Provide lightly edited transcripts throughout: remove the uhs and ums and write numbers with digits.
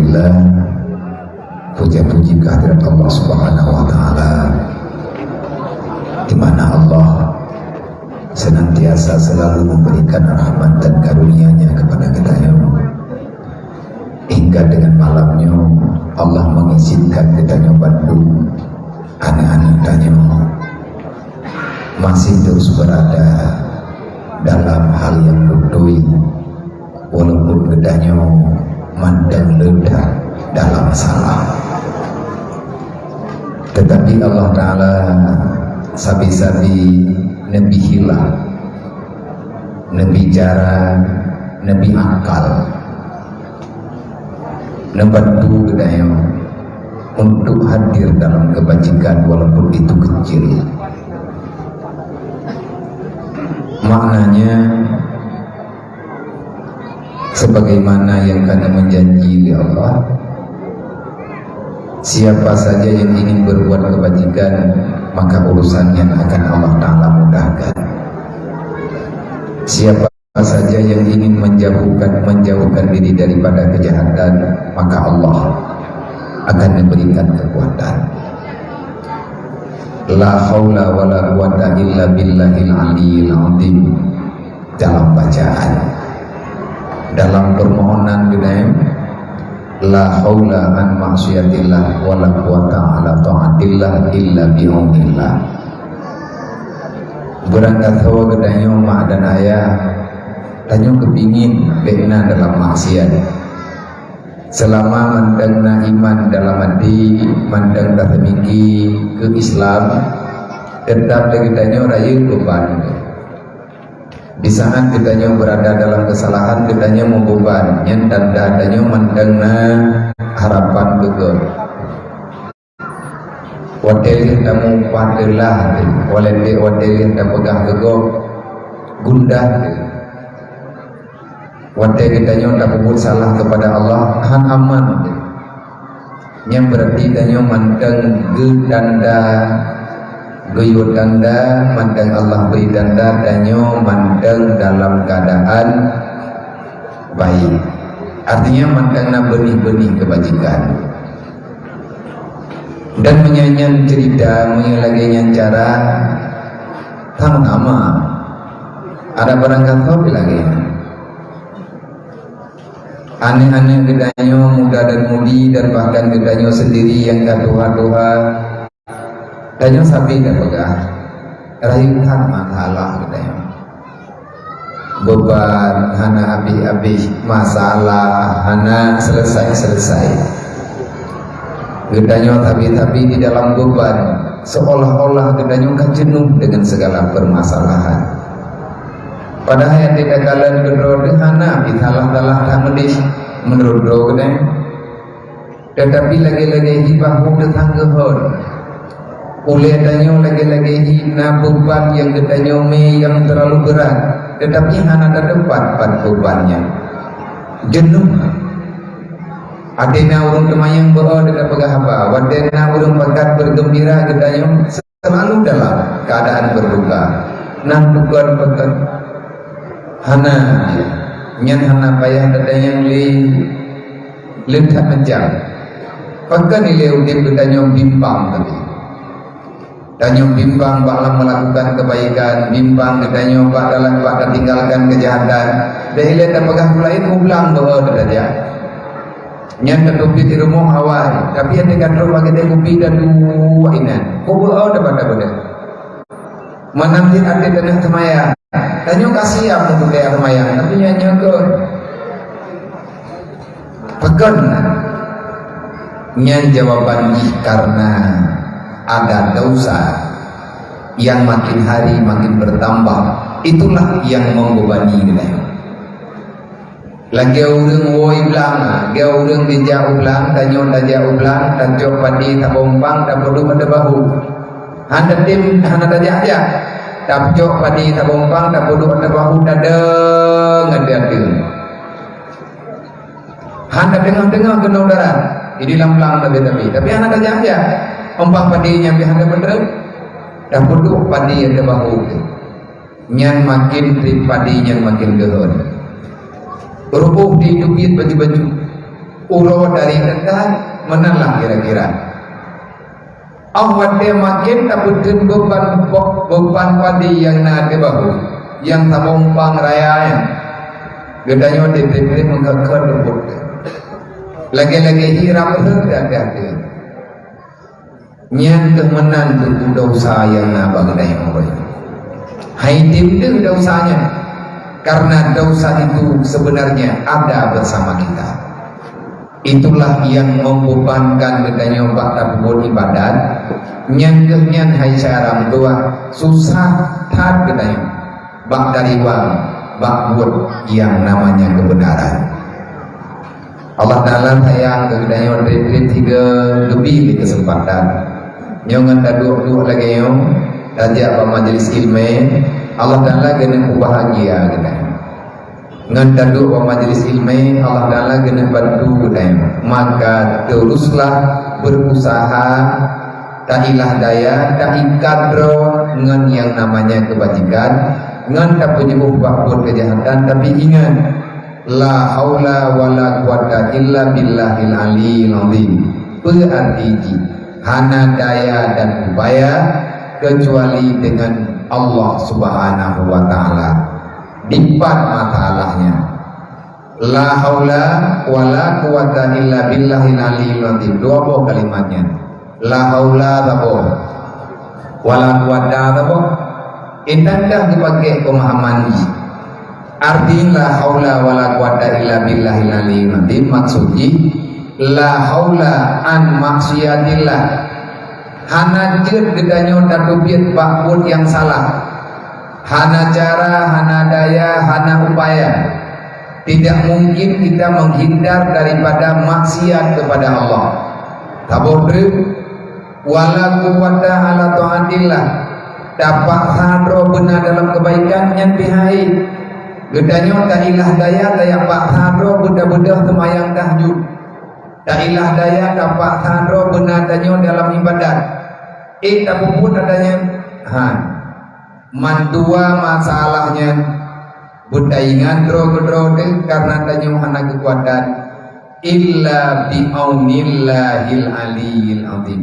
Alhamdulillah, puja-puji kehadirat Allah Subhanahu wa Ta'ala, di mana Allah senantiasa selalu memberikan rahmat dan karunia-Nya kepada kita hingga dengan malamnya Allah mengizinkan kita Bandung anak-anak tanya masih terus berada dalam hal yang berdui, walaupun gedanya mandang ledah dalam salah, tetapi Allah Ta'ala sabi-sabi Nabi hilang, Nabi jarang, Nabi akal membantu gedanya untuk hadir dalam kebajikan walaupun itu kecil. Maknanya sebagaimana yang kami menjanji di Allah, siapa saja yang ingin berbuat kebajikan maka urusannya akan Allah Ta'ala mudahkan. Siapa saja yang ingin menjauhkan diri daripada kejahatan maka Allah akan memberikan kekuatan. La haula wala quwata illa billahil aliyil azim. Dalam bacaan, dalam permohonan gedaya, la haula an maksiatillah wala quwata ala taatillah illa bi'aunillah. Berangkat hawa gedaya mak dan ayah tanya kepingin kena dalam maksiat selama mandangna iman dalam hati, mandang dah temiki ke Islam, tetap kitanya raya beban. Di saat kitanya berada dalam kesalahan, kitanya membeban yang tanda adanya mandangna harapan betul. Wadelin tamu padilah, wadelin tak pegang gegok gundah. Wadai kitanya tak berbuat salah kepada Allah, han aman. Yang berarti kitanya mandang gedanda, guyut danda, mandang Allah beri danda, kitanya mandang dalam keadaan baik. Artinya mandang benih-benih kebajikan. Dan menyanyian cerita, menyanyian cara, tang nama. Ada barangkali kau bilangnya. Aneh-aneh gedanya muda dan mudi dan bahkan gedanya sendiri yang gaduha-duha gedanya sapi dan begah rahitan masalah gedanya beban hana habis-habis masalah hana selesai-selesai gedanya tapi di dalam beban seolah-olah gedanya kan jenuh dengan segala permasalahan. Padahal yang tidak kalian kedua hana bitalah-talah tak medis menurut doa tetapi lagi-lagi hibah muda tanggahon oleh adanya lagi-lagi hina beban yang gedanya yang terlalu berat, tetapi hana ada depan bebannya jenuh. Adena urung kemayang bawa tidak pegah apa, wadena urung pakat bergembira gedanya selalu dalam keadaan berduka. Nah bukan pakat hana nyan hana payah dada yang lentak mencang pakai nilai udip bertanya bimbang tadi tanya bimbang bakal melakukan kebaikan, bimbang bertanya bakal tinggalkan kejahatan dan hilang dan pegang lain ulang bahawa dada nyan ketupi di rumah awal tapi yang dikatakan bagi dia kupi dan dua inan kau bahawa dapat menanti ada tanah semaya tanya kasih apa untuk dia kemayang tapi nyanyi ke pegan nyan jawaban karena ada dosa yang makin hari makin bertambah, itulah yang membebani kita. Lagi orang woi belang, dia orang dijauh belang, tanya belang, dan jauh padi tak bompang, tak perlu pada bahu. Handa tim, handa tajak aja. Tak jauh padi tak bompang, tak perlu pada bahu, dadeng ada. Handa dengar kena udara, di dalam belang tapi handa tajak aja. Ompang padinya biar handa bener, tak perlu padi ada bahu. Yang makin trip padinya makin gehon. Rubuh di dukit baju-baju uro dari dekat menalah kira-kira awat dia makin takutin beban padi yang nak bahu yang tamumpang raya gedanya diberi menggakar lembut lagi-lagi hiram hati-hati nyan kemenan tu dosa yang nak bagdai orang hai tim tu dosanya karena dosa itu sebenarnya ada bersama kita. Itulah yang membebankan gedanya bakta buat ibadat nyan hai cara tua susah tat gedanya bak dari wang bak buat yang namanya kebenaran. Allah Ta'ala sayang gedanya retreat 3 lebih di kesempatan nyongan dua lagi nyong raja majelis ilmu Allah Ta'ala kena bahagia kita ngan dadu majelis ilmu Allah Ta'ala kena bantu kita maka teruslah berusaha tak ilah daya tak ikadro ngan yang namanya kebajikan ngan tak punya ubah buat kejahatan tapi ingat la haula wala quwata illa billahil aliyil azim berarti hana daya dan upaya kecuali dengan Allah Subhanahu wa Ta'ala dipat masalahnya la haula wala quwata illa billahil aliyil azim dua buah kalimatnya la haula tabo wala quwata tabo indah dipakai pemahaman arti la haula wala quwata illa billahil aliyil azim maksudnya la haula an maksiatillah hana jid gedanyo tadubiat bakut yang salah hana cara, hana daya, hana upaya tidak mungkin kita menghindar daripada maksiat kepada Allah tabodri wala quwata ala ta'atillah dapat hadro benar dalam kebaikan yang pihai gedanyo tak ilah daya daya pak hadro budak-budak semayang tahajud tak ilah daya dapat hadro benar danyo dalam ibadat tak puput adanya mandua masalahnya budaingan dro karena adanya hana kekuatan illa bi'aunillahil aliyil azim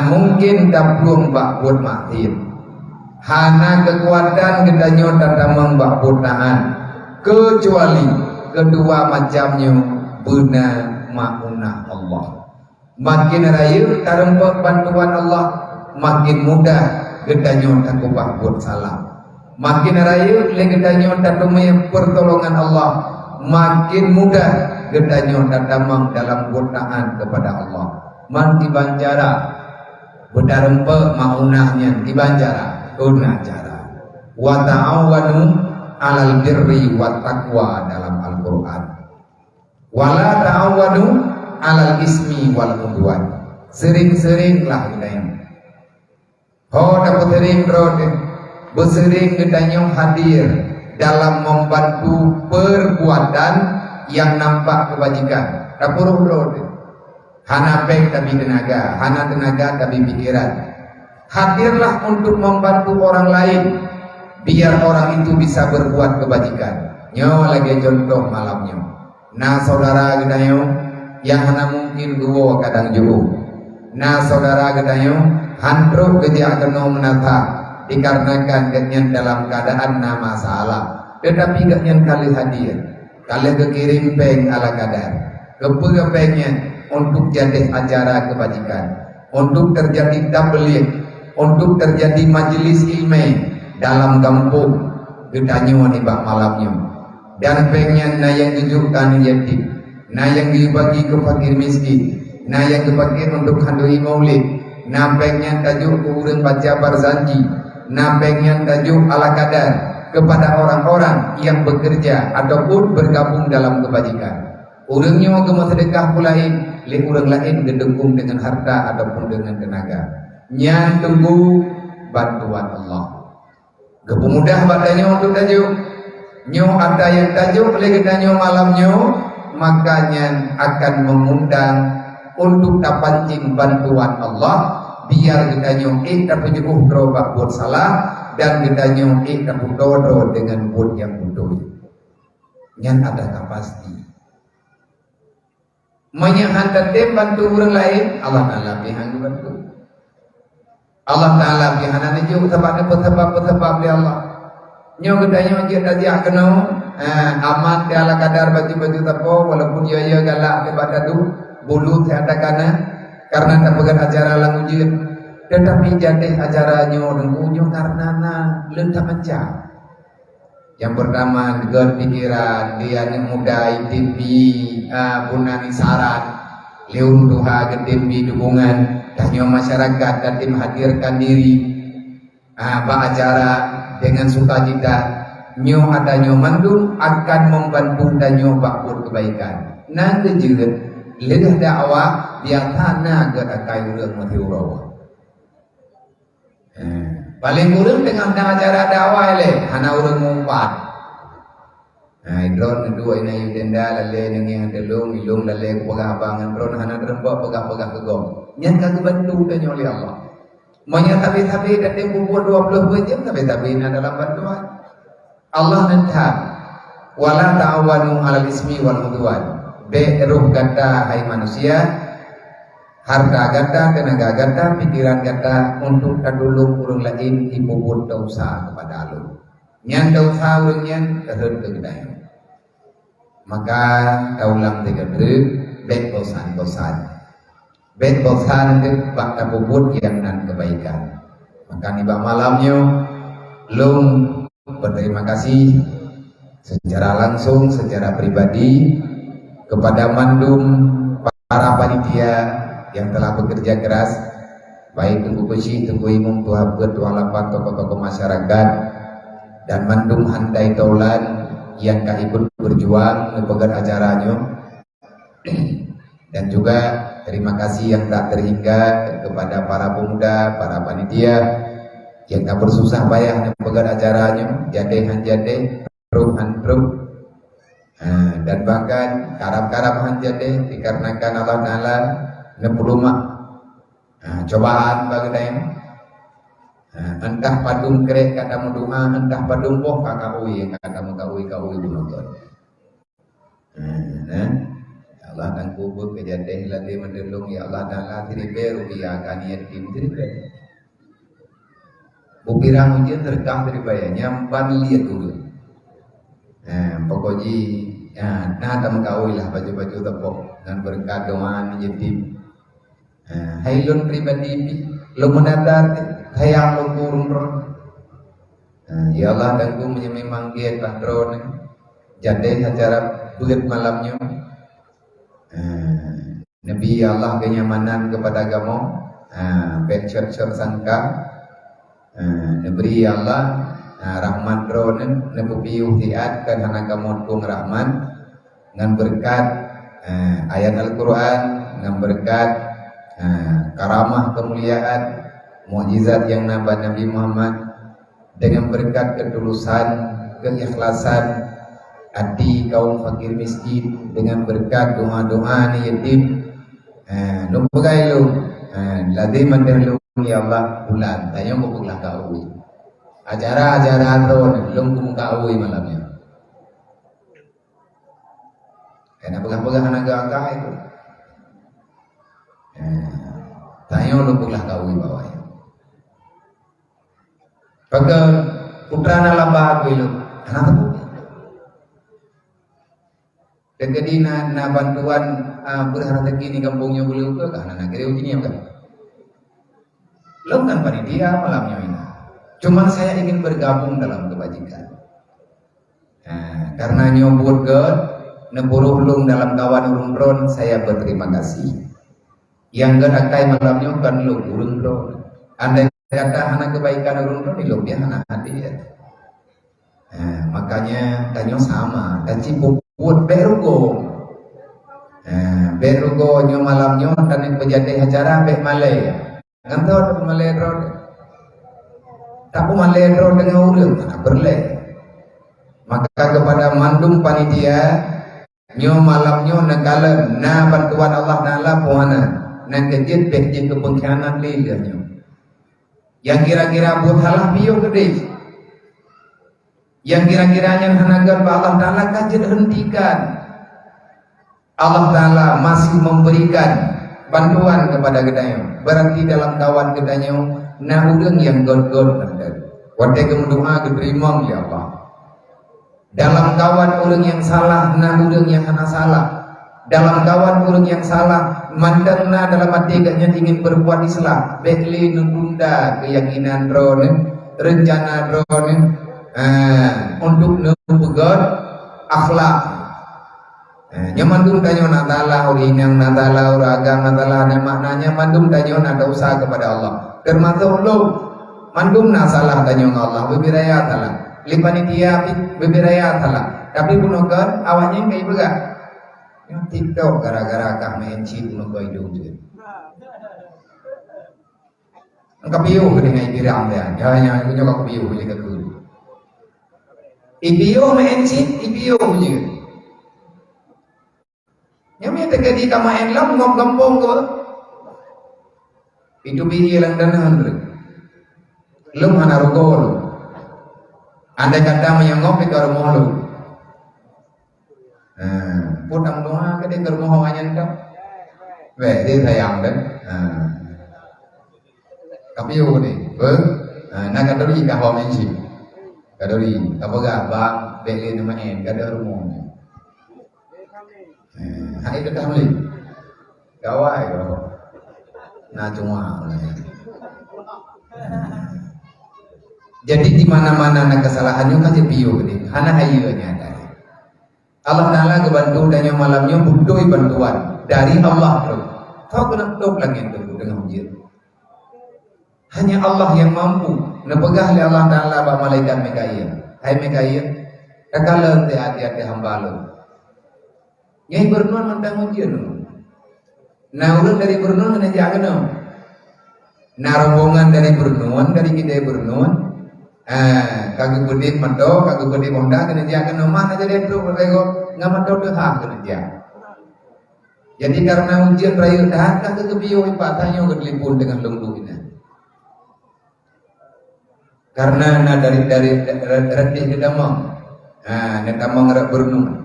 mungkin daplum bakbut maktir hana kekuatan gedanya datamang bakbut tahan kecuali kedua macamnya benar ma'unah Allah makin raya tarempak bantuan Allah makin mudah gedanyo tak buat salah makin raya le gedanyo tak temui pertolongan Allah makin mudah gedanyo tak damang dalam godaan kepada Allah man dibanjara bedarempak maunahnya dibanjara guna cara wa ta'awanu alal birri wat taqwa dalam Al-Qur'an wala ta'awanu alal ismi wal udwan sering-seringlah kita dapat sering bersering kita hadir dalam membantu perbuatan yang nampak kebajikan rapuruh hana pek tapi tenaga hana tenaga tapi pikiran hadirlah untuk membantu orang lain biar orang itu bisa berbuat kebajikan lagi contoh malamnya nah saudara kita yang hana mungkin dua kadang jauh nah saudara katanya handro kerja kena menata dikarenakan kenyan dalam keadaan nama masalah tetapi kenyan kali hadir kali kekirim peng ala kadar kepengnya untuk jadi acara kebajikan untuk terjadi tabligh untuk terjadi majelis ilmu dalam kampung gedanya nibak malamnya dan pengen yang tunjukkan yatim nah yang dibagi ke fakir miskin nah yang dipakai untuk handui maulid nah pengen tajuk urun baca barzanji nah pengen tajuk ala kadar kepada orang-orang yang bekerja ataupun bergabung dalam kebajikan urangnya mau sedekah pulain le urang lain gedekung dengan harta ataupun dengan tenaga nyan tunggu bantuan Allah kepemudah badanya untuk tajuk nyo ada yang tajuk le gedanyo malamnya makanya akan mengundang untuk dapatin bantuan Allah biar kita nyongik tak penyukuh drobak buat salah dan kita nyongik tak budodo dengan buat yang budoh yang adakah pasti menyahan tem bantu orang lain, Allah Ta'ala pihak bantu. Allah Ta'ala pihak nanti juga sebab dia Allah. Nyo gedanya je tajak kena amat dia ala kadar baju-baju tapo walaupun ya galak kepada tu bulu tiada kana karena tak pegang acara lang ujud tetapi jadi acaranya nunggunya karena lentah mencah. Yang pertama dengan pikiran dia ni muda ITP bunani saran leun tuha getimpi dukungan tanya masyarakat dan tim hadirkan diri acara dengan sukacita nyo adanya mandum akan membantu danyo bakul kebaikan. Nanti juga lidah dakwah biasanya gerakai urang mati urawa. Paling urang dengan acara dakwah le, hana urang ngumpat. Idron dua ina yudenda lale yang delung ilung lale pegah abangan dron hana derembak pegah kegom. Nyan kagak bantu danyo oleh Allah. Maunya tapi dan dia bubur 22 jam tapi dalam bantuan Allah nanti wala ta'awanu 'alal ismi wal udwan beruh gata hai manusia harta gata tenaga gata pikiran gata untuk kadulung urang lain dibubur dosa kepada Allah nyan dosa urang nyan keheun kegedayan maka kaulang tegedeu bet bosan bet bosan ke bakta bubut yang nan kebaikan. Maka nibak malamnya lung berterima kasih secara langsung, secara pribadi kepada mandum para panitia yang telah bekerja keras, baik Tunggu Besi, Tunggu Imum, Tuhan Ketua Lapan, tokoh-tokoh masyarakat, dan mandum handai taulan yang ikut berjuang mempegang acaranya. Dan juga terima kasih yang tak terhingga kepada para pemuda, para panitia yang tak bersusah payah mempegang acaranya, jade ruh dan bahkan karab hanjade dikarenakan Allah Ta'ala 60 cobaan bagadai entah padung kerek kata doa, entah padung poh kakak yang kata mengkawui menonton. Allah dan kubur kejadian lagi mendelung ya Allah Ta'ala diribe rupiah kanian tim diribe bukirang ujian terkah diribe nyampan lihat dulu pokoknya nah tak mengkawui lah baju-baju tepuk dan berkat doa menjadi hailun pribadi lo mendatar hayang lo kurun ya Allah dan kubur memang dia patron jadi acara bulat malamnya Nabi Allah kenyamanan kepada kamu becor sangka Nabi Allah rahman ronen nebubiu hiat kan hana kamu kung rahman ngan berkat ayat Al-Quran ngan berkat karamah kemuliaan mukjizat yang nambah Nabi Muhammad dengan berkat ketulusan keikhlasan hati kaum fakir miskin dengan berkat doa-doa ni yatim lumpugai lu ladai mandir lu ya Allah bulan tanya mau pulang kau acara tu lumpuh kau malamnya kena pegang anak agak itu tanya lumpuh kau bawah pegang putra nalabah aku itu kenapa jadi na bantuan berharap ini kampungnya beliau ke karena negeri ujinya kan lo kan panitia malamnya ini cuman saya ingin bergabung dalam kebajikan karena nyobot ke neburuh lung dalam kawan urun saya berterima kasih yang gerakai malamnya kan lo urun andai kata anak kebaikan urun lo dia anak hati ya makanya tanya sama dan cipuk buat berugo nyo malamnya dan penjadi acara bek malay kantor malay road tak malay road dengan urang tak berleh maka kepada mandum panitia nyo malamnya negala na bantuan Allah Ta'ala puana nan kejit bek je kepengkhianat lelahnya yang kira-kira buat halah biyo gede yang kira-kiranya hanagan Allah Ta'ala kajit hentikan Allah Ta'ala masih memberikan bantuan kepada gedanyo. Berarti dalam kawan gedanyo na udeng yang god-god nanti. Wadai kemudoa keterima ya Allah. Dalam kawan orang yang salah na udeng yang hana salah. Dalam kawan orang yang salah mandang na dalam hati gaknya ingin berbuat Islam. Bekli nunda keyakinan drone, rencana drone untuk nubugod akhlak. Nyamandum tanyo natala urinang natala uragang natala ada maknanya mandum tanyo ada usaha kepada Allah. Termasuk lo mandum na salah tanyo Allah bebiraya tala. Lipanitia bebiraya tala. Tapi punokan awalnya kayak bega. Yo TikTok gara-gara kah main chip puno kau hidup je. Angkat piu dengan iram dia. Jangan punya kau piu je ke dulu. Ipiu main chip ipiu je. Yang minta jadi kamain lam ngom gampong ke itu bihi lang danan lum hana rugol andai kata menyangop itu rumah lu putang doa ke dia rumah wanyan tak về dia sayang dan kapiu ni nak kadori ka homen si kadori kapaga ba beli nama en kada rumah hai itu dah beli gawai bro nah cuma jadi di mana-mana nak kesalahannya kan jadi piu ni hana hayunya ada Allah Taala kebantu dan yang malamnya butuh bantuan dari Allah bro kau kena tok lagi itu dengan hujir hanya Allah yang mampu nepegah oleh Allah Taala ba malaikat Mikail hai Mikail kakalan te hati-hati hamba lo yang bernun mentang ujian, nah urang dari bernun mana jangan, nah rombongan dari bernun dari kita bernun, kagak gede mando, kagak gede honda kena jangan, mana jadi itu berbego, nggak mando dah kena jangan. Jadi karena ujian rayu dah, kagak kebiu patahnya kelipun dengan lungguhnya. Karena nah dari retih kita mau, kita mau ngerak bernun.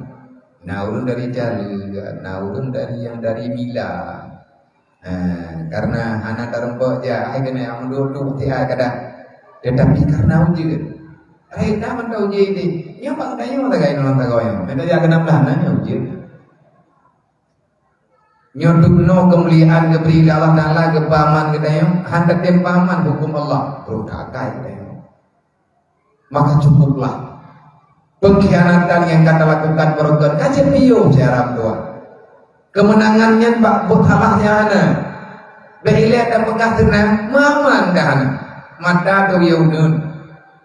Nah urun dari Jalu, nah urun dari yang dari Mila, karena anak terempok ya, saya kena yang dulu tiada kadang, tetapi karena ujian, saya tak mentau ujian ini, yang bang tanya orang kaya orang tagoyang, mereka jangan kena belahannya ujian, nyotuk no kemuliaan keberila Allah Taala kepaman katanya, hendak tempaman hukum Allah, berudakai katanya, maka cukuplah. Pengkhianatan yang kata lakukan perempuan kajian piu seharap doa kemenangannya pak butalah yana beile ada pegah tenang maman dah mata tu yaudun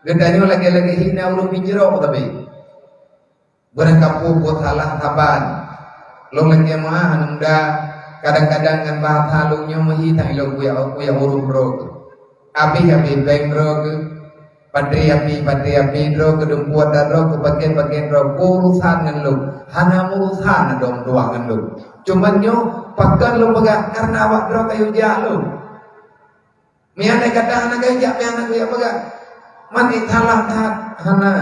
gedanya lagi hina ulun pinjero tapi berengkapu butalah taban lo lagi mah nunda kadang-kadang kan bah halungnya mahitang lo kuya urun rog abi beng rog Patri api ro kedempuan dan ro ke bagian ro urusan dengan lu hana urusan dong ruangan lu cuman nyo pakan lu pegang karena awak ro kayu jak lu miane kata hana kayu jak miane kayu pegang mati salah tak hana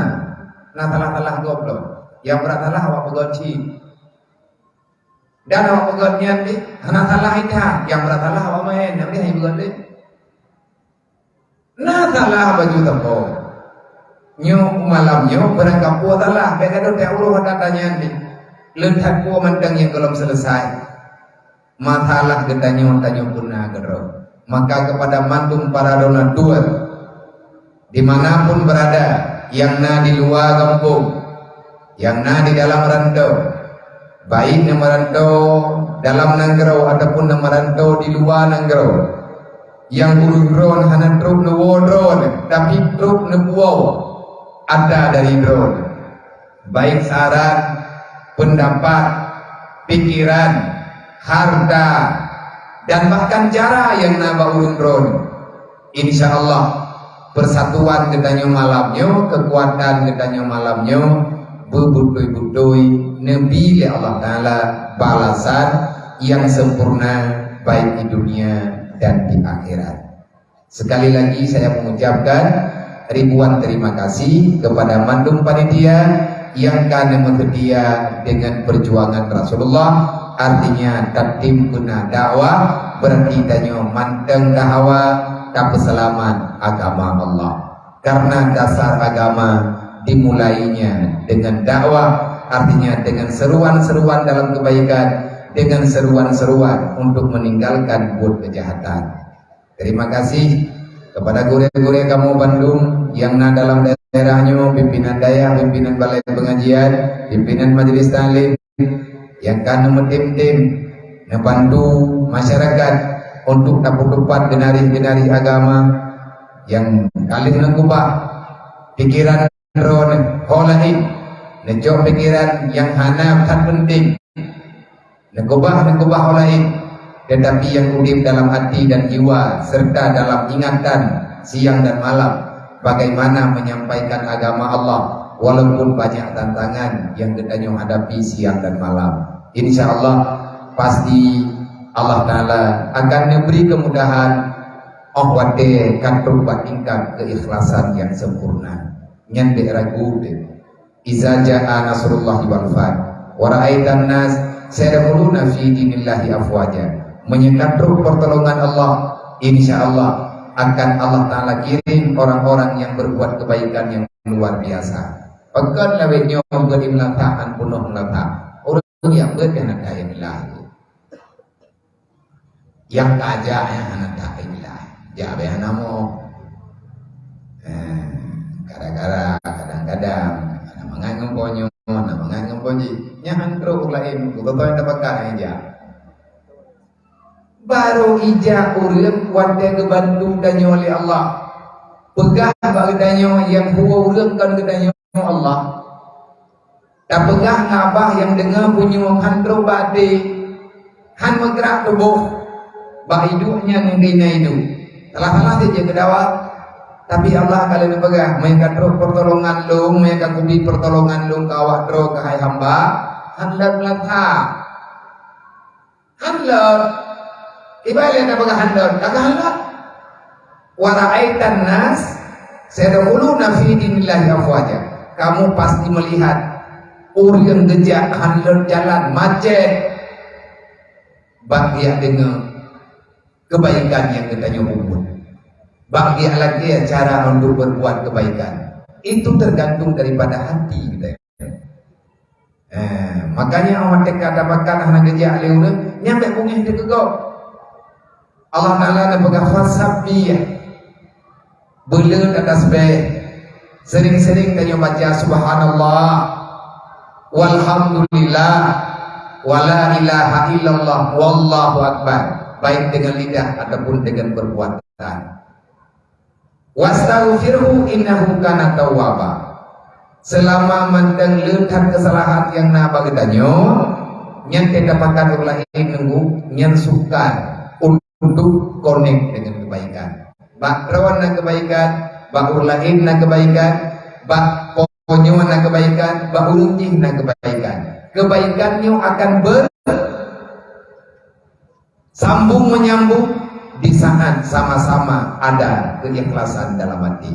na salah goblok yang berat salah awak pegoci dan awak pegotnya ni hana salah ita yang berat salah awak main nanti hai begot nah salah baju tempo nyo malamnya berangkat puas salah begitu tak urus datanya ni lentak puas mandang yang belum selesai masalah gedanyo tanyo punna gero maka kepada mantung para donatur dua dimanapun berada yang na di luar kampung yang na di dalam rantau baik na merantau dalam nanggero ataupun na merantau di luar nanggero yang urut drone hanya truk newo drone tapi truk newo ada dari drone baik saran pendapat pikiran harta dan bahkan cara yang naba urut drone insya Allah persatuan ketanyo malamnya kekuatan ketanyo malamnya bebudoi nabi Allah Ta'ala balasan yang sempurna baik di dunia dan di akhirat. Sekali lagi saya mengucapkan ribuan terima kasih kepada Mandum Panitia yang kana setia dengan perjuangan Rasulullah, artinya tatim guna dakwah berarti tanyo manteng dahawa keselaman agama Allah. Karena dasar agama dimulainya dengan dakwah, artinya dengan seruan-seruan dalam kebaikan, dengan seruan-seruan untuk meninggalkan buat kejahatan. Terima kasih kepada guru-guru kamu Bandung yang dalam daerahnya, pimpinan daya, pimpinan balai pengajian, pimpinan majelis taklim yang kan tim-tim membantu masyarakat untuk dapat genari-genari agama yang kali mengubah pikiran ron holain, nejok pikiran yang hana tak penting, negubah holain, tetapi yang udip dalam hati dan jiwa serta dalam ingatan siang dan malam, bagaimana menyampaikan agama Allah walaupun banyak tantangan yang kita hadapi siang dan malam. Insya Allah pasti Allah Ta'ala akan memberi kemudahan. Wate kantor tingkat keikhlasan yang sempurna. Nyande ragu deh. Iza ja'a nasrullahi wal fath wa ra'aitan nas sayadkhuluna fi dinillahi afwaja. Menyekatru pertolongan Allah, insya Allah akan Allah Ta'ala kirim orang-orang yang berbuat kebaikan yang luar biasa. Pekan lawetnya berimlataan penuh melata. Orang yang berkena kaya ilahi, yang kaya yang anak kaya ilahi. Jabe namo gara-gara kadang-kadang ada menganggung ponyo, ada menganggung ponji, nyahan terus lain, kita tahu yang dapat aja. Baru ija urang wate kebantu danyo oleh Allah, pegah bagi danyo yang huwa urang kan ke danyo Allah. Tak pegah ngabah yang dengar bunyi hantro bade, han menggerak tubuh, bak hidupnya ngengkina hidup. Salah-salah saja kedawat, tapi Allah kalian pegang, mereka terus pertolongan lu, mereka kubi pertolongan lu kawat terus ke hai hamba, handlat melata, handlat, ibarat apa ke handlat, kagak handlat, waraitan nas, sayadkhuluna fi dinillahi afwaja. Kamu pasti melihat urang gejak handlat jalan macet, bahagia dengan kebaikan yang kita nyumbun. Bahagia lagi cara untuk berbuat kebaikan. Itu tergantung daripada hati kita. Makanya orang teka dapatkan anak gejak leuna nyampe bunyi di kegok. Allah Ta'ala nak pegang fasabiyah. Belut atas be. Sering-sering tanya baca subhanallah walhamdulillah wala ilaha illallah wallahu akbar, baik dengan lidah ataupun dengan perbuatan. Wastaghfirhu innahu kana tawwaba. Selama manteng leuthan kesalahan yang na bagedanyo nyan teh dapatkan ulah nunggu nyan suka untuk connect dengan kebaikan. Bak rawan na kebaikan, bak ulain na kebaikan, bak ponyoan na kebaikan, bak ulungih na kebaikan. Kebaikannya akan sambung menyambung di saat sama-sama ada keikhlasan dalam hati.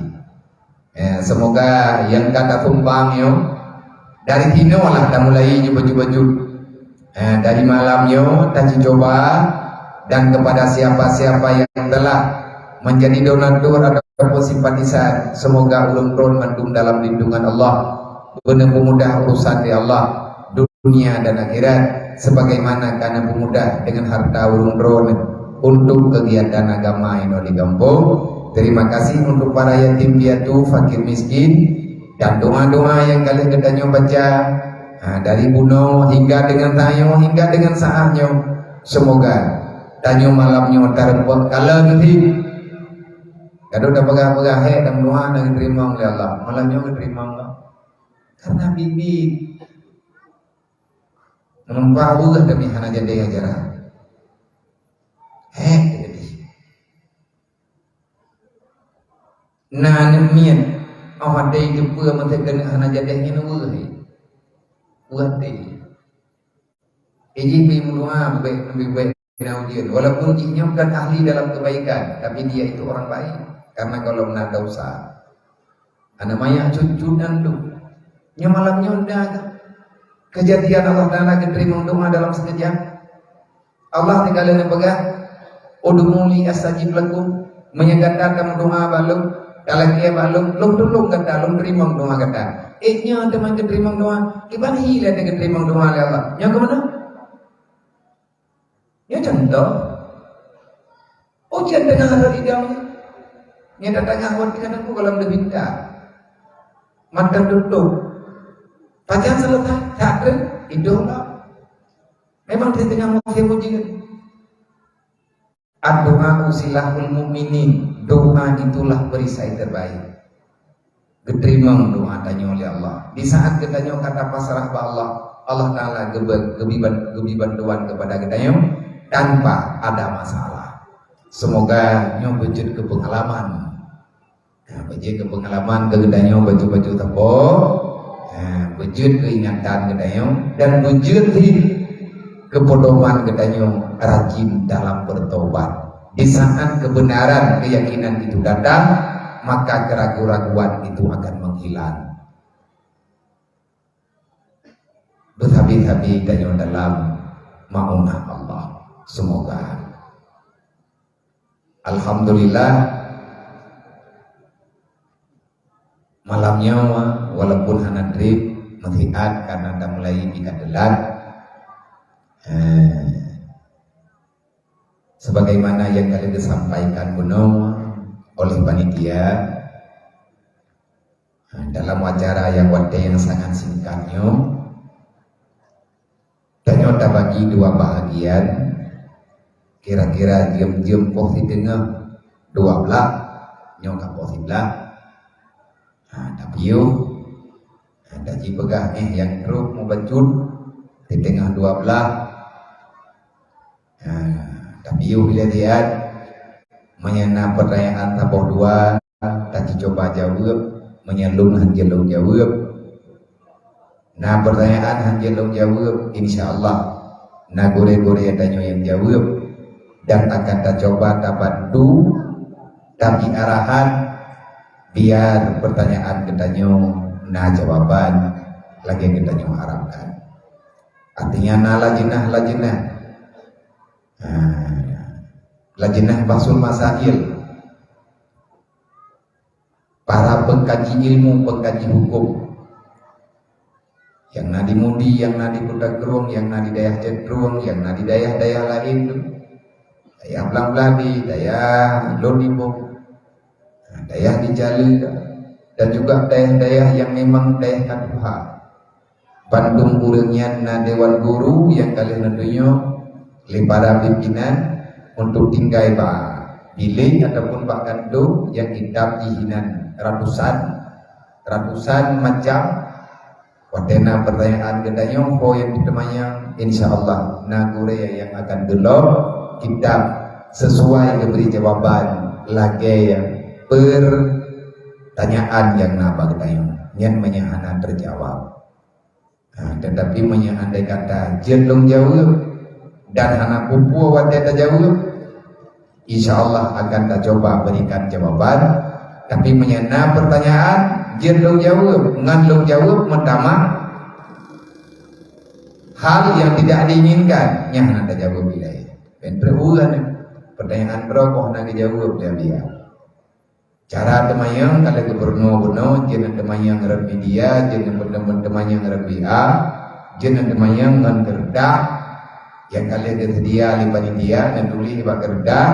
Semoga yang kata tumpangnya dari hino lah kita mulai baju-baju dari malamnya kita coba, dan kepada siapa-siapa yang telah menjadi donatur ataupun simpatisan, semoga ulun ron mandum dalam lindungan Allah, benar mudah urusan di Allah dunia dan akhirat, sebagaimana karena mudah dengan harta ulun ron untuk kegiatan agama yang di kampung. Terima kasih untuk para yatim piatu, fakir miskin, dan doa-doa yang kalian kedanyo baca dari buno hingga dengan tayo hingga dengan saatnya. Semoga tanyo malamnya terbuat kalau nanti kalau udah pegah-pegah dan doa dan diterima oleh Allah, malamnya diterima Allah karena bibi menumpah buah demi hana jadi ajaran. Nah nemian awak day jumpa masa kena hana jadahnya buat deh. Iji berdoa lebih baik kena ujian. Walaupun jinya bukan ahli dalam kebaikan, tapi dia itu orang baik. Karena kalau menanda usaha, ada banyak cucuan tu. Nya malamnya udah kejadian Allah Ta'ala terima doa dalam sekejap. Allah tinggalin pegang udumuli astajib lakum menyegatakan doa balung kalaki balung lung dulu kata lung terima doa kata nya teman terima doa gimana hilang dengan terima doa oleh Allah nya kemana nya contoh ujian tengah hari idamnya nya datang awal dengan aku kalau udah minta mata tutup pacaran selesai tak idola memang di tengah musim ujian. Doa usilahul mu'minin, doa itulah perisai terbaik. Keterima doa tanya oleh Allah. Di saat kita kata pasrah ke Allah, Allah Ta'ala gebiban doan kepada kita tanpa ada masalah. Semoga nyo wujud ke pengalaman. Wujud ke pengalaman ke kita baju-baju tepo, wujud keingatan kita dan wujud kepodoman katanya rajin dalam bertobat. Di saat kebenaran keyakinan itu datang, maka keraguan-raguan itu akan menghilang. Berhabis-habis katanya dalam maunah Allah. Semoga alhamdulillah malamnya walaupun hanadrib melihat karena anda mulai dikatakan sebagaimana yang kalian disampaikan oleh panitia dalam acara yang sangat singkatnya dan kita bagi dua bahagian kira-kira diam-diam posisi tengah 12 nyokap posisi belah tapi yuk ada pegah yang terus mau bencut di tengah 12 tapi yuk lihat menyana pertanyaan tabur dua tadi coba jawab menyelung hanjelung jawab. Nah pertanyaan hanjelung jawab insyaallah nah gore-gore adanya yang jawab dan akan kita coba tabantu tapi arahan biar pertanyaan ketanya nah jawaban lagi ketanya harapkan artinya nah lajinah lajnah basul masail para pengkaji ilmu, pengkaji hukum yang nadi mudi, yang nadi kuda gerung, yang nadi dayah cenderung, yang nadi dayah-dayah lain dayah belang-beladi, dayah lodibong, dayah di Jali dan juga dayah-dayah yang memang dayah kaduha Bandung urengnya na dewan guru yang kalian tentunya para pimpinan untuk tinggai pak pilih ataupun pak gandu yang kitab dihinan ratusan macam wadena pertanyaan gedanya poin ditemanya insyaallah nagure yang akan gelap kitab sesuai diberi jawaban lagi yang pertanyaan yang napa gedanya yang menyahana terjawab tetapi menyandai kata jendong jawab dan anak pupu wadena jawab insyaallah akan kita coba berikan jawaban tapi menyana pertanyaan jendong jawab ngandung jawab pertama hal yang tidak diinginkan yang anda jawab wilayah dan berulang pertanyaan berapa nak dijawab dia cara temayang kalau gubernur jangan temayang ngerap media jangan temayang ngerap WA jangan temayang ngan kerdah yang kalian tersedia di panitia dan tulis di kerdah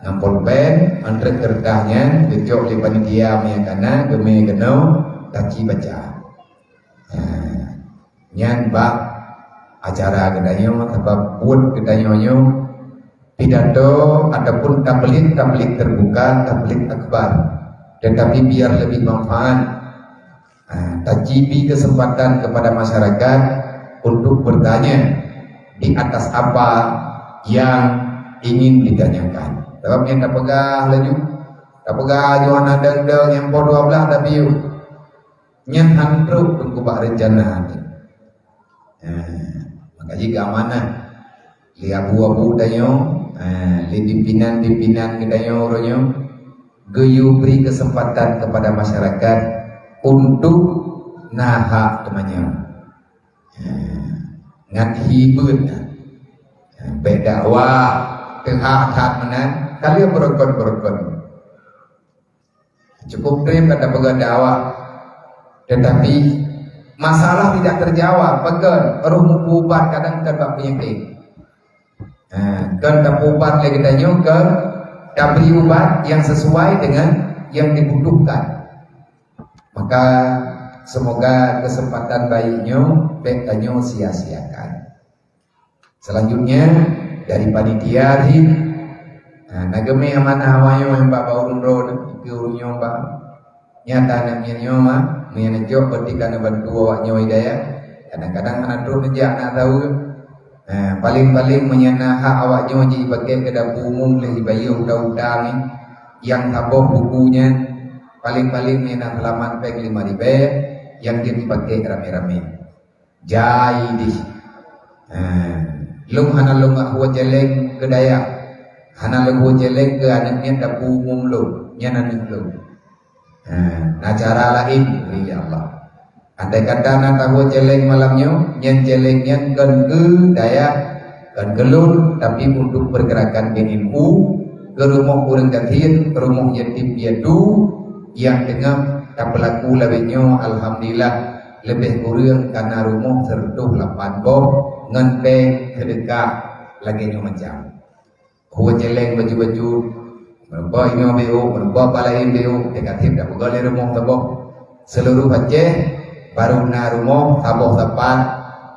ngampol pen antre kerdahnya gejok di panitia meyakana geme genau taci baca nyan bak acara gedanya sebab buat gedanya pidato ataupun tablik terbuka tablik akbar tetapi biar lebih manfaat tajibi kesempatan kepada masyarakat untuk bertanya di atas apa yang ingin ditanyakan. Sebab yang tak pegah laju, tak pegah Johanna deng-deng yang po 12 tapi yuk nyen hantruk tunggu rencana. Maka jika mana lihat buah dayo, li pimpinan kita ronyo, geyu beri kesempatan kepada masyarakat untuk naha temannya ngan hibut berdakwah kehakat menan kalian berkon cukup terima kata pegang dakwah, tetapi masalah tidak terjawab. Pegang roh mupubat kadang terbak penyakit. Kan tapubat lagi tanya ke dapri ubat yang sesuai dengan yang dibutuhkan. Maka semoga kesempatan baiknya bekanyo sia-siakan. Selanjutnya dari panitia nagame amanah hawayo yang Pak Baurun Road ikurunyo Pak nyata namanya nyoma menyejo ketika bantu awaknya hidayah. Kadang-kadang anak turun aja anak tahu paling-paling menyana hak awaknya jadi pakai ke dapur umum lagi bayi udang-udang yang taboh bukunya paling-paling menyana halaman peg 5.000 yang dia dipakai rame-rame jai di lung hana lung ahwa jeleng ke dayak hana lung jeleng ke anaknya dapur umum lu nyana lu nah cara lain ya Allah. Andai kata nak tahu jeleng malamnya, nyen jelengnya kan ke daya, kan gelun, tapi untuk pergerakan BNU ke rumah orang katin, ke rumah yatim piatu yang dengan tak pelaku lebihnya, alhamdulillah lebih kurang karena rumah sertuh 8 boh, ngenteng sedekah lagi macam. Huwa jeleng baju-baju, merubah ini beo, merubah palain beo, dekatin tak boleh rumah tabok seluruh Aceh. Baru narumo taboh tepat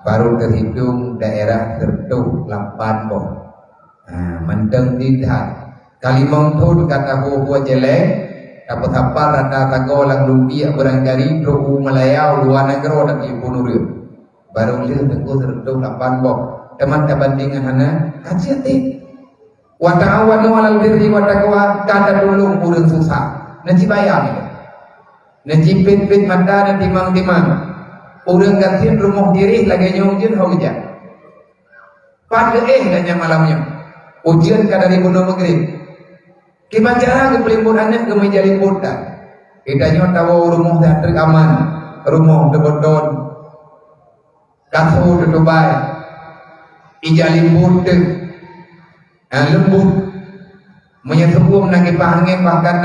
baru terhitung daerah tertuh 8 boh. Mendeng tidak kalimong tu kata huwa jeleng dapat apa rata tago lang lumpia barangkali rohu Malaya luar negara dan ibu nuril baru lihat tengku tertuh 8 boh. Teman bandingan hana kaciati wa ta'awanu 'alal birri wa taqwa kada dulung urang susah nanti bayang nanti pit-pit mata nanti timang-timang orang gantiin rumah diri lagi ujian hujan pada gaknya malamnya ujian kada di bunuh maghrib gimana cara ke pelimburannya ke meja limbutan kita nyon tahu rumah dah aman rumah debodon kasu dedubai ija limbut lembut menyetubum nagi pahangin bahkan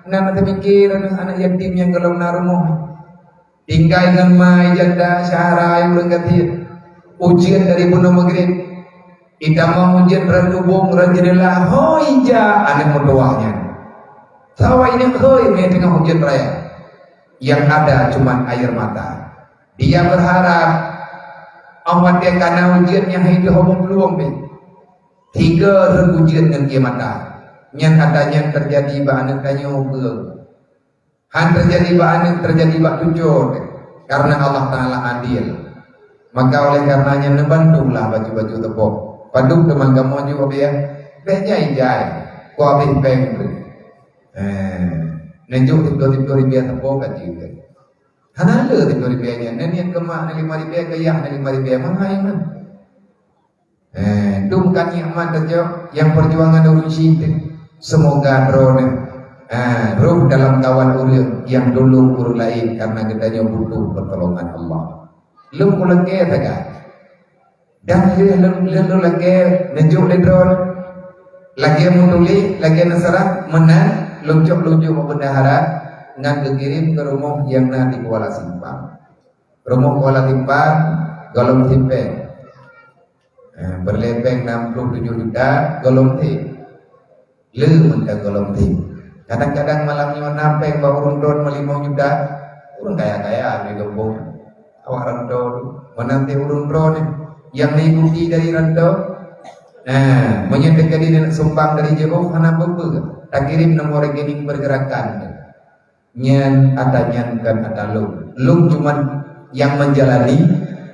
nanti mikir anak yatim yang kalau narumuh tinggal dengan mai janda syahara yang berganti ujian dari bunuh maghrib idam ujian rendubung rajinlah hoija anak mendoanya sawa ini hoi me tengah hujan raya yang ada cuma air mata dia berharap amat dia karena ujiannya hidup homong peluang be 3 ujian dengan dia mata yang adanya terjadi bahan kanyo han terjadi bahan terjadi bak tujuh karena Allah Ta'ala adil maka oleh karenanya nebantulah baju-baju tepuk paduk teman kamu juga ya behnya ijai ku habis peng nenjuk tidur biasa tepuk kan juga hanale tidur biasanya nenian kemak 5.000 kayah 5.000 mana yang bukan nikmat saja yang perjuangan urusi semoga roh dalam kawan urang yang dulu urang lain karena kita butuh pertolongan Allah. Lum lagi tak dan lu lagi nejuk ledron lagi munduli lagi nasara menang luncuk bendahara ngan kekirim ke rumah yang di Kuala Simpang. Rumah Kuala Simpang golong simpeng berlepeng 67 juta golong lu mentang golong kadang-kadang malamnya nampeng bawa rundon 5 juta urang kaya-kaya di gembong awak rundon menanti rundon yang diikuti dari rundon menyedekah diri sumbang dari jauh karena bebe tak kirim nomor rekening pergerakan nyan ada nyan kan ada lu cuman yang menjalani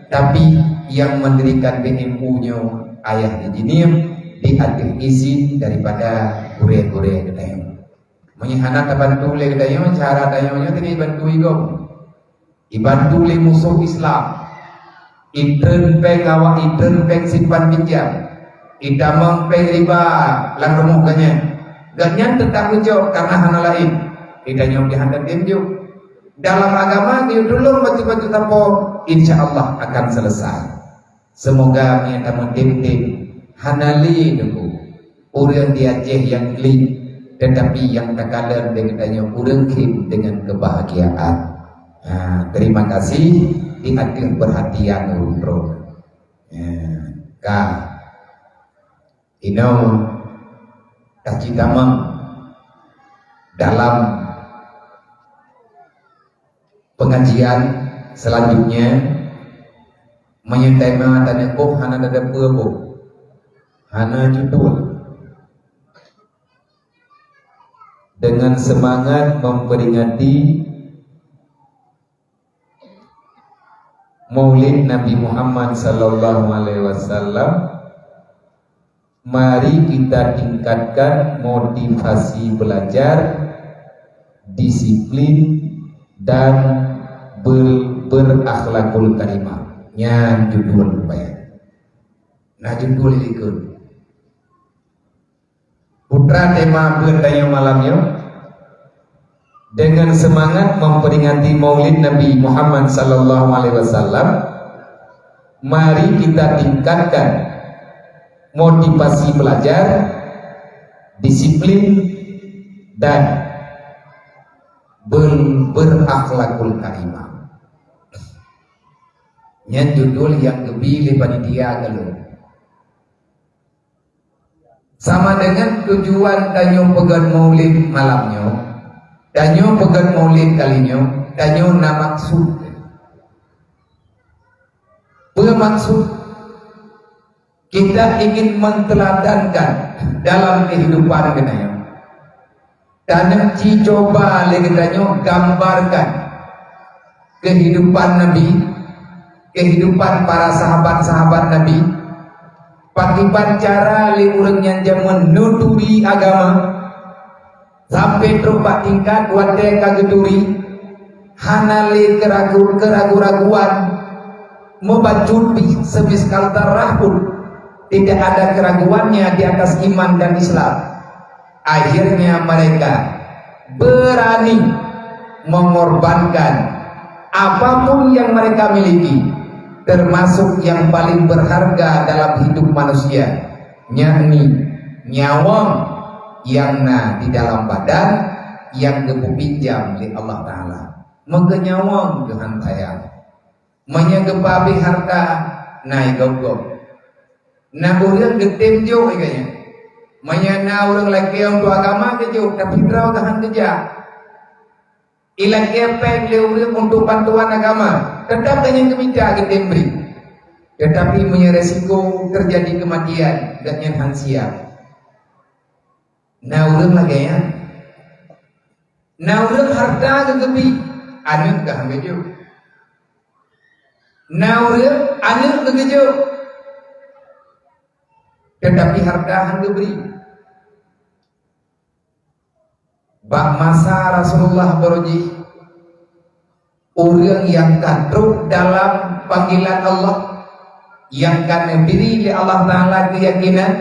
tapi yang mendirikan BNU-nya ayah di jinim diatur izin daripada gure-gure ketemu menyihana bantu le ketemu cara tayangnya tadi bantu igom dibantu le musuh Islam intern peng awak intern peng simpan pinjam idamang peng riba lang rumukanya ganyan tetap ujo karena hana lain idanya dihantar timjuk dalam agama dia dulu betul-betul tapo insya Allah akan selesai. Semoga kita mendidik hanali dulu orang di Aceh yang klik, tetapi yang tak kalah dengan orang kim dengan kebahagiaan. Terima kasih diatur perhatian untuk kah inau kacitamang dalam pengajian selanjutnya menyertai tanya hana ada apa hana judul dengan semangat memperingati Maulid Nabi Muhammad sallallahu alaihi wasallam. Mari kita tingkatkan motivasi belajar, disiplin dan berakhlakul karimah. Nya judul baik. Nah judul ikut. Putra tema bertanya malamnya dengan semangat memperingati Maulid Nabi Muhammad sallallahu alaihi wasallam. Mari kita tingkatkan motivasi belajar, disiplin dan berakhlakul karimah. Nya judul yang kepilih panitia kalau sama dengan tujuan danyo pegan maulid malamnya, danyo pegan maulid kalinya, danyo na maksud. Bermaksud kita ingin menteladankan dalam kehidupan kita. Dan coba legendanyo gambarkan kehidupan Nabi, kehidupan para sahabat-sahabat Nabi, pakipan cara le urang yang jaman nuturi agama sampai terumpak tingkat wate kageduri hanale keraguan membacuti sebiskal tarahun tidak ada keraguannya di atas iman dan Islam. Akhirnya mereka berani mengorbankan apapun yang mereka miliki, termasuk yang paling berharga dalam hidup manusia, yakni nyawa yang di dalam badan yang kepinjam oleh Allah Ta'ala. Mengenyawang dengan tayang menyegepabi harta naik gogok. Nah orang getem jo kayaknya. Menyana orang lagi untuk agama kejo, tapi draw tahan kerja. Ilang kepeng le orang untuk bantuan agama, tetap tanya keminta getem beri. Tetapi resiko terjadi kematian dan yang hansia. Nah orang lagi ya. Nah orang harta kegebi, anu kah kejo. Nah orang anu kejo. Tetapi harta hang diberi. Bak masa Rasulullah beruji orang yang kadruk dalam panggilan Allah, yang kan beri oleh Allah Ta'ala keyakinan,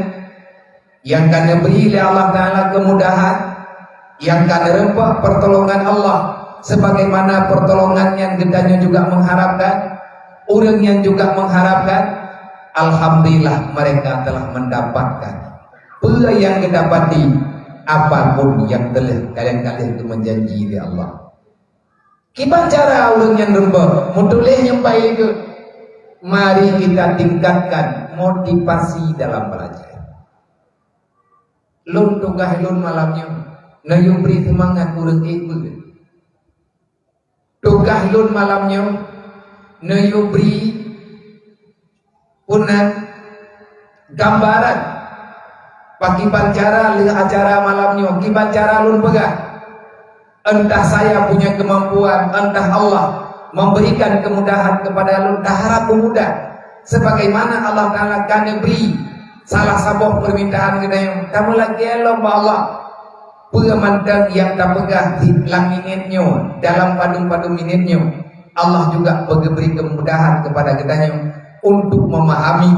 yang kan beri oleh Allah Ta'ala kemudahan, yang kan rempak pertolongan Allah sebagaimana pertolongan yang gedanya juga mengharapkan, orang yang juga mengharapkan. Alhamdulillah mereka telah mendapatkan apa yang didapati apapun yang telah kalian-kalian itu menjanji di Allah. Gimana cara orang yang lembab mutuleh nyampai itu? Mari kita tingkatkan motivasi dalam belajar. Lun tugah lun malamnya nayu beri semangat urang ibu. Tugah lun malamnya nayu beri punan gambaran pagi pancara lihat acara malamnya kiban cara lun pegah entah saya punya kemampuan entah Allah memberikan kemudahan kepada lun dah harap pemuda sebagaimana Allah Ta'ala kan beri salah satu permintaan kita yang kamu lagi lomba Allah pengamatan yang tak pegah di langinitnya dalam padu-padu minitnya Allah juga beri kemudahan kepada kitanya untuk memahami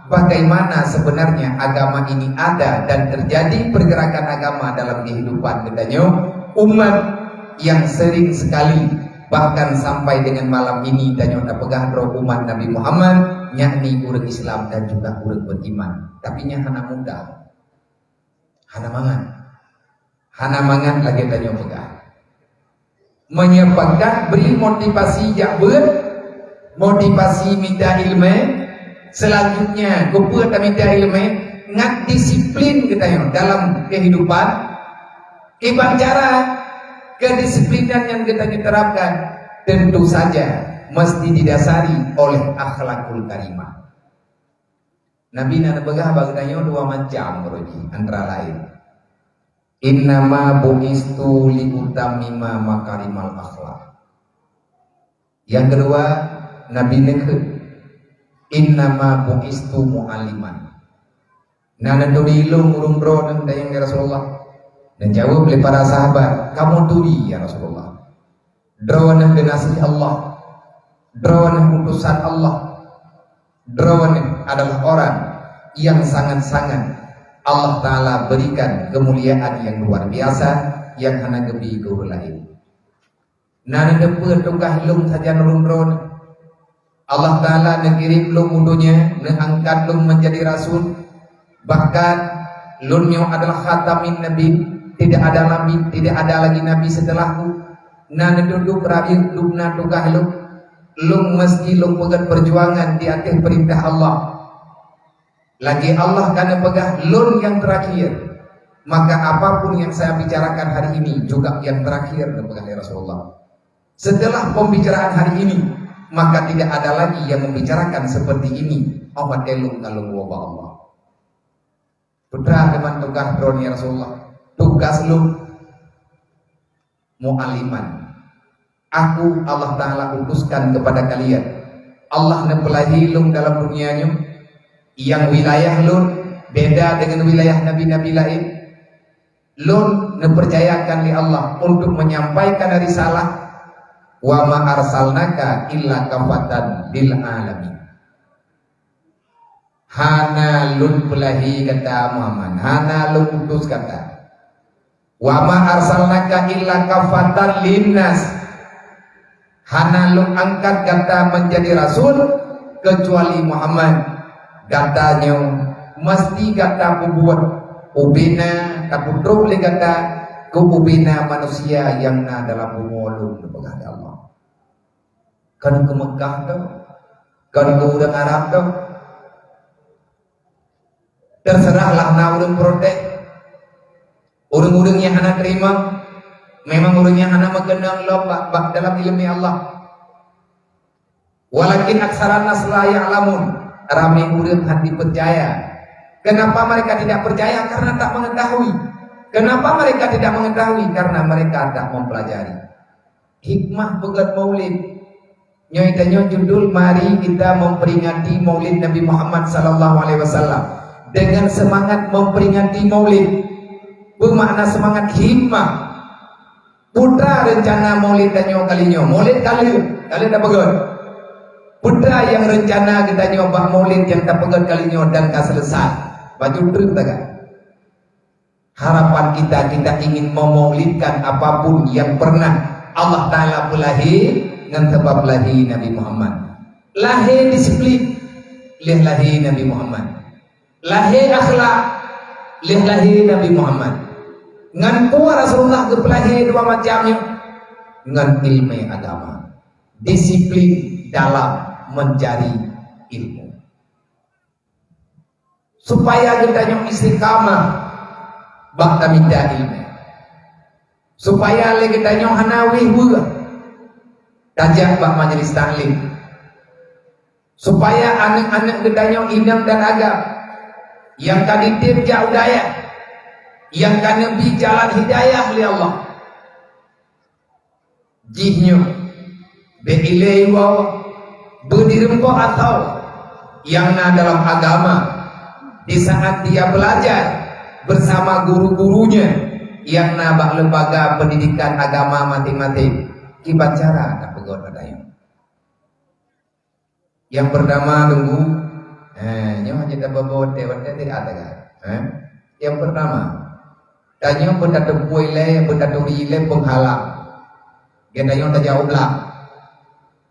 bagaimana sebenarnya agama ini ada dan terjadi pergerakan agama dalam kehidupan kitanya umat yang sering sekali bahkan sampai dengan malam ini danyo tak pegah roh umat Nabi Muhammad yakni urang Islam dan juga urang beriman. Tapi nya hana muda, hana mangan lagi danyo pegah. Menyebabkan beri motivasi jakber, motivasi minta ilmu, selanjutnya kumpul minta ilmu, ngat disiplin kita dalam kehidupan, ibarat cara kedisiplinan yang kita terapkan tentu saja mesti didasari oleh akhlakul karimah. Nabi nana begah bagdanya dua macam beruji, antara lain innama bu'istu liutamima makarimal akhlak. Yang kedua Nabi neke innama bu'istu mu'aliman. Nana dulilung urung bro dan dayang Rasulullah. Dan jawab oleh para sahabat, kamu duri ya Rasulullah. Drawanah dinasih Allah, drawanah utusan Allah, drawanah adalah orang yang sangat-sangat Allah Ta'ala berikan kemuliaan yang luar biasa yang hana gebi guru lain. Nana depa tukah lung saja nurun drone. Allah Ta'ala nekirim lung mudunya, neangkat lung menjadi rasul. Bahkan lunnya adalah khatamin nabi. Tidak ada nabi, tidak ada lagi nabi setelahku. Nana duduk rakyat lukna tukah lung mesti lung pegang perjuangan di atas perintah Allah. Lagi Allah karena pegang lun yang terakhir. Maka apapun yang saya bicarakan hari ini juga yang terakhir pegang Rasulullah. Setelah pembicaraan hari ini, maka tidak ada lagi yang membicarakan seperti ini. Awat elung kalung wabah Allah. Putra teman tukah drone ya Rasulullah. Tugas lu mu'aliman. Aku Allah Ta'ala utuskan kepada kalian. Allah nepelahi lu dalam dunianya yang wilayah lu beda dengan wilayah nabi-nabi lain. Lu nepercayakan li Allah untuk menyampaikan risalah. Wa ma arsalnaka illa kafatan lil alamin. Hana lun pelahi kata Muhammad, hana lun utus kata. Wa ma arsalnaka illa kafatan linnas. Hana lu angkat kata menjadi rasul kecuali Muhammad. Katanya mesti kata buat ubina takudruk le kata ke ubina manusia yang na dalam bumolung kepada Allah. Kan ke Mekah tu, kan ke udang Arab tu. Terserahlah na urang protek. Urang-urang yang anak terima, memang urang yang anak mengenang lomba dalam ilmu Allah. Walakin aksaran nas la ya'lamun. Ramai urang hati percaya. Kenapa mereka tidak percaya? Karena tak mengetahui. Kenapa mereka tidak mengetahui? Karena mereka tak mempelajari. Hikmah pegat maulid. Nyoitanya judul mari kita memperingati maulid Nabi Muhammad SAW dengan semangat memperingati maulid. Bermakna semangat himmah. Putra rencana maulid danyo kalinyo. Maulid kalian dah pegat. Putra yang rencana kita nyoba maulid yang tak pegat kalinyo dan tak selesai. Baju truk tak? Harapan kita ingin memaulidkan apapun yang pernah Allah Ta'ala pelahi dengan sebab lahi Nabi Muhammad. Lahi disiplin lih lahi Nabi Muhammad. Lahi akhlak lih lahi Nabi Muhammad. Ngan kuah Rasulullah kepelahi dua macamnya. Ngan ilmu agama. Disiplin dalam mencari ilmu. Supaya kita yang istiqamah bakta minta ilmu. Supaya kita yang hanawi buah tajak bak majelis taklim. Supaya anak-anak kita yang inam dan agam yang kaditir jauh daya, yang kan nabi jalan hidayah oleh Allah. Jihnya beilai wa berdirempok atau yang dalam agama di saat dia belajar bersama guru-gurunya yang nabak lembaga pendidikan agama masing-masing. Kibat cara tak pegot adanya. Yang pertama tunggu, nyawa kita bawa dewan tidak ada kan? Yang pertama, tanya benda terpuai le, benda turi le penghalang. Kita yang tak jauh belah.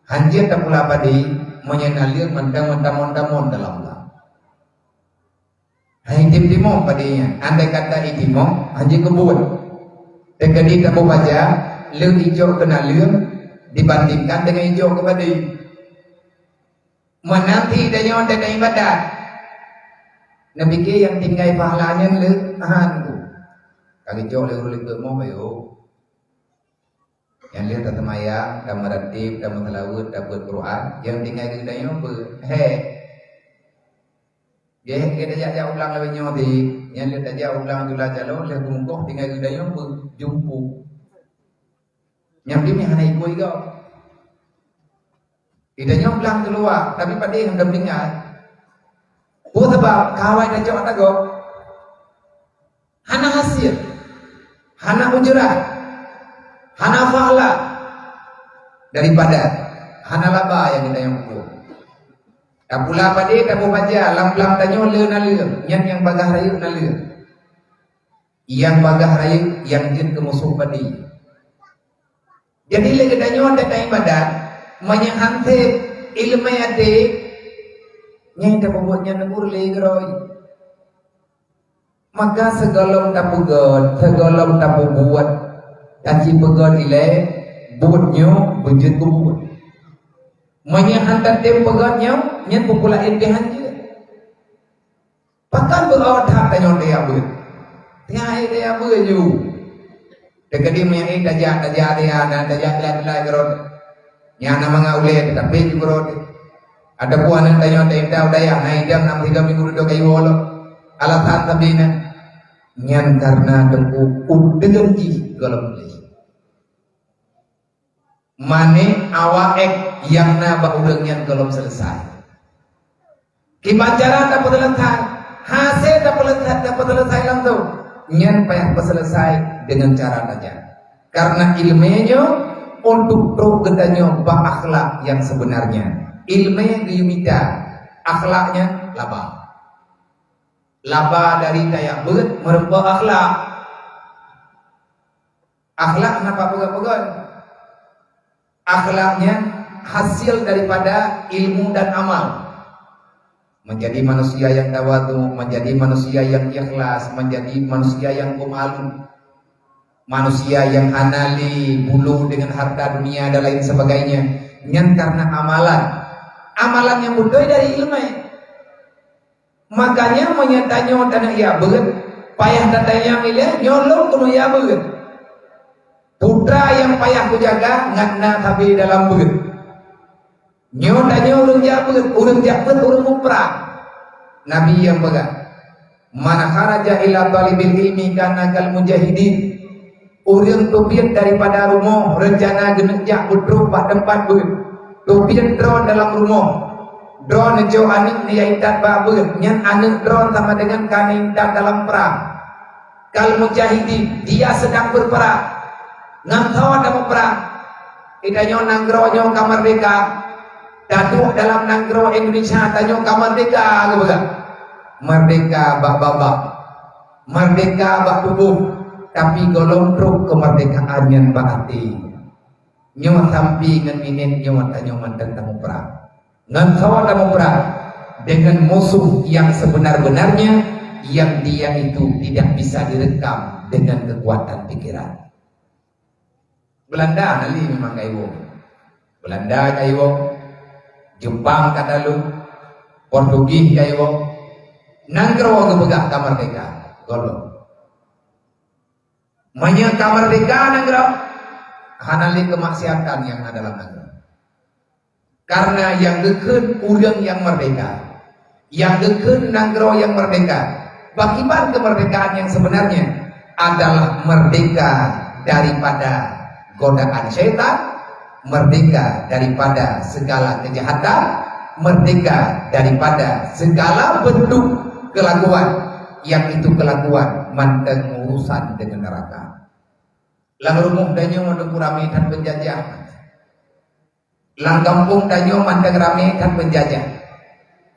Hanjir tak pula padi menyenalir mentang-mentang dalam belah. Hai timo padinya. Andai kata itimo, hanjir kebun. Dekadi tak baca, leu hijau kena leu dibandingkan dengan hijau ke padi. Menanti dan yang ada ibadat. Nabi ke yang tinggal pahalanya leu ahanku. Kali hijau leu leu mau bayo. Yang lihat tata maya, dan meratib, dan mentelawud, dan buat Quran, yang tinggal di dalamnya apa? Dia kita jauh ulang lebih nyoti, yang lihat jauh ulang jual calon, lihat kumkuh tinggal di dalamnya apa? Jumpu. Yang dia hanya ikut itu. Idanya ulang keluar, tapi pada yang dampingan. Buat sebab kawan dan cowok tago, hana hasil, hana ujurah. Hana fa'la daripada hana laba yang kita yang ukur. Tak pula pada tak mau baca lam tanyo le na le yang bagah raya na le. Yang bagah raya yang jin ke musuh padi. Jadi le kedanyo tak ibadat menyahante ilmu ade yang tak membuatnya negur le geroi. Maka segala tak buat, segala tak buat Kaji pegon ilai buatnya bujut kubut. Menyahantar tem pegonnya nyen pupula impihan je. Pakan berawat hak tanya dia buat. Tiai dia buat ju. Dekadi menyanyi dajak dia dan dajak lelai gerot. Yang nama ngaule tetapi ju gerot. Ada puan tanya dia daya naik jam 6 3 minggu duduk kayu wolo. Alasan tabina. Nyan karena dengku udeng ji golong beli. Mane awaek yang naba udeng nyan golong selesai. Kibanjaran dapat selesai, hasil dapat selesai langsung. Nyan payah selesai dengan cara saja. Karena ilmunya untuk pro gedanya bak akhlak yang sebenarnya. Ilmu yang diumita, akhlaknya laba. Laba dari kayak bet merembah akhlak. Akhlak kenapa pegang-pegang? Akhlaknya hasil daripada ilmu dan amal. Menjadi manusia yang tawadu, menjadi manusia yang ikhlas, menjadi manusia yang pemalu, manusia yang anali, bulu dengan harta dunia dan lain sebagainya. Nyan karena amalan yang mudah dari ilmu. Makanya menyatanya tanah ya berat, payah datanya milih nyolong kuno ya berat. Putra yang payah kujaga ngakna tapi dalam berat. Nyotanya urang jabut, urang muprah. Nabi yang pegang. Man kharaja ila talibil ilmi kana kal mujahidin. Urang tupian daripada rumah rencana genejak budruk pak tempat berat. Tupian drone dalam rumah. Drone nejo anik ni idat babur nyan anik drone sama dengan kaning dan dalam perang. Kal mujahidin dia sedang berperang. Ngantau ada perang. Idanyo nanggronya kamerdeka. Datuk dalam nanggro Indonesia tanyo kamerdeka kebetulan. Merdeka bak babak. Merdeka bak tubuh. Tapi golong truk kemerdekaan yang bak hati. Nyo sampi ngan minin nyo tanyo mantan tamu perang. Ngan kawan dalam perang dengan musuh yang sebenar-benarnya yang dia itu tidak bisa direkam dengan kekuatan pikiran. Belanda nali memang kaiwo. Belanda kaiwo, Jepang kata lu, Portugis kaiwo. Nanggro kebegah kamerdeka, golong. Manya kamerdeka nanggro, hanali kemaksiatan yang ada dalam nanggro. Karena yang deken urang yang merdeka, yang deken nanggro yang merdeka. Bagaimana kemerdekaan yang sebenarnya adalah merdeka daripada godaan syaitan, merdeka daripada segala kejahatan, merdeka daripada segala bentuk kelakuan yang itu kelakuan mantan urusan dengan neraka. Lang rumah danyo mandung kurami dan penjajah. Lang kampung danyo mandang rame dan penjajah.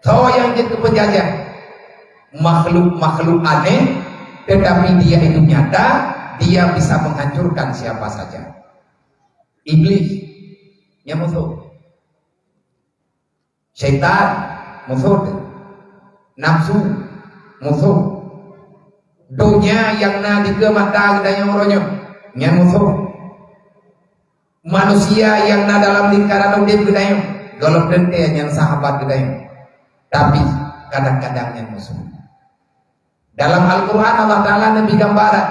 Tahu yang jadi penjajah makhluk aneh, tetapi dia itu nyata, dia bisa menghancurkan siapa saja. Iblis yang musuh, syaitan musuh, nafsu musuh, dunia yang na di mata kita yang musuh, manusia yang na dalam lingkaran udip kita golok dente yang sahabat kita. Tapi kadang-kadang yang musuh. Dalam Al-Quran Allah Ta'ala Nabi gambaran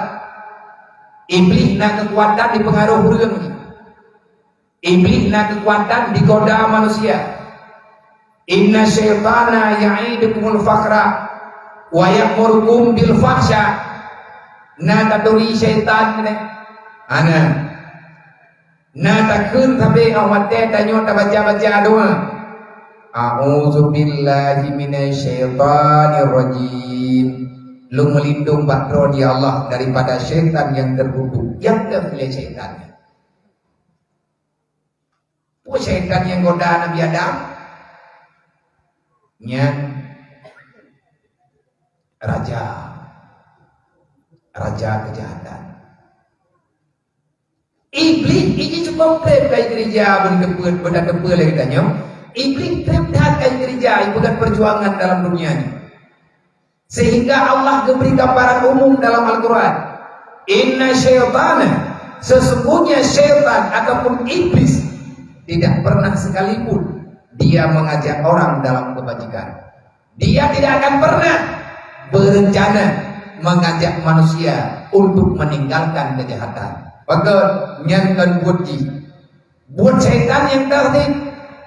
iblis na kekuatan dipengaruhi hurung. Iblis na kekuatan digoda manusia. Inna syaitana ya'idukumul faqra wa ya'murukum bil fahsya. Na kaduri syaitan ni ana na takun tapi awat tanyo ta baca doa. A'udzu billahi minasyaitonir rajim. Lu melindung bakro dia Allah daripada syaitan yang terkutuk. Yang terpilih syaitannya. Syaitan yang goda Nabi Adam yang raja kejahatan. Iblis ini cukup trip kai gereja benda depa lagi tanya. Iblis trip dah kai gereja bukan perjuangan dalam dunia ini. Sehingga Allah beri gambaran umum dalam Al-Quran. Inna syaitana, sesungguhnya syaitan ataupun iblis tidak pernah sekalipun dia mengajak orang dalam kebajikan. Dia tidak akan pernah berencana mengajak manusia untuk meninggalkan kejahatan. Maka nyankan buat syaitan yang tertib.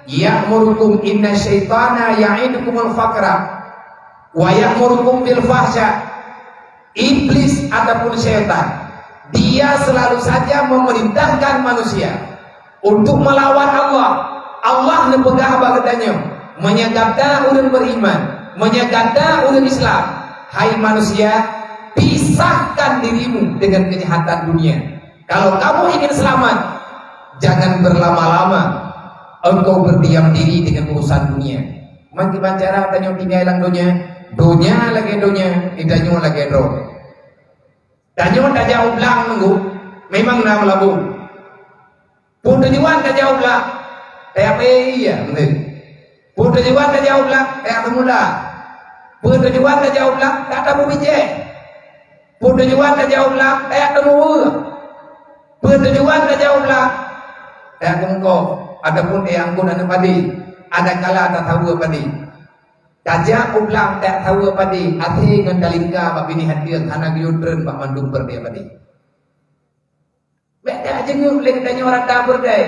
Ya'murukum inna syaitana ya'idukumul faqra wa ya'murukum bil fahsya. Iblis ataupun syaitan, dia selalu saja memerintahkan manusia untuk melawan Allah. Allah nepegah bagatanya menyegata orang beriman, menyegata orang Islam. Hai manusia, pisahkan dirimu dengan kejahatan dunia. Kalau kamu ingin selamat, jangan berlama-lama engkau berdiam diri dengan urusan dunia. Maki bicara tanya tinggal hilang dunia lagi dunia, ditanya lagi roh. Tanya tak jauh belang nunggu, memang nak melabung. Pun tujuan tak jauh belang, kayak apa iya, betul. Pun tujuan tak jauh belang, kayak semula. Pun tujuan tak jauh belang, tak ada bijak. Pun tujuan tak jauh belang, kayak temu. Pun tujuan tak jauh belang, kayak kengkau. Adapun yang anggun dan padi, ada kala tak tahu apa di. Kajak ulang tak tahu apa di. Hati dengan kalingka bak bini hadir anak yudren bak mandung berdia apa di. Beda jenguk lagi tanya orang tabur deh.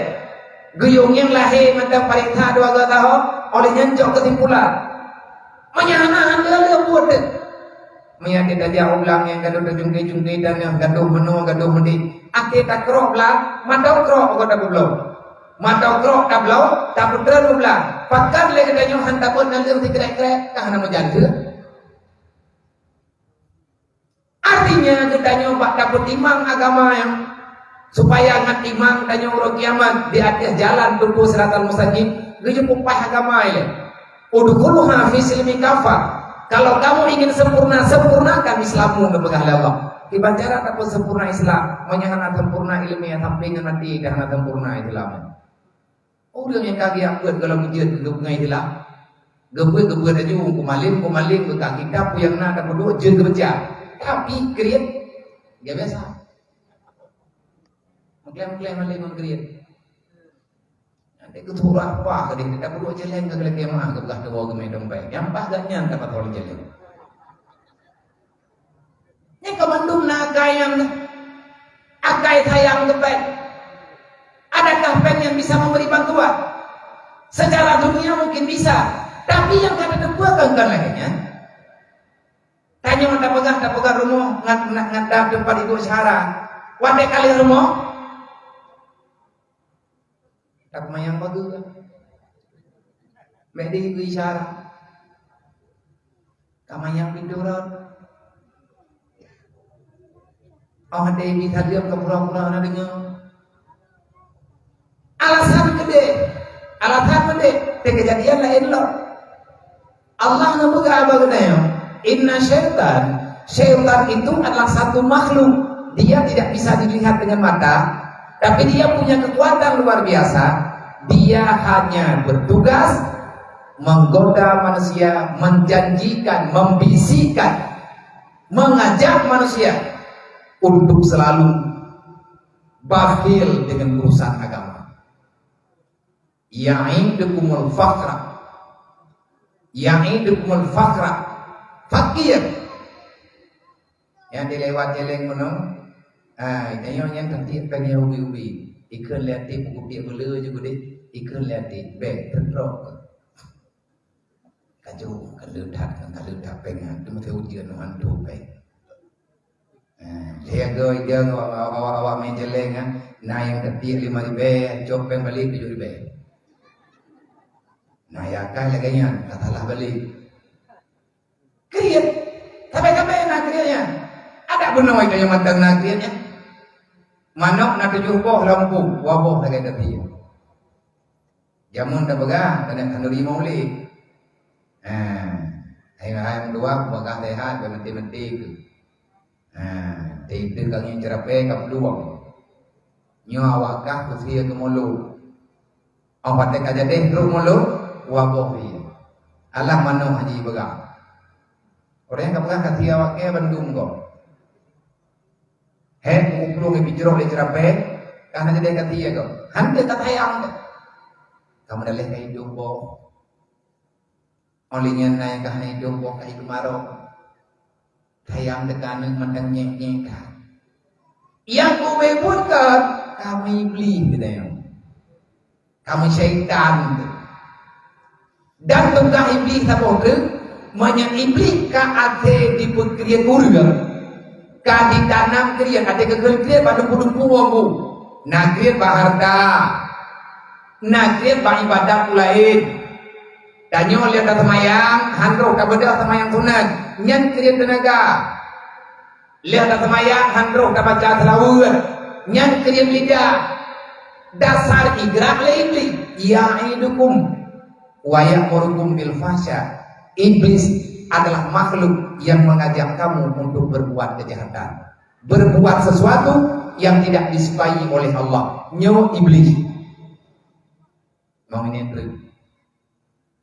Guyung yang lahir macam perintah 2 tahun oleh nyanjok kesimpulan. Menyana anda buat deh. Menyadi tanya ulang yang gaduh jungki dan yang gaduh menu gaduh meni. Akhir tak kerok belang, mata kerok kau tak belum. Mata krok tak belau, tak betul belah. Pakan lagi danyo hantar pun nalir di krek-krek, kahana menjadi. Artinya kita nyoba dapat timang agama yang supaya ngat timang danyo urut kiamat di atas jalan tubuh siratal mustaqim. Gejo pupai agama ini. Udkhuluha fi silmi kafa. Kalau kamu ingin sempurna, sempurnakan Islammu kepada Allah. Dibacara tak sempurna Islam, menyahana sempurna ilmiah sampai nanti karena sempurna Islam. Orang yang kaki akut kalau menjadi duduk ngai hilang, gebut aja kumaling bukan kitab yang nak dapat dua je kerja, tapi kriat dia biasa. Mengklaim maling kriat. Nanti keturah apa kadang kita berdua jeleng ke kemah ke belah ke bawah gemai dompet. Yang pas gaknya dapat orang jeleng. Ini kemandung nakai yang akai sayang kepet. Adakah pen yang bisa memberi bantuan? Secara dunia mungkin bisa, tapi yang kata terbuat kan lainnya. Tanya tak pegang rumah, ngat tempat itu syara. Wadai kali rumah, tak mayang bagus kan? Medi itu syara, kamayang pinduran. Oh ada yang bisa diam ke pura-pura dengan. Alasan gede, kejadian lain loh. Allah ngebuka bagainya. Inna syaitan itu adalah satu makhluk. Dia tidak bisa dilihat dengan mata, tapi dia punya kekuatan luar biasa. Dia hanya bertugas menggoda manusia, menjanjikan, membisikkan, mengajak manusia untuk selalu bakhil dengan urusan agama. Ya'idukumul faqra, ya'idukumul faqra, fakir. Yang dilewat jeleng menung, yang tertiap kan yang ubi-ubi, ikan liatif buku dia bela juga deh, ikan liatif, beg tertrok. Kaju kalau dah pengen, tu mesti ujian orang tu beg. Dia dia awak main jeleng kan, nah yang tertiap 5 ribu, copeng balik 7 ribu. Nah ya kan laganya, katalah balik. Kriat, sampai nak kriatnya. Ada benar itu yang matang nak kriatnya. Manok nak 7 boh lampu, waboh lagi tertiap. Jamun dah begah, kena kanduri maulid. Ayam dua bakal sehat bermenti-menti ke. Itu kang yang cerape kap luang. Nyo awakah kusia ke mulut. Awak tak aja deh terus mulut, waboh dia. Alah mano haji begah. Orang yang kapag kasi awak ke Bandung ko. Uplo ke bijro le cerape, kana jadi katia ko. Hande katayang. Kamu dah leh hidup bo. Olinya naik ke hidup bo kai kemarau. Tayang dekanan mandang nyek-nyek. Yang kowe pun kan kami iblis gitu ya. Kami syaitan. Dan tungkah iblis apa tu? Banyak iblis ka ate diput kriya kurga. Ka ditanam kriya ate kegel kriya pada pudung puwangku. Na kriya baharta. Na kriya ba ibadah lain. Danyo lihat semayang, handro kabeda semayang sunat. Nyan kriya tenaga. Lihat semayang, handro kabaca selawat. Nyan kriya lidah. Dasar igrak le iblis. Ya'idukum wa ya'murukum bil fahsya. Iblis adalah makhluk yang mengajak kamu untuk berbuat kejahatan, berbuat sesuatu yang tidak disukai oleh Allah. Nyo iblis. Mau ini terus.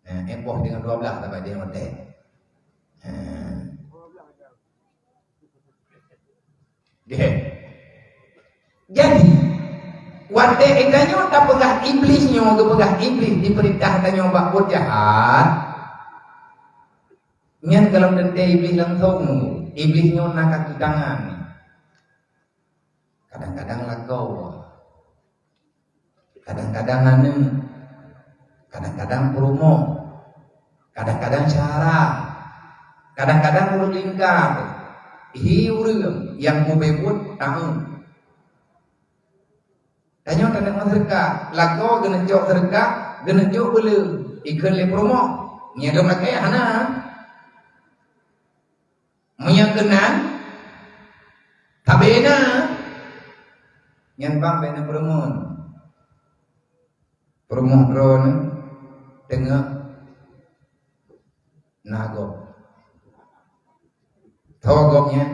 Epoh dengan 12 dapat dia mati. Jadi wate enggaknya tak pegah iblisnya, pegah iblis diperintah tanya buat jahat. Nyan kalau dente iblis langsung, iblisnya nak kaki tangan. Kadang-kadang lakau, kadang-kadang anu, kadang-kadang promo, kadang-kadang cara, kadang-kadang urut lingkar. Hiurung yang mau bebut tahu. Tanya tentang masyarakat, lakau gena jauh serka, gena jauh bela, ikan le promo, nyadom nak kaya hana. Meyakenan tabena yang bang bena promo drone tengah nago togoknya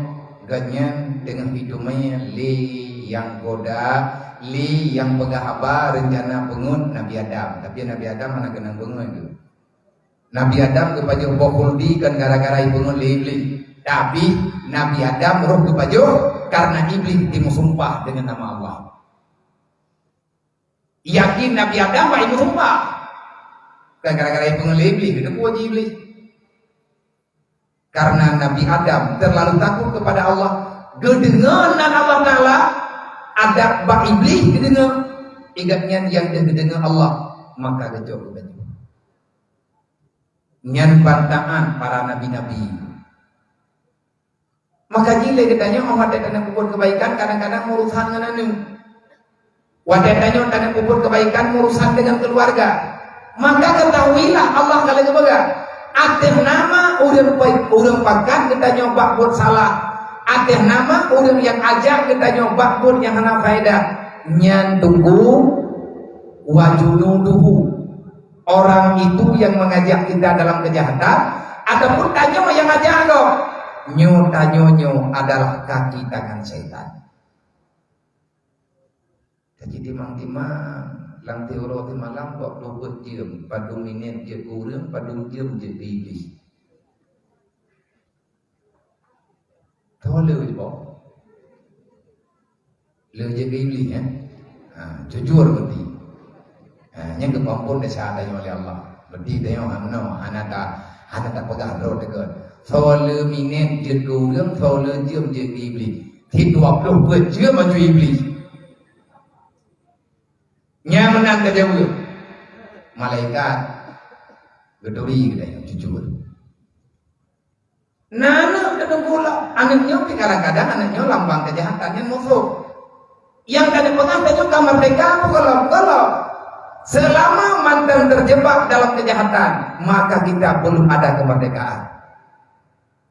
ganyan dengan hidupnya li yang goda, li yang pegahaba rencana pengun Nabi Adam. Tapi Nabi Adam mana kena pengun itu. Nabi Adam kepada bokuldi kan gara-gara pengun li. Tapi Nabi Adam roh kepajo karena iblis timu sumpah dengan nama Allah. Yakin Nabi Adam pak ibu sumpah. Kan gara-gara pengun iblis itu puji iblis. Karena Nabi Adam terlalu takut kepada Allah, gedenganan Allah Ta'ala ada bak iblis gedengar, ingatnya yang gedengar Allah, maka gejok kebanyakan. Nyan bantaan para nabi-nabi. Maka jile katanya orang ada kena kubur kebaikan, kadang-kadang urusan dengan anu. Wadah tanya kena kubur kebaikan urusan dengan keluarga. Maka ketahuilah Allah kalau kebaga. Ateh nama urang pakan kita nyoba buat salah. Ateh nama urang yang ajak kita nyoba buat yang hana faedah. Nyan tunggu wajunuduhu. Orang itu yang mengajak kita dalam kejahatan ataupun tanya yang ngajak kok. Nyo tanyo adalah kaki tangan setan. Jadi timang-timang lang teoro ti malam kok 20 jam, padu minit je kurang, padu jam je iblis. Tahu le bo. Le je iblis ya. Jujur berarti. Yang kepampun desa ada oleh Allah. Berarti dia amno anata pegang roh dekat. Soal minit je kurang, soal jam je iblis. Thì 20 jam maju iblis. Nya menang ke jauh malaikat gedori kita yang jujur. Nana kadang pula anaknya kadang-kadang anaknya lambang kejahatannya musuh. Yang tadi pengantin juga merdeka kalau selama mantan terjebak dalam kejahatan maka kita belum ada kemerdekaan.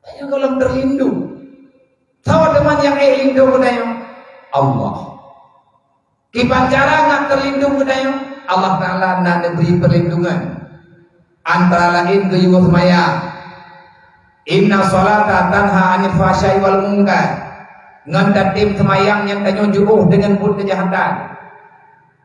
Ayo kalau terlindung. Tahu teman yang lindung kedayo Allah. Kipan cara nak terlindung kedayo Allah Ta'ala nak beri perlindungan antara lain gayuh semaya inna salata tanha anil fahsya'i wal munkar ngan tim semayang yang tanyo juuh dengan pun kejahatan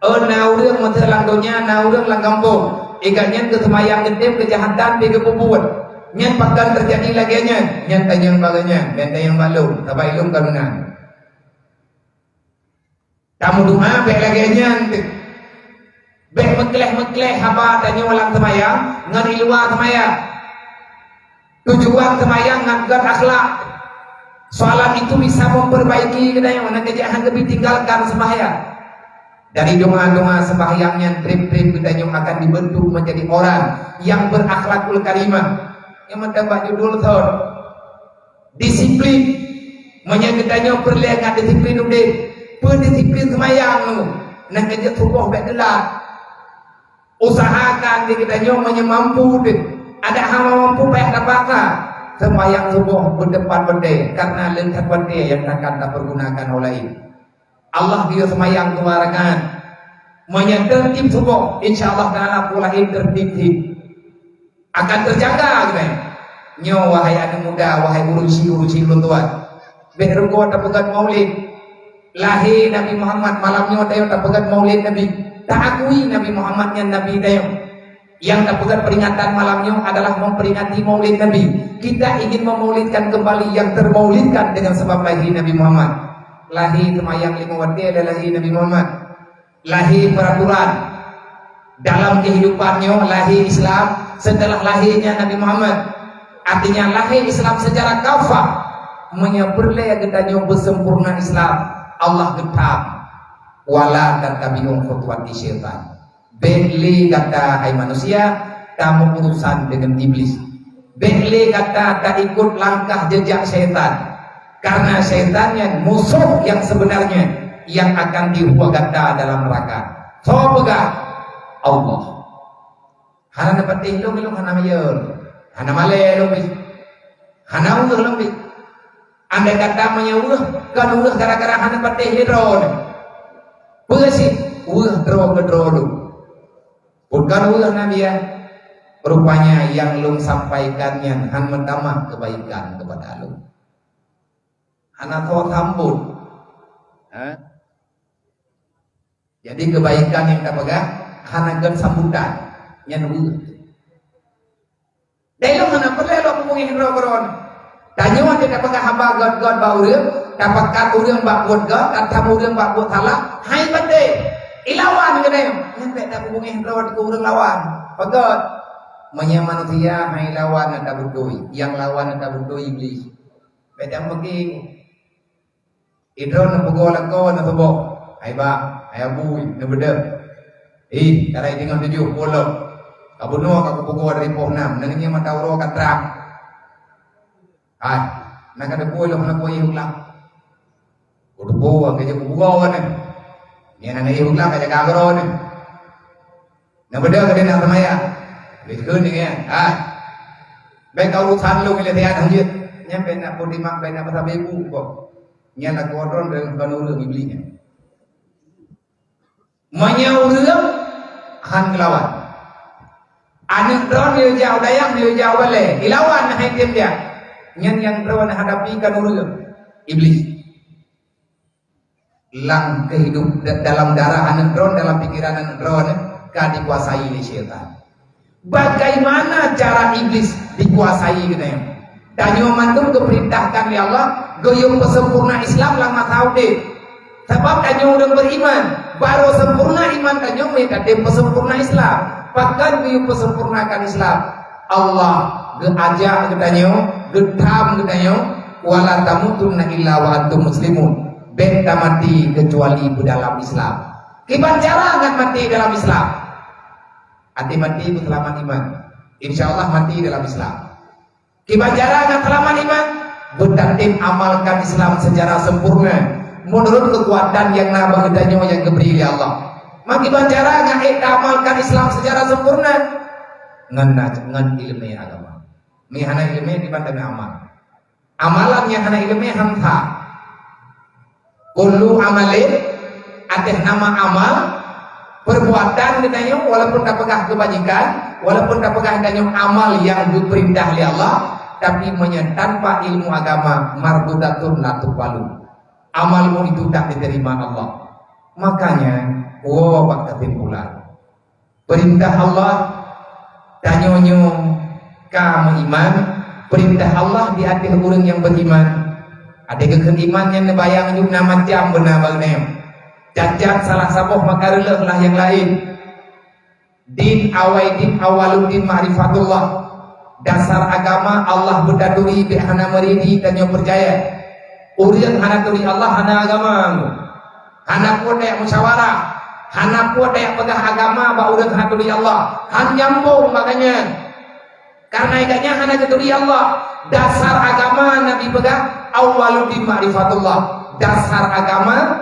na urang mata lang donya na urang lang kampung ikannya ke semayang tim kejahatan di kepuput nyan pakan terjadi lagi nyan tanyang baganya dan tanyang malu tabai ilum karunan kamu doa baik lagi nyantik baik mekleh apa tanya walang semayang ngan ilua semayang tujuan semayang ngan akhlak soalan itu bisa memperbaiki kedai mana kejahatan lebih tinggalkan sembahyang dari doa-doa sembahyangnya trip-trip kedai akan dibentuk menjadi orang yang berakhlakul karimah yang mendapat judul thor disiplin menyangkutnya perlihat disiplin udah pendisiplin semayang lu nak kerja subuh baik gelap usahakan di kita nyomanya mampu deh ada hama mampu baik dapatkan semayang subuh berdepan berde karena lengkap berde yang akan tak pergunakan oleh Allah dia semayang kemarangan menyentertib subuh insyaallah ta'ala pula tertib akan terjaga gitu nyo wahai anak muda wahai urusi belum tuan berenggo tak pegat maulid lahir Nabi Muhammad malamnya tayo tak pegat maulid Nabi tak akui Nabi Muhammadnya Nabi tayo yang tak pegat peringatan malamnya adalah memperingati maulid Nabi kita ingin memaulidkan kembali yang termaulidkan dengan sebab lahir Nabi Muhammad lahir semayang 5 waktu adalah lahir Nabi Muhammad lahir peraturan dalam kehidupannya lahir Islam setelah lahirnya Nabi Muhammad artinya lahir Islam secara kafah menyeberlai gedanya bersempurna Islam Allah getam wala tattabi'u khutuwati syaitan beli kata hai manusia kamu urusan dengan iblis beli kata tak ikut langkah jejak syaitan karena syaitannya musuh yang sebenarnya yang akan dihuagata dalam neraka so pegah Allah hana dapat ilmu hana mayel hana male lebih hana ulah lebih andai kata menyuruh kan ulah gara-gara hana patih hidron bersih ulah gedro bukan ulah nabi ya rupanya yang lum sampaikannya han mentamah kebaikan kepada lu hana tau sambut jadi kebaikan yang tak pegang hana gan sambutan yang ulah dari lu hana perlu lu ngomongin hidron tanya orang tidak pakai hamba god bau dia, dapatkan orang bak buat god, kata orang bak buat salah, hai bende, ilawan ke dia, yang tak hubungi lawan ke orang lawan, pakai, menyia manusia hai lawan ada berdoi, yang lawan ada berdoi iblis, beda mungkin, idron napugol ako nasubok, hai ba, hai abuy, nabeda, taray tinggal 70, kabuno aku pugol dari pohon 6, naningnya matawro katram. Nak ada buah nak buah ulang. Udah buah kerja buah ni. Ni nak ulang kerja kagro ni. Nak benda kerja nak semaya. Betul ni kan? Baik kau urusan lu milih dia tanjut. Nyampe nak pun dimak baik nak pasal bebu kok. Nya nak kodron dengan kanurung iblisnya. Menyaurum han kelawan. Anak drone dia jauh dayang dia jauh balik. Ilawan hai tim dia. Yang perlu hadapi kan urusan iblis. lang kehidup dalam darah anendron, dalam pikiran anendron ka dikuasai oleh syaitan. Bagaimana cara iblis dikuasai gitu ya? Danyo mantum keperintahkan oleh Allah goyong pesempurna Islam lama tahu deh. Sebab danyo udah beriman, baru sempurna iman danyo mereka deh pesempurna Islam. Bahkan goyong pesempurnakan Islam. Allah geajak danyo, gedam danyo, wala tamutunna illa wa antum muslimun. Benta mati kecuali di dalam Islam. Kiban cara nggak mati dalam Islam? Hati mati berselamat iman. Insya Allah mati dalam Islam. Kiban cara nggak selamat iman? Bertertib amalkan Islam secara sempurna menurut kekuatan yang nabagedanya yang diberi oleh Allah. Makiban cara nggak amalkan Islam secara sempurna ngan ilmu agama. Mihana ilmu dibanding amal. Amalan yang hana ilmu hamsa. Kullu amalin atas nama amal perbuatan katanya walaupun tak pegah kebajikan, walaupun tak pegah katanya amal yang diperintah oleh Allah, tapi tanpa ilmu agama marbudatun la tuqbalu. Amalmu itu tak diterima Allah. Makanya pak kesimpulan perintah Allah tanyonyo kamu iman, perintah Allah di hati orang yang beriman. Ada keiman yang nebayang yuk nama jam benar bagnem. Jajan salah sabuh maka lah yang lain. Din awaludin ma'rifatullah. Dasar agama Allah berdaduri bihana meridi dan yang percaya. Urian hana turi Allah hana agama. Hana kuat yang musyawarah. Hana kuat yang pegah agama ba urian hana turi Allah. Han nyambung makanya. Karena ikatnya hana turi Allah. Dasar agama Nabi pegang awaludin ma'rifatullah. Dasar agama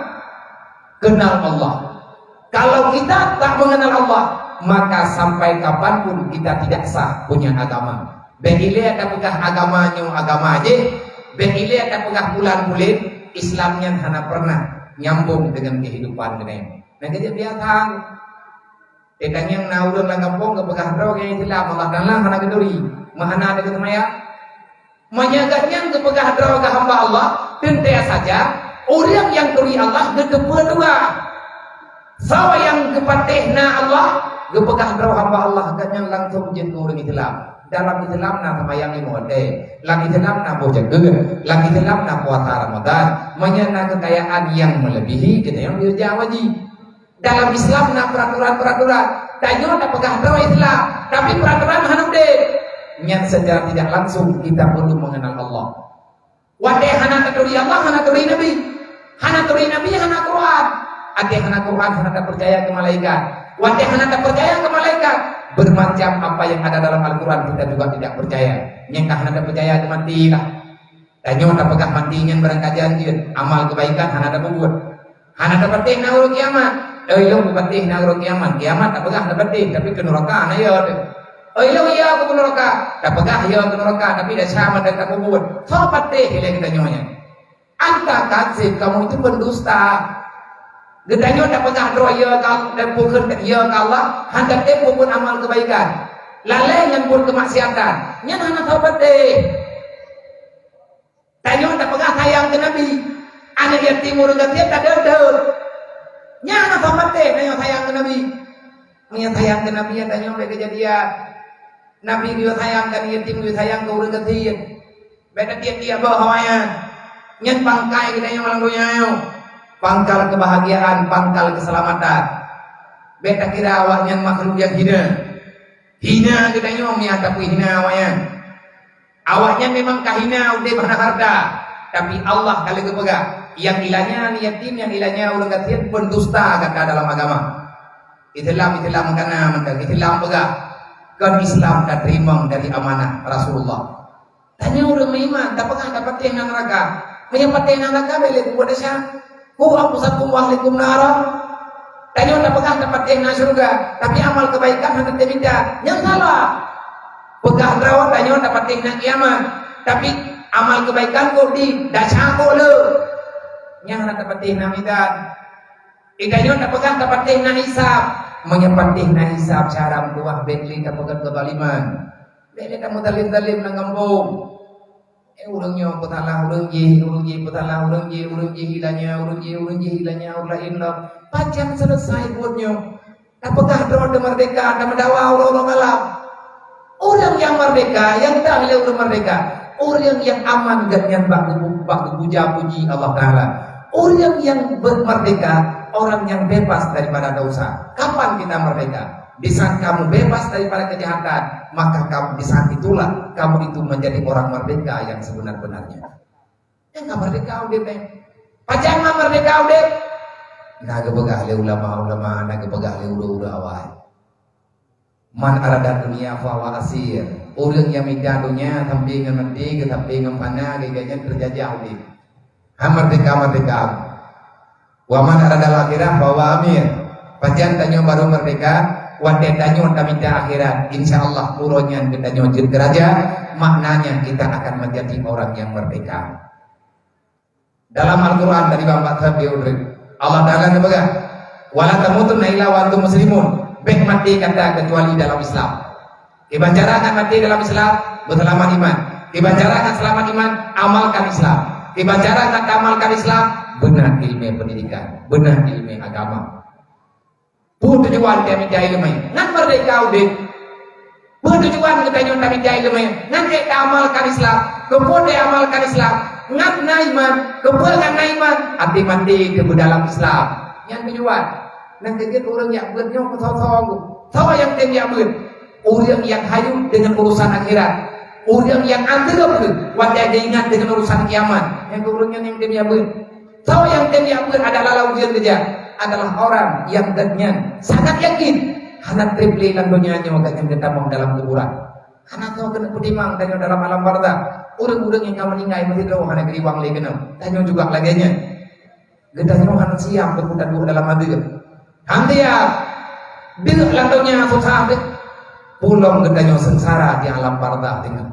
kenal Allah. Kalau kita tak mengenal Allah, maka sampai kapanpun kita tidak sah punya agama. Behile ada pegah agamanya agama aja, behile ada pegah bulan-bulan Islamnya hana pernah nyambung dengan kehidupan dengan. Nah jadi biasa. Tetang yang naurun lang kampung ke pegah dro yang Islam Allah dan lang hana geduri, mahana ada ketemaya. Menyagatnya ke pegah dro ke hamba Allah, tentu saja orang yang turi Allah kedua. Sawa yang kepatihna Allah gepegah dro hamba Allah agaknya langsung jadi orang Islam. Dalam Islam na semayang imode, dalam Islam na bojang geger, dalam Islam na puasa Ramadan, menyana kekayaan yang melebihi kita yang dirja wajib. Dalam Islam na peraturan-peraturan, danyo na pegah dro Islam, tapi peraturan hanude. Nyat secara tidak langsung kita perlu mengenal Allah. Wadai hana turi Allah, hana turi Nabi, hana turi Nabi, hana Quran. Ade hana Quran, hana tak percaya ke malaikat. Wadai hana tak percaya ke malaikat. Bermacam apa yang ada dalam Al-Quran kita juga tidak percaya. Nyangka hana tak percaya ke mati lah. Danyo tak pegah matinya berangkajan dia. Amal kebaikan hana tak buat. Hana tak percaya na urut kiamat. Lo berpatih na urut kiamat. Kiamat tak pegah tak percaya tapi ke neraka na ya. Lo iya aku ke neraka. Tak pegah ya ke neraka tapi dah sama dan tak buat. So patih ile kita nyonya. Anta kasih kamu itu pendusta. Gedanyo tak pegah doa ya dan bukan ya Allah hendak tempo pun amal kebaikan. Lalai yang pun kemaksiatan. Nya hana taubat deh. Danyo tak pegah sayang ke Nabi. Anak yatim urang tiap tak ada. Nya hana taubat deh danyo sayang ke Nabi. Nya sayang ke Nabi ya danyo be kejadian. Nabi dia sayang kan yatim dia sayang ke urang tiap. Beda dia bahawanya. Nya pangkai danyo orang dunia. Pangkal kebahagiaan, pangkal keselamatan. Beta kira awaknya makhluk yang hina. Hina kita nyom ya, tapi hina awaknya. Awaknya memang kahina udah mana harta. Tapi Allah kali kepegang. Yang ilahnya yatim, yang ilahnya ulang katian pendusta kata dalam agama. Islam makana Islam pegang. Kan Islam tak terima dari amanah Rasulullah. Tanya orang beriman, tak pegang dapat yang neraka. Menyampat yang neraka boleh buat desa. Ku apusakum wahlikum nara. Tanya tak pegang dapat yang surga, tapi amal kebaikan hendak tidak. Yang salah. Pegang rawat tanya dapat yang kiamat, tapi amal kebaikan kau di dasar kau le. Yang hendak dapat yang midan. Tanya tak pegang dapat yang hisab, menyempatih hisab cara buah betli tak pegang kebaliman. Betli tak mudalim-dalim nang kampung. Urangnya putalah urang ye putalah urang ye hilanya ulah inna panjang selesai buatnya. Apakah drone merdeka dan mendawa orang alam? Orang yang merdeka, yang tak boleh orang merdeka, orang yang aman ganyan bak puji Allah Taala. Orang yang bermerdeka, orang yang bebas daripada dosa. Kapan kita merdeka? Di saat kamu bebas daripada kejahatan, maka kamu di saat itulah kamu itu menjadi orang merdeka yang sebenar-benarnya. Yang nggak merdeka udah deh, pajang nggak merdeka udah. Naga begah le ulama, naga begah le ura awal. Man arada dunia fawa asir. Orang yang minta dunia sampai dengan mati, sampai dengan panah, gayanya terjajah udah. Merdeka. Waman arada akhirah fawa amir. Pajang tanya baru merdeka. Wadai tanyo minta akhirat, insya Allah uronya kita nyojir geraja, maknanya kita akan menjadi orang yang merdeka. Dalam Al-Quran dari Bapak Sabi Allah Ta'ala berkata, wala tamutunna illa wa antum muslimun. Baik mati kata kecuali dalam Islam. Kebancara akan mati dalam Islam, berselamat iman. Kebancara akan selamat iman, amalkan Islam. Kebancara akan amalkan Islam, benar ilmu pendidikan, benar ilmu agama. Tujuan dia minta ilmu, nak merdeka udah. Tujuan kita nyonta minta ilmu, nak kita amalkan Islam, kemudian amalkan Islam, nak naiman, kemudian naiman, hati mati ke dalam Islam. Yang tujuan, nanti kita orang yang bernyok sosong, tahu yang dia ber, orang yang hayu dengan urusan akhirat, orang yang antarab wajah dia ingat dengan urusan kiamat. Yang orang yang dia ber, tahu yang dia ber adalah laujian kerja. Adalah orang yang ganyan sangat yakin anak triple lan dunianya ganyan kita mau dalam kuburan anak tahu kena kudimang dan dalam alam barza urang-urang yang kamu meninggal mesti tahu anak geriwang lagi kenal tanya juga laginya gedanya anak siap berkutat dua dalam hati nanti ya bila lantonya susah deh pulang gedanya sengsara di alam barza dengan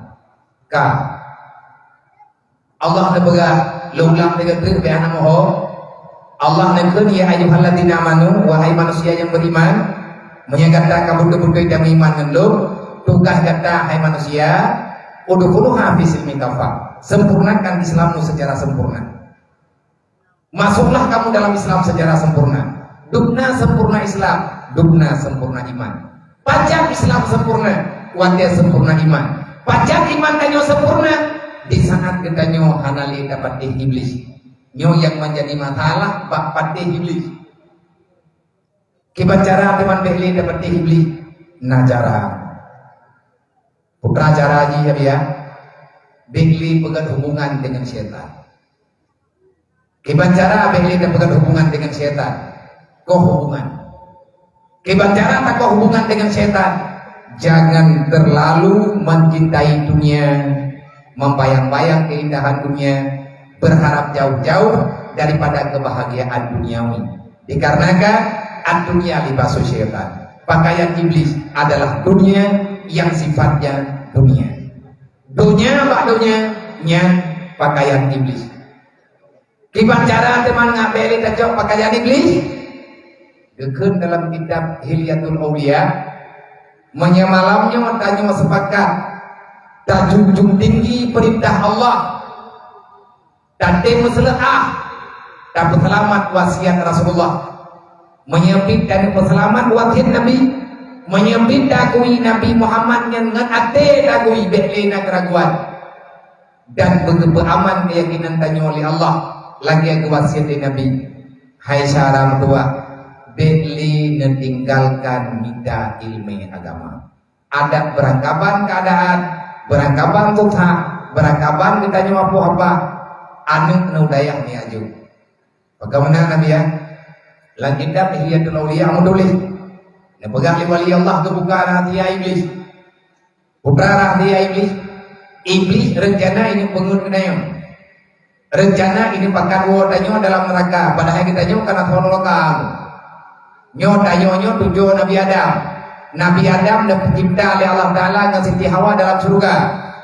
Allah ne bega laulang dengan triple anak moho Allah nekun ya ayyuhalladzina amanu wahai manusia yang beriman menyatakan kamu kebutuhan yang iman ngendung tugas kata hai manusia udkhuluha fi silmi kafah sempurnakan Islammu secara sempurna masuklah kamu dalam Islam secara sempurna dubna sempurna Islam dubna sempurna iman pajak Islam sempurna wajah sempurna iman pajak iman danyo sempurna di saat kita nyo hanali dapat iblis nyo yang menjadi masalah bak patih iblis kibacara teman behli dapat iblis najara putra cara haji ya behli pegang hubungan dengan setan kibacara behli dapat hubungan dengan setan kok hubungan kibacara tak kok hubungan dengan setan jangan terlalu mencintai dunia membayang-bayang keindahan dunia berharap jauh-jauh daripada kebahagiaan duniawi dikarenakan ad-dunya libasu syaitan pakaian iblis adalah dunia yang sifatnya dunia nya pakaian iblis kibacara teman ngabeli tajok pakaian iblis dekun dalam kitab Hilyatul Aulia menyemalamnya tanya sepakat tak junjung tinggi perintah Allah dan maslahah dan selamat wasiat Rasulullah menyempit dan selamat wasiat Nabi menyempit dakui Nabi Muhammad yang ngate dakui betlena keraguan dan begitu aman keyakinan tanya oleh Allah lagi yang wasiat Nabi hai saram tua betli meninggalkan minta ilmu agama ada berangkapan keadaan berangkapan tukha berangkapan ditanya apa anu nudayah ni aju. Bagaimana Nabi ya? Lanjutnya Ihyatul Auliya amudulis. Nepegang wali Allah kebuka rahasia iblis. Putra rahasia iblis. Iblis rencana ini pengun kenayang. Rencana ini pakan wodanyo dalam neraka. Padahal kita nyo karena sonolokam. Nyo dayo tujuh Nabi Adam. Nabi Adam dicipta oleh Allah Ta'ala dengan Siti Hawa dalam surga.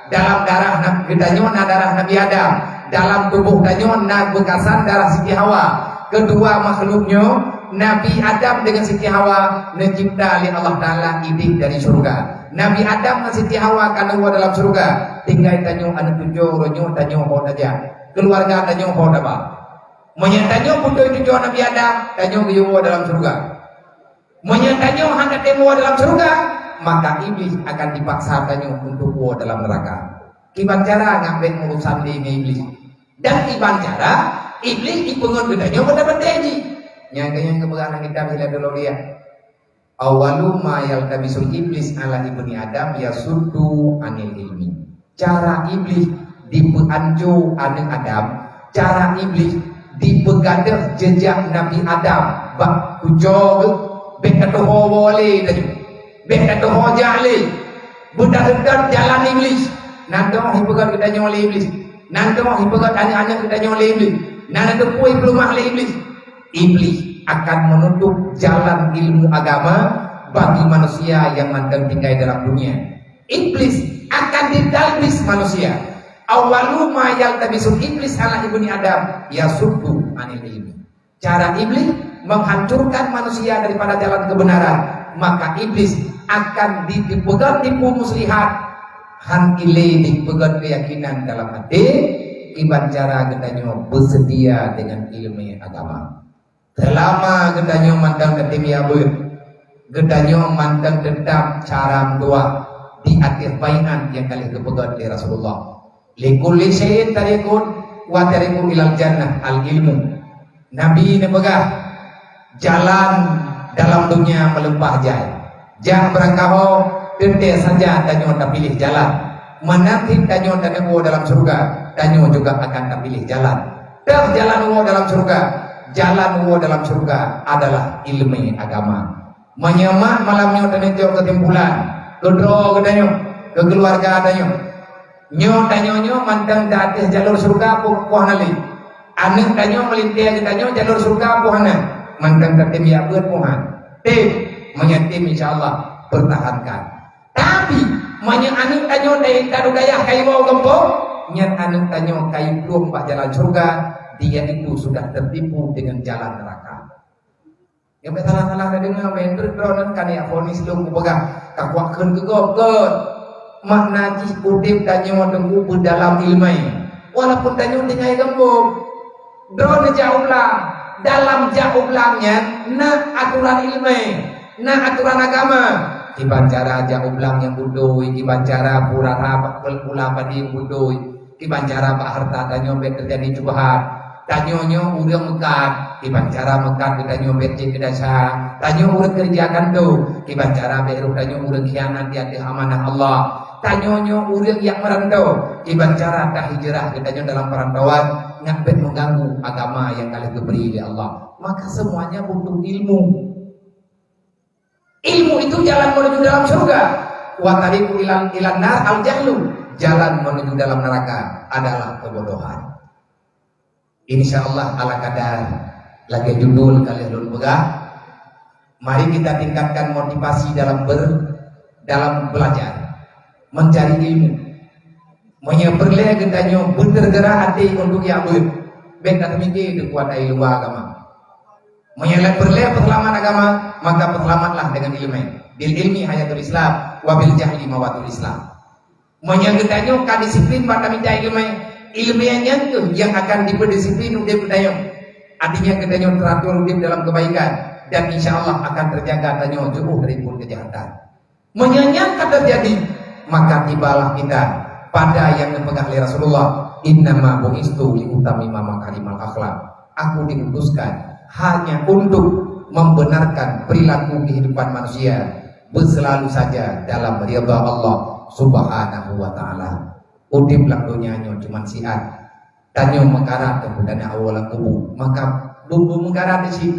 Dalam darah kita nyo darah Nabi Adam. Dalam tubuh danyo bekasan darah Siti Hawa. Kedua makhluknya Nabi Adam dengan Siti Hawa mencipta oleh Allah Ta'ala ide dari surga. Nabi Adam dengan Siti Hawa karena dalam surga. Tinggal tanya anak tujuh, ronyo tanya ho saja. Keluarga tanya ho apa? Menyatanya putus tujuh Nabi Adam tanya ke dalam surga. Menyatanya hanya temu dalam surga, maka iblis akan dipaksa tanya untuk dalam neraka. Iban cara ngambil urusan ini iblis. Dan iban cara iblis dipengen gedanya pada benda yang kebegaran kita bila dulu dia awalu ma yaltabisul iblis ala ibni adam yasuddu anil ilmi. Cara iblis dipeganju anak Adam, cara iblis dipegadah jejak Nabi Adam bak kujog bekatoho boleh tadi bekatoho jali budak-budak jalan iblis nanti hipegat kita oleh iblis, nanti hipegat anak-anak kita oleh iblis, nanti pui belum oleh iblis. Iblis akan menutup jalan ilmu agama bagi manusia yang mantan tinggal dalam dunia. Iblis akan didalbis manusia. Awalu ma yaltabisul iblis ala ibni Adam yasuddu anil ilmi. Cara iblis menghancurkan manusia daripada jalan kebenaran, maka iblis akan dipegang tipu muslihat han ile dipegang keyakinan dalam hati iban cara gedanyo bersedia dengan ilmu agama. Selama gedanyo mantan ketimi abut, gedanyo mantan tetap cara dua di akhir baian yang kali kepegang di Rasulullah. Likulli syai'in tariqun wa tariqu ilal jannah al ilmu. Nabi ini pegah jalan dalam dunia melimpah jaya. Jangan berangkaho tente saja tanyo tak pilih jalan. Menanti tanyo tak dalam surga, tanyo juga akan tak pilih jalan. Dan jalan dalam surga, jalan dalam surga adalah ilmu agama. Menyemak malamnya tanyo ketimpulan, kedro kedanyo, ke keluarga tanyo. Nyo tanyo mandang datih jalur surga puhanali. Anak tanyo melintir tanyo jalur surga puhana. Mandang datih ya buat puhan. Menyatim insyaallah pertahankan. Tapi banyak anak tanyo dari kadudaya kai mau gempo, nyat anak tanyo kai belum pak jalan surga, dia itu sudah tertipu dengan jalan neraka. Yang salah-salah dengan mentor dronan kan ya fonis lu pegang kakwakeun gegogkeun. Makna jis udip tanyo dengku dalam ilmu. Walaupun tanyo tinggal gembung, drone jauhlah dalam jauhlangnya na aturan ilmu. Nah aturan agama kiban cara aja ulang yang budoi, kiban cara pura pula padi budoi, kiban cara pak harta tanyo bet terjadi cubahat, tanyonyo urang mekat, kiban cara mekat kita nyobet je kedasa, tanyo urang kerjakan tu, kiban cara beru tanyo urang khianat di hati amanah Allah, tanyonyo urang yang merantau, kiban cara tak hijrah kita dalam perantauan, ngabet mengganggu agama yang kalian diberi oleh Allah, maka semuanya butuh ilmu. Ilmu itu jalan menuju dalam surga. Wa tariqu ilan nar al jahlu. Jalan menuju dalam neraka adalah kebodohan. Insyaallah ala kadar lagi judul kalian dulu begah. Mari kita tingkatkan motivasi dalam belajar, mencari ilmu. Menyeberleh gedanyo bergerak hati untuk yabut. Beta mikir kuat ilmu agama. Menyelat berleh perselamat agama, maka perselamatlah dengan ilmu. Bil ilmi hayatul Islam, wabil jahli mawatul Islam. Menyegetanyo kadisiplin pada minta ilmu, ilmiahnya itu yang akan diberdisiplin untuk berdayo. Artinya kedanyo teratur dalam kebaikan dan insya Allah akan terjaga tanyo jauh dari pun kejahatan. Menyanyangkan terjadi, maka tibalah kita pada yang dipegang oleh Rasulullah. Innama bu'istu liutamima makarimal akhlak. Aku diutuskan hanya untuk membenarkan perilaku kehidupan manusia berselalu saja dalam ridha Allah Subhanahu wa taala. Udip lang donyanya cuma siat. Tanyo mengkarat kemudian awal kubu, maka bumbu mengkarat sih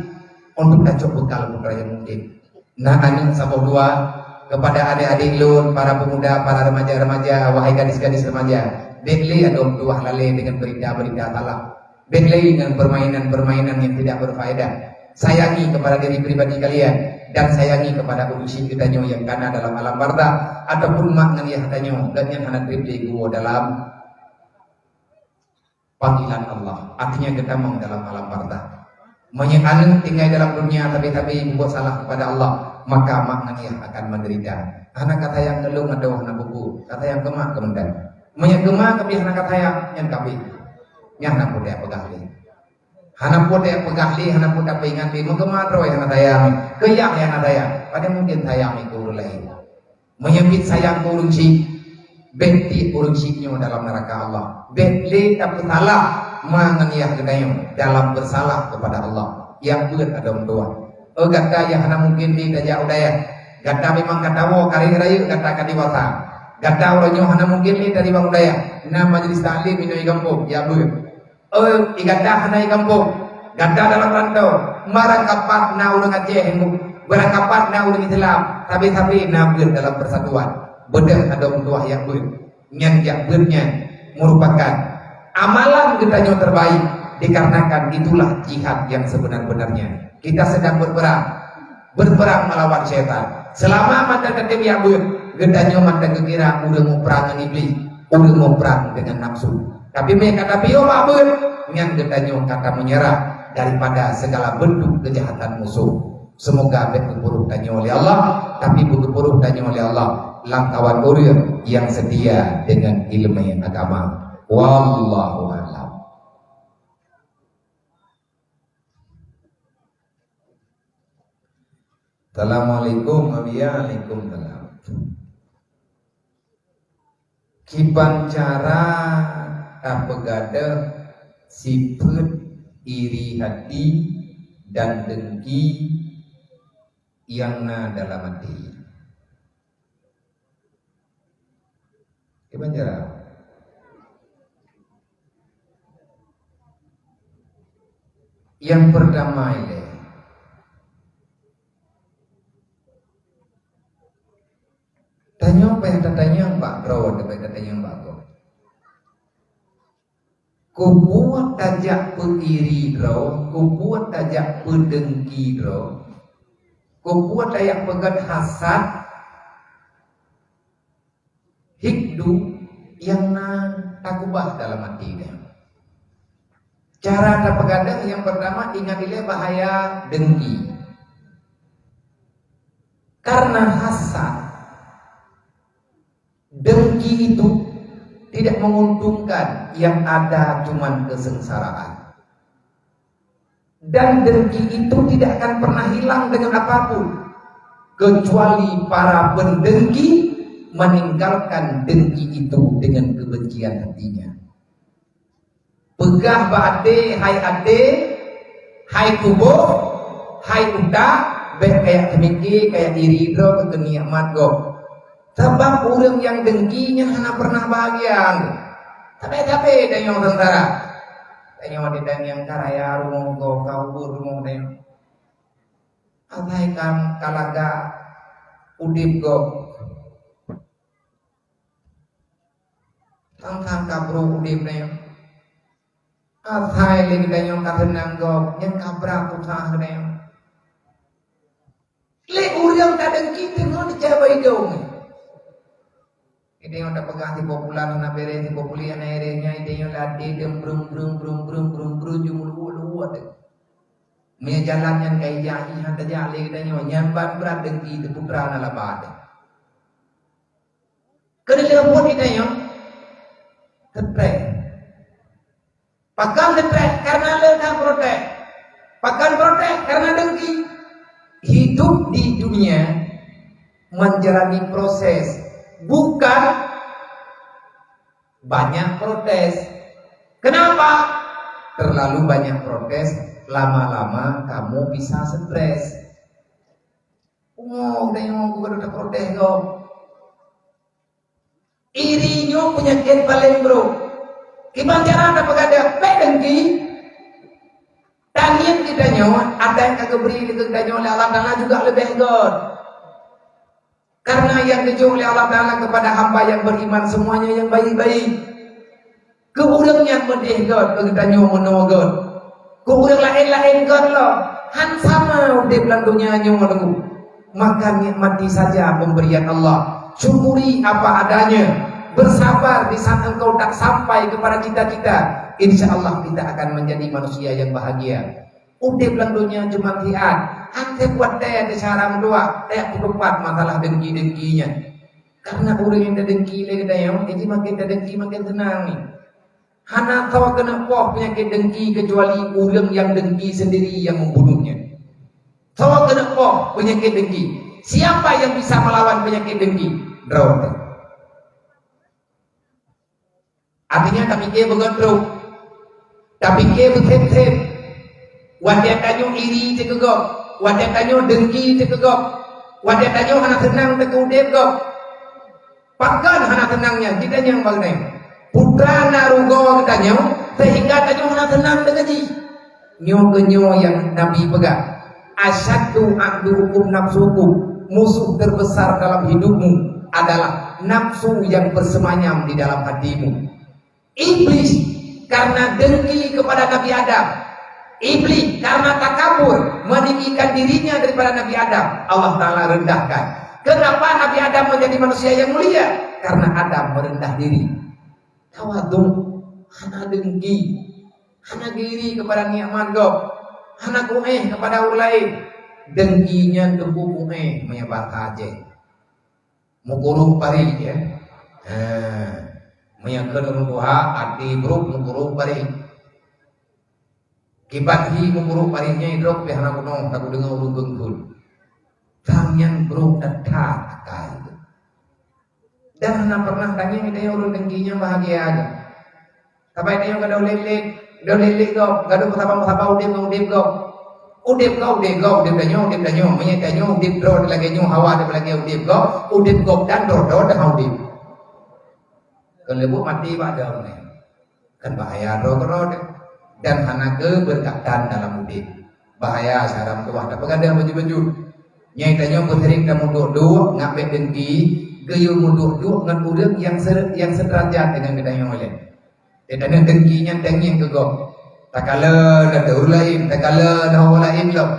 untuk tak bekal putra yang mungkin. Nah anu sabau dua kepada adik-adik lun, para pemuda, para remaja-remaja, wahai gadis-gadis remaja, bekli ada dua lalai dengan berita-berita talak. Bekli dengan permainan-permainan yang tidak berfaedah. Sayangi kepada diri pribadi kalian dan sayangi kepada urusi kita yang kana dalam alam barza ataupun makna yang hatanyo dan yang anak pribadi gua dalam panggilan Allah. Artinya kita mau dalam alam barza. Menyenangkan tinggal dalam dunia tapi membuat salah kepada Allah, maka maknanya akan menderita. Anak kata yang kelung atau anak buku, kata yang kemak kemudian. Menyak kemak tapi anak kata yang kapi, yang nak pun dia pegahli. Anak pun dia pegahli, anak pun dia ingat di mengemak roy anak tayang, keyak yang anak tayang. Pada mungkin tayang itu lain. Menyebut sayang urung si, beti urung sinya dalam neraka Allah. Beti tak salah menganiah kedayo dalam bersalah kepada Allah. Yang buat ada dua. Gata yang hana mungkin di daya udaya. Gata memang kata wo kari rayu gata kadiwata. Gata orangnya hana mungkin di dari bang udaya. Nama majelis taklim minoi kampung ya buat. Igata hana kampung. Gata dalam rantau. Marang kapat na urang Aceh hengu. Berakapat na urang Islam. Tapi na buat dalam persatuan. Bedeng ada dua yang buat. Yang buatnya merupakan amalan kita yang terbaik, dikarenakan itulah jihad yang sebenar-benarnya. Kita sedang berperang melawan setan. Selama mata ketim yang gedanya mata kekira udah mau perang dengan iblis, udah mau perang dengan nafsu. Tapi mereka kata pio babun, yang gedanya kata menyerah daripada segala bentuk kejahatan musuh. Semoga berkepuruh tanya oleh Allah, tapi berkepuruh tanya oleh Allah langkawan orang yang setia dengan ilmu agama. Wallahu a'lam. Assalamualaikum waalaikumsalam. Kiban cara apegada sifat iri hati dan dengki yang dalam hati. Kiban cara yang pertama ini tanya apa yang tanya Pak Bro, apa yang tanya Pak Bro. Kubuat tajak pengiri bro, kubuat tajak pendengki bro, kubuat tajak pegat hasad, hikdu yang takubah dalam hatinya. Cara terpegadang yang pertama ingat ile bahaya dengki. Karena hasad, dengki itu tidak menguntungkan, yang ada cuman kesengsaraan. Dan dengki itu tidak akan pernah hilang dengan apapun, kecuali para pendengki meninggalkan dengki itu dengan kebencian hatinya. Pegah ba'ade, hai ade, hai tubuh, hai udah, kayak temiki, kayak diri bro, ke nikmat go. Sebab orang yang dengkinya hanya pernah bahagia. Tapi dan yang tentara, dan yang karaya rumah go, kabur rumah dan alaikan kalaga udip go. Tang kabro udip na Athai lagi dan yang katenang go, yang kabrak utah na yun. Le orang tak dengki tengok dicabai dong. Ide yang dapat ganti popular na bere di populian airnya ide yang ladi dem brum jumul ada. Mia jalan yang kayak jahi hanta jali dan yang nyamban berat dengki di putra na labad. Kedua pun ide yang tetrek. Pakan tetrek karena lelaki protek. Pakan protek karena dengki. Hidup di dunia menjalani proses, bukan banyak protes. Kenapa? Terlalu banyak protes, lama-lama kamu bisa stres. Oh, udah udah protes kok. Irinya penyakit paling bro. Gimana cara anda pegada pedengki? Tangin kita nyawa, ada yang kagak beri kita nyawa oleh Allah Ta'ala juga lebih god. Karena yang dijauh oleh Allah Ta'ala kepada hamba yang beriman semuanya yang baik-baik. Keurangnya medih god, kita nyawa menua god. Keurang lain-lain god loh. Han sama di belandunya nyawa lagu. Maka nikmati saja pemberian Allah. Syukuri apa adanya. Bersabar di saat engkau tak sampai kepada cita-cita. Insya Allah kita akan menjadi manusia yang bahagia. Udip lang dunia cuma tiat. Ante buat dia cara dua, dia keempat masalah dengki-dengkinya. Karena orang yang dengki lagi dia, jadi makin dengki makin tenang nih. Hana tahu kenapa penyakit dengki kecuali orang yang dengki sendiri yang membunuhnya. Tahu kenapa penyakit dengki? Siapa yang bisa melawan penyakit dengki? Draw. Artinya tak fikir bergendruk, tak fikir bertep-tep. Wadah tanyo iri tekegok, wadah tanyo dengki tekegok, wadah tanyo hana tenang tekudep gok. Pakan hana tenangnya, kita yang bagai putra narugo tanyo, sehingga tanyo hana tenang dengaji. Nyo yang Nabi pegang. Asyaddu a'du hukum nafsukum, musuh terbesar dalam hidupmu adalah nafsu yang bersemayam di dalam hatimu. Iblis karena dengki kepada Nabi Adam. Iblis karena takabur meninggikan dirinya daripada Nabi Adam, Allah Ta'ala rendahkan. Kenapa Nabi Adam menjadi manusia yang mulia? Karena Adam merendah diri. Tawadhu, hana dengki, hana diri kepada nikmat gok, hana kueh kepada orang lain. Dengkinya tubuh kueh menyebar aja. Mukurung pari ya. Menyangkut Tuhan arti buruk mukurung pari. Kibat hi menguruk parinya hidrok pihana kunong tak dengar urut gengkul. Tangan buruk dan tak itu. Dan hana pernah tanya dia urut dengkinya bahagia aja. Tapi dia yang kadang lelik kau, kadang betapa udip kau. Udip danyo, menyet danyo, udip dro lagi nyu hawa ada lagi udip kau dan dro dah udip. Kalau lebih mati pada orang kan bahaya dro. Dan hana keberkatan dalam udip bahaya saram tuah tak pegadang baju-baju nyai tanya bertering dan mundur ngapet dengki gayul mundur ngan urang yang sederajat dengan gedang oleh dia tanya dengkinya dengin ke gok tak kala ada lain tak kala ada orang lain loh.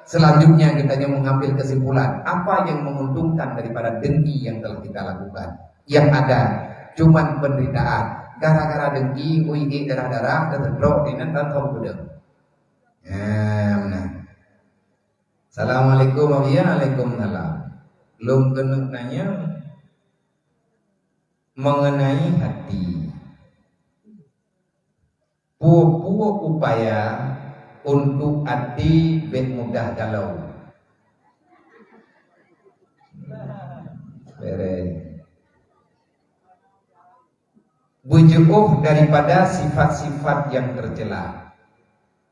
Selanjutnya kita mengambil kesimpulan apa yang menguntungkan daripada dengki yang telah kita lakukan. Yang ada cuman penderitaan. Gara-gara dengki, uigi darah-darah, tertedrok di nantan kau budem. Assalamualaikum warahmatullahi wabarakatuh. Belum kena nanya mengenai hati. Puak upaya untuk hati ben mudah galau. Beres. Bujuh daripada sifat-sifat yang tercela.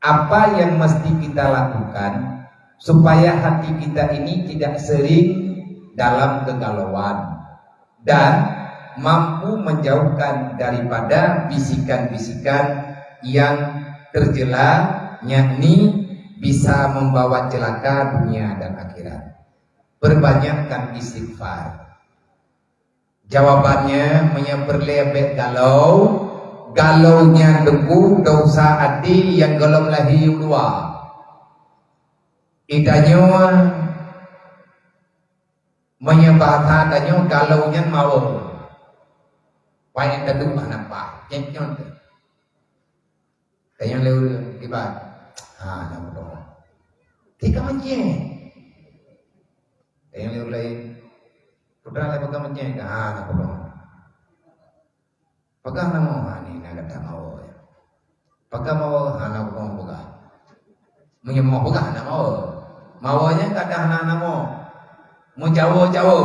Apa yang mesti kita lakukan supaya hati kita ini tidak sering dalam kegalauan dan mampu menjauhkan daripada bisikan-bisikan yang tercela, yakni bisa membawa celaka dunia dan akhirat. Perbanyakkan istighfar. Jawabannya menyemperlebek galaunya debu dosa hati yang galau lahi dua. Idanyo menyebabkan danyo galaunya mau. Paling teduh mana pak? Nyon. Danyo leu kibat. Nama doa. Tika menceng. Danyo leu lain. Putra le pegang menceng nak pegang. Pegang nama ni nak kata mau. Pegang mau anak pegang. Menyemau pegang nak mau. Mawanya kata anak nama. Mau jauh.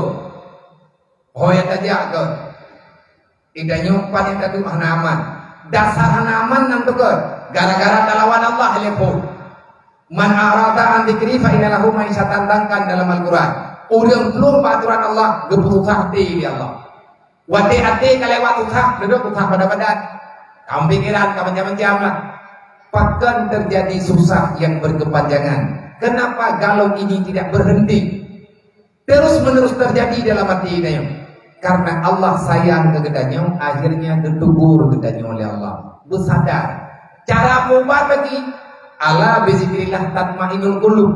Oh yang tadi agak. Tidak nyumpan yang tadi hanaman. Dasar hanaman nam tukar. Gara-gara lawan Allah lepo. Man arada an dzikri fa inna lahu ma'isyatan dankan dalam Al-Qur'an. Urang belum peraturan Allah geputusah di Allah. Wati hati kelewat usah, duduk usah pada badan. Kamu pikiran, kamu jam-jam lah. Bahkan terjadi susah yang berkepanjangan. Kenapa galau ini tidak berhenti? Terus-menerus terjadi dalam hati ini. Karena Allah sayang ke gedanya, akhirnya ditegur gedanya oleh Allah. Bersadar. Cara mubah bagi ala bizikrillah tatmainul qulub.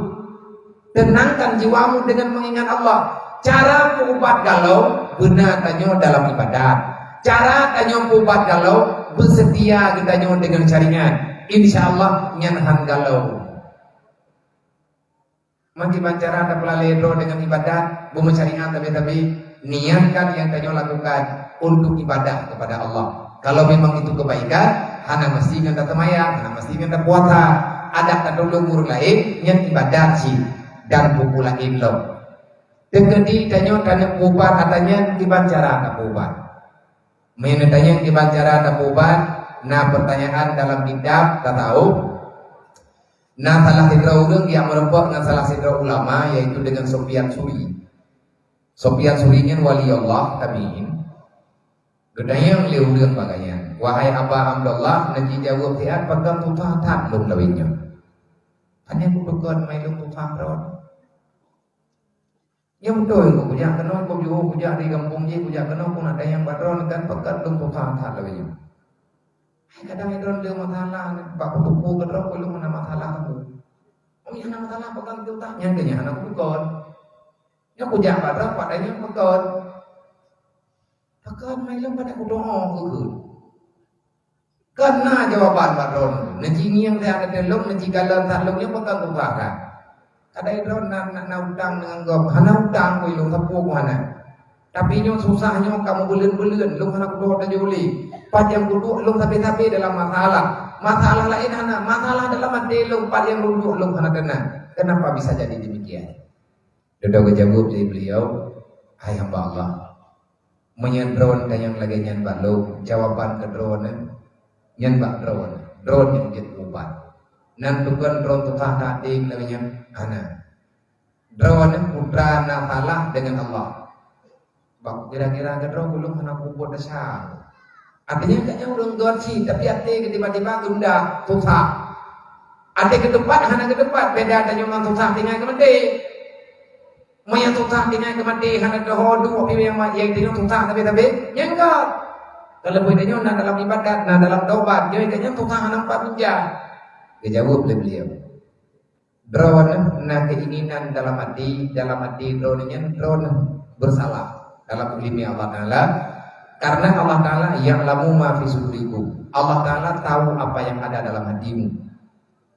Tenangkan jiwamu dengan mengingat Allah. Cara mengubat galau benar tanyo dalam ibadat. Cara tanyo mengubat galau bersetia tanyo dengan jaringan. Insya Allah nyanhan galau. Mengkiban cara anda pelalero dengan ibadat, bumi syariat tapi niatkan yang kalian lakukan untuk ibadah kepada Allah. Kalau memang itu kebaikan, hana mesti ngenda temayang, hana mesti ngenda puasa. Ada kadulung guru lain yang ibadat sih dan pupula inlo. Tegedi tanyo tanya pubat atanya kiban cara anda pubat. Menetanya kiban cara anda pubat. Nah pertanyaan dalam kitab tak tahu. Nah salah sidra urang yang merempok dengan salah sidra ulama yaitu dengan Sufyan Suri. Sufyan Suri nya wali Allah tabiin. Gedanya yang liurang bagainya. Wahai Aba Abdullah nanti jawab tiat pegang tutah tak lung lawinnya. Hanya kudukan main lung tutah ron. Ya betul aku punya kena aku juga punya di kampung je punya kena pun ada yang badron kan pegang lung tutah tak lawinnya. Kadang idon dia masalah, bapa tupu kedua belum mana masalah aku. Oh yang nama masalah pegang tutahnya kenya anak bukan. Ya aku jangan pada padanya pegang. Pegang malam pada aku doa aku. Karena jawaban badron. Nanti ini yang saya ada dalam nanti kalau salungnya pegang tutah kan. Ada idon nak utang dengan gop, hana utang aku ilung sapu mana. Tapi nyo susahnya kamu belen-belen, lu hana kudu ada juli. Yang duduk lung tapi dalam masalah lain hana masalah dalam hati lung yang duduk lung hana kena. Kenapa bisa jadi demikian? Sudah kejawab dari beliau, hai hamba Allah, menyendron dan yang lagi nyanbat lung jawaban ke drone nyanbat drone yang jadi ubat. Nantukan drone tutah tadi namanya hana. Drone putra nafalah dengan Allah. Bak kira-kira ke drone belum hana kubur dasar. Artinya kayaknya urang dorsi, tapi ate tiba-tiba gunda susah. Ate ke depan, hana ke depan, beda ada yang susah tinggal ke mati. Mau yang susah tinggal ke mati, hana ke hodu, tapi yang tinggal susah tapi yang enggak. Kalau bedanya nak dalam ibadat, nak dalam taubat, dia kayaknya susah hana 4 jam. Dia jawab beliau. Drone, nak keinginan dalam hati drone bersalah dalam ilmu Allah Taala. Karena Allah Ta'ala ya'lamu ma fi sudurikum. Allah Ta'ala tahu apa yang ada dalam hatimu.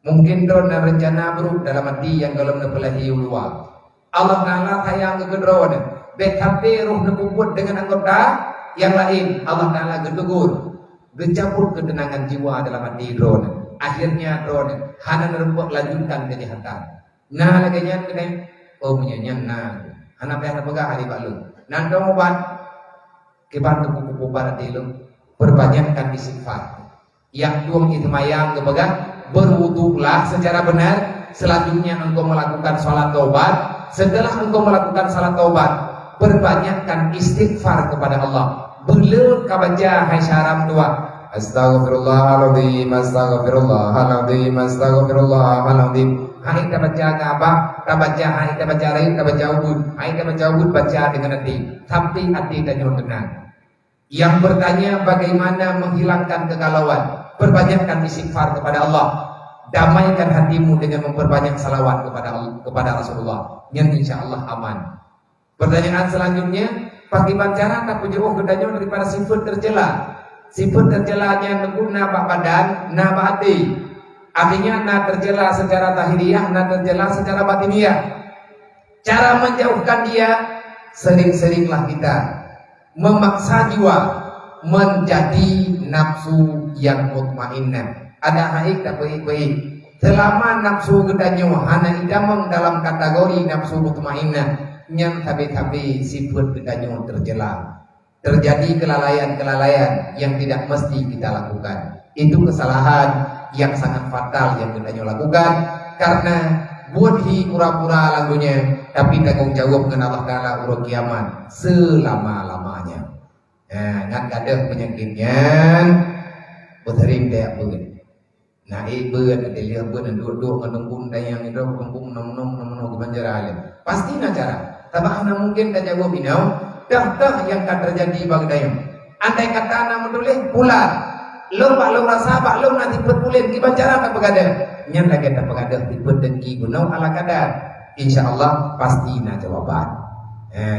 Mungkin drone rencana buruk dalam hati yang kalau nepelahi luar. Allah Ta'ala sayang ke drone. Betape roh nekubut dengan anggota yang lain. Allah Ta'ala gedugur. Gecabut ketenangan jiwa dalam hati drone. Akhirnya drone hana nerempuk lanjutkan kejahatan. Nah laganya kena menyanyian nah. Hana payah pegang hari balu. Nandong obat keban kupu-kupu barat itu perbanyakkan istighfar. Yang duang itu mayang kepegang berwudulah secara benar. Selanjutnya engkau melakukan salat taubat. Setelah engkau melakukan salat taubat, perbanyakkan istighfar kepada Allah. Belum kabaca hai syaram dua. Astaghfirullahaladzim, astaghfirullahaladzim, astaghfirullahaladzim. Hai kita baca apa? Kita baca hai kita baca lain, kita baca ubud. Hai kita baca ubud baca dengan hati. Tapi hati dan tenang. Yang bertanya bagaimana menghilangkan kegalauan, perbanyakkan istighfar kepada Allah. Damaikan hatimu dengan memperbanyak salawat kepada Rasulullah. Yang insya Allah aman. Pertanyaan selanjutnya, bagaimana cara tak jauh kedanya daripada sifat tercela? Sifat tercelanya neguna bak badan, na bak hati. Artinya na tercela secara tahiriah, na tercela secara batiniah. Cara menjauhkan dia, sering-seringlah kita memaksa jiwa menjadi nafsu yang mutmainnah. Ada haik tak baik-baik. Selama nafsu gedanyo hana idamang dalam kategori nafsu mutmainnah, yang tabi-tabi sifat gedanyo tercela. Terjadi kelalaian-kelalaian yang tidak mesti kita lakukan. Itu kesalahan yang sangat fatal yang gedanyo lakukan karena buat hi pura-pura lagunya, tapi tanggung jawab dengan Allah Ta'ala urut kiamat selama-lamanya. Nah, ngan kadang penyakitnya berterim dia pun. Nah, ibu ada dia pun duduk menunggu dayang itu kampung nom ke Banjaraya. Pasti nak cara. Tapi ana mungkin dah jawab binau, dah yang akan terjadi bagi dayang. Andai kata ana menulis pula, lo rasa pak lo nanti berpulin di Banjaraya tak bergada. Nyan lagi tak bergada tipe dengki gunau ala kadar. InsyaAllah pasti nak jawaban.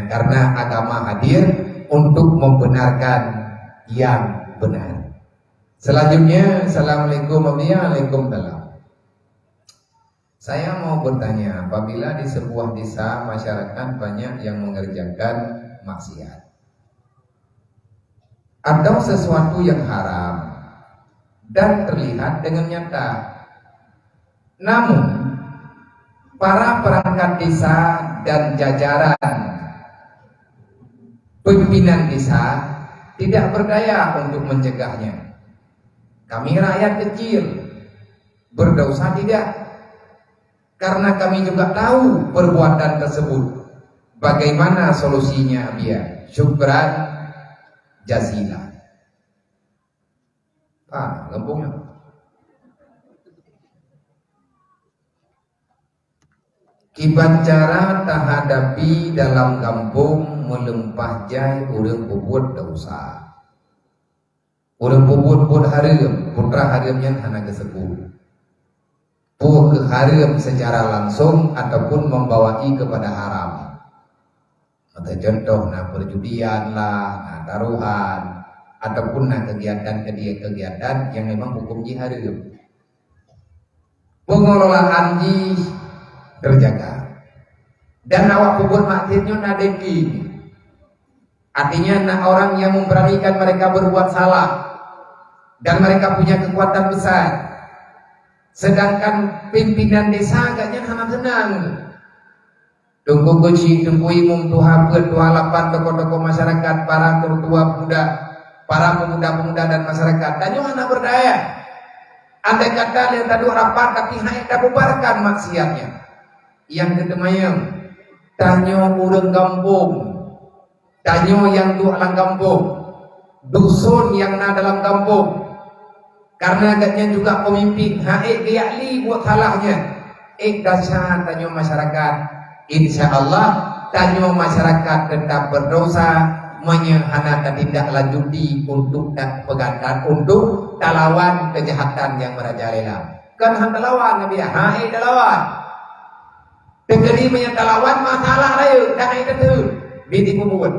Karena agama hadir untuk membenarkan yang benar. Selanjutnya, assalamualaikum warahmatullahi wabarakatuh. Saya mau bertanya, apabila di sebuah desa masyarakat banyak yang mengerjakan maksiat atau sesuatu yang haram dan terlihat dengan nyata, namun para perangkat desa dan jajaran pimpinan desa tidak berdaya untuk mencegahnya. Kami rakyat kecil berdosa tidak? Karena kami juga tahu perbuatan tersebut. Bagaimana solusinya Abia? Syukran jazila. Lempungnya. Kibancara tak hadapi dalam kampung melempah jai urang bubut dosa. Urang bubut harum, putra harumnya hana kesebut. Ke haram secara langsung ataupun membawai kepada haram. Atau contoh perjudian lah, taruhan, ataupun kegiatan yang memang hukum haram. Pengelolaan terjaga. Dan awak kubur maksudnya nadeki. Artinya orang yang memberanikan mereka berbuat salah dan mereka punya kekuatan besar. Sedangkan pimpinan desa agaknya hana tenang. Tunggu kunci, tunggu imum, tuha ber, tuha lapan, tokoh-tokoh masyarakat, para ketua muda, para pemuda-pemuda dan masyarakat. Dan yang hana berdaya. Andai kata lihat tadi rapat, tapi hanya bubarkan maksiatnya. Yang kedemayang, tanyo urang kampung, tanyo yang dalam kampung, dusun yang dalam kampung. Karena agaknya juga pemimpin gayakli buat salahnya. Dahsyat tanyo masyarakat. Insya Allah tanyo masyarakat tetap berdosa menyehana dan tidak lanjuti untuk pegangan untuk talawan kejahatan yang merajalela. Kan talawan Nabi talawan. Tegeri menyatalawan masalah layu dan itu binti kubur.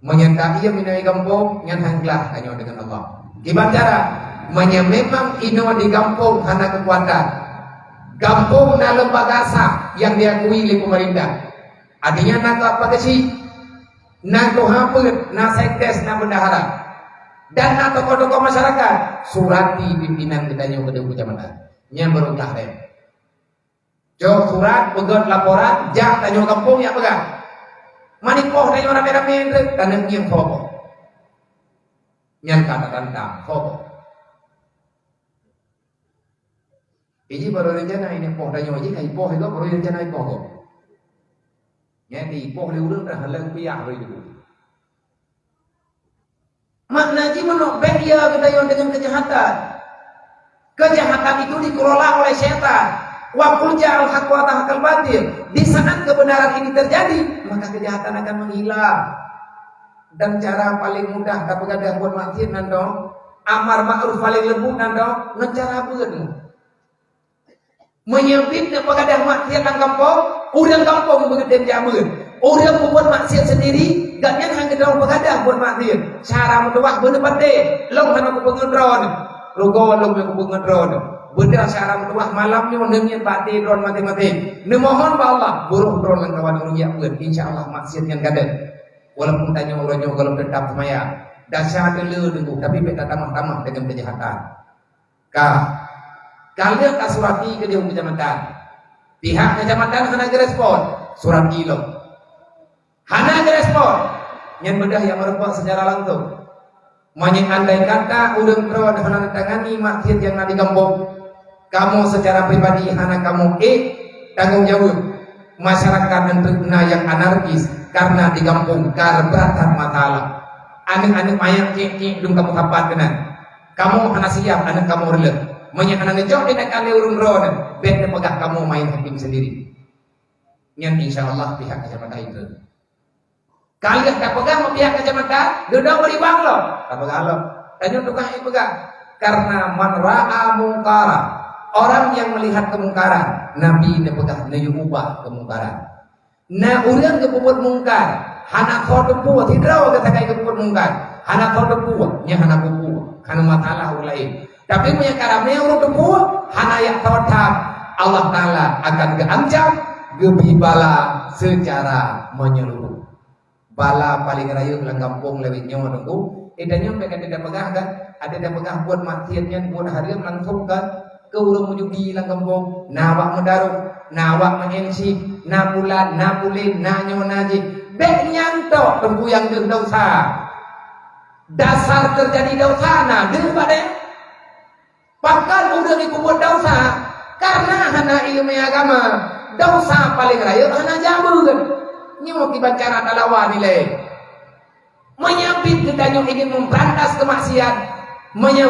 Menyata ia minai kampung yang hanglah tanyo dengan Allah. Gimana cara? Memang ino di kampung hana kekuatan. Kampung na lembaga sah yang diakui oleh pemerintah. Artinya na apa sih? Na tohapet, na sekdes, na bendahara. Dan na tokoh-tokoh masyarakat. Surati pimpinan kita ke kecamatan. Nya berutah rem. Jok surat, pegot laporan, jak tanyo kampung ya pegang. Manikoh tanyo rame-rame tanah yang pokok. Yang kata tentang pokok. Iji baru rencana ini poh dan nyoji kai poh itu baru rencana poh kok. Nyati poh le urang dah halang piah itu. Makna ji menok bedia kedayon dengan kejahatan. Kejahatan itu dikelola oleh setan. Wa qul ja'al haqq wa tahqal batil. Di saat kebenaran ini terjadi, maka kejahatan akan menghilang. Dan cara paling mudah dapat gadah buat maksiat nando, amar ma'ruf paling lembut nando, ngecara beun. Menyempit kepada maksiat dalam kampung, orang kampung begitu jamun. Orang membuat maksiat sendiri, gak yang hanya dalam pengadah buat maksiat. Cara mentuah bener pade, long hana ku pengendron, rugo long ku pengendron. Benda cara mentuah malamnya mendengar pade drone mati-mati. Nemohon ba Allah, buruh drone lang kawan rugi beun. Insyaallah maksiat yang kada. Walaupun tanya orangnya kalau tetap semaya, dasar dulu dulu, tapi beda tamah-tamah dengan kejahatan. Kalian tak surati ke dia kecamatan. Pihak kecamatan hana respon surat kilo. Hana respon. Yang bedah yang merupakan secara langsung. Andai kata udang perawan hana tangani maksiat yang nanti kampung. Kamu secara pribadi hana kamu tanggung jawab. Masyarakat dan terkena yang anarkis karena di kampung keberatan masalah. Anak-anak mayat cek dong kamu kapat kena. Kamu hana siap anak kamu relek. Menyana ngejauh dengan kali urun ron, benda pegah kamu main hakim sendiri. Yang insya Allah pihak kecamatan itu. Kalian tak pegang pihak kecamatan, sudah beri bang lo. Tak pegang lo. Tanya tukang yang pegang. Karena man ra'a mungkara, orang yang melihat kemungkaran, Nabi ne pegang ne ubah kemungkaran. Nah orang kebuat mungkar, hana kau tepu, tidak kata kai kebuat mungkar, hana kau tepu, nya hana kupu, hana masalah lain. Tapi punya karamnya urut tepu, hana yang tawatam. Allah Ta'ala akan keancam gebi bala secara menyeluruh. Bala paling raya dalam kampung lewit nyawa nunggu. Edanya mereka tidak pegang kan? Ada yang pegang buat matiannya, buat harian langsung kan? Ke urang menyugi dalam kampung. Nawak mendaruh, nawak menyensi, na bulan, na pulin, na nyawa naji. Bek nyantok tunggu yang dosa. Dasar terjadi dosa nah daripada bahkan udah dikubur dosa karena hana ilmu agama. Dosa paling raya hana jamu kan. Nyawa kibacara dalawa nilai. Menyambit gedanya ingin memberantas kemaksiatan,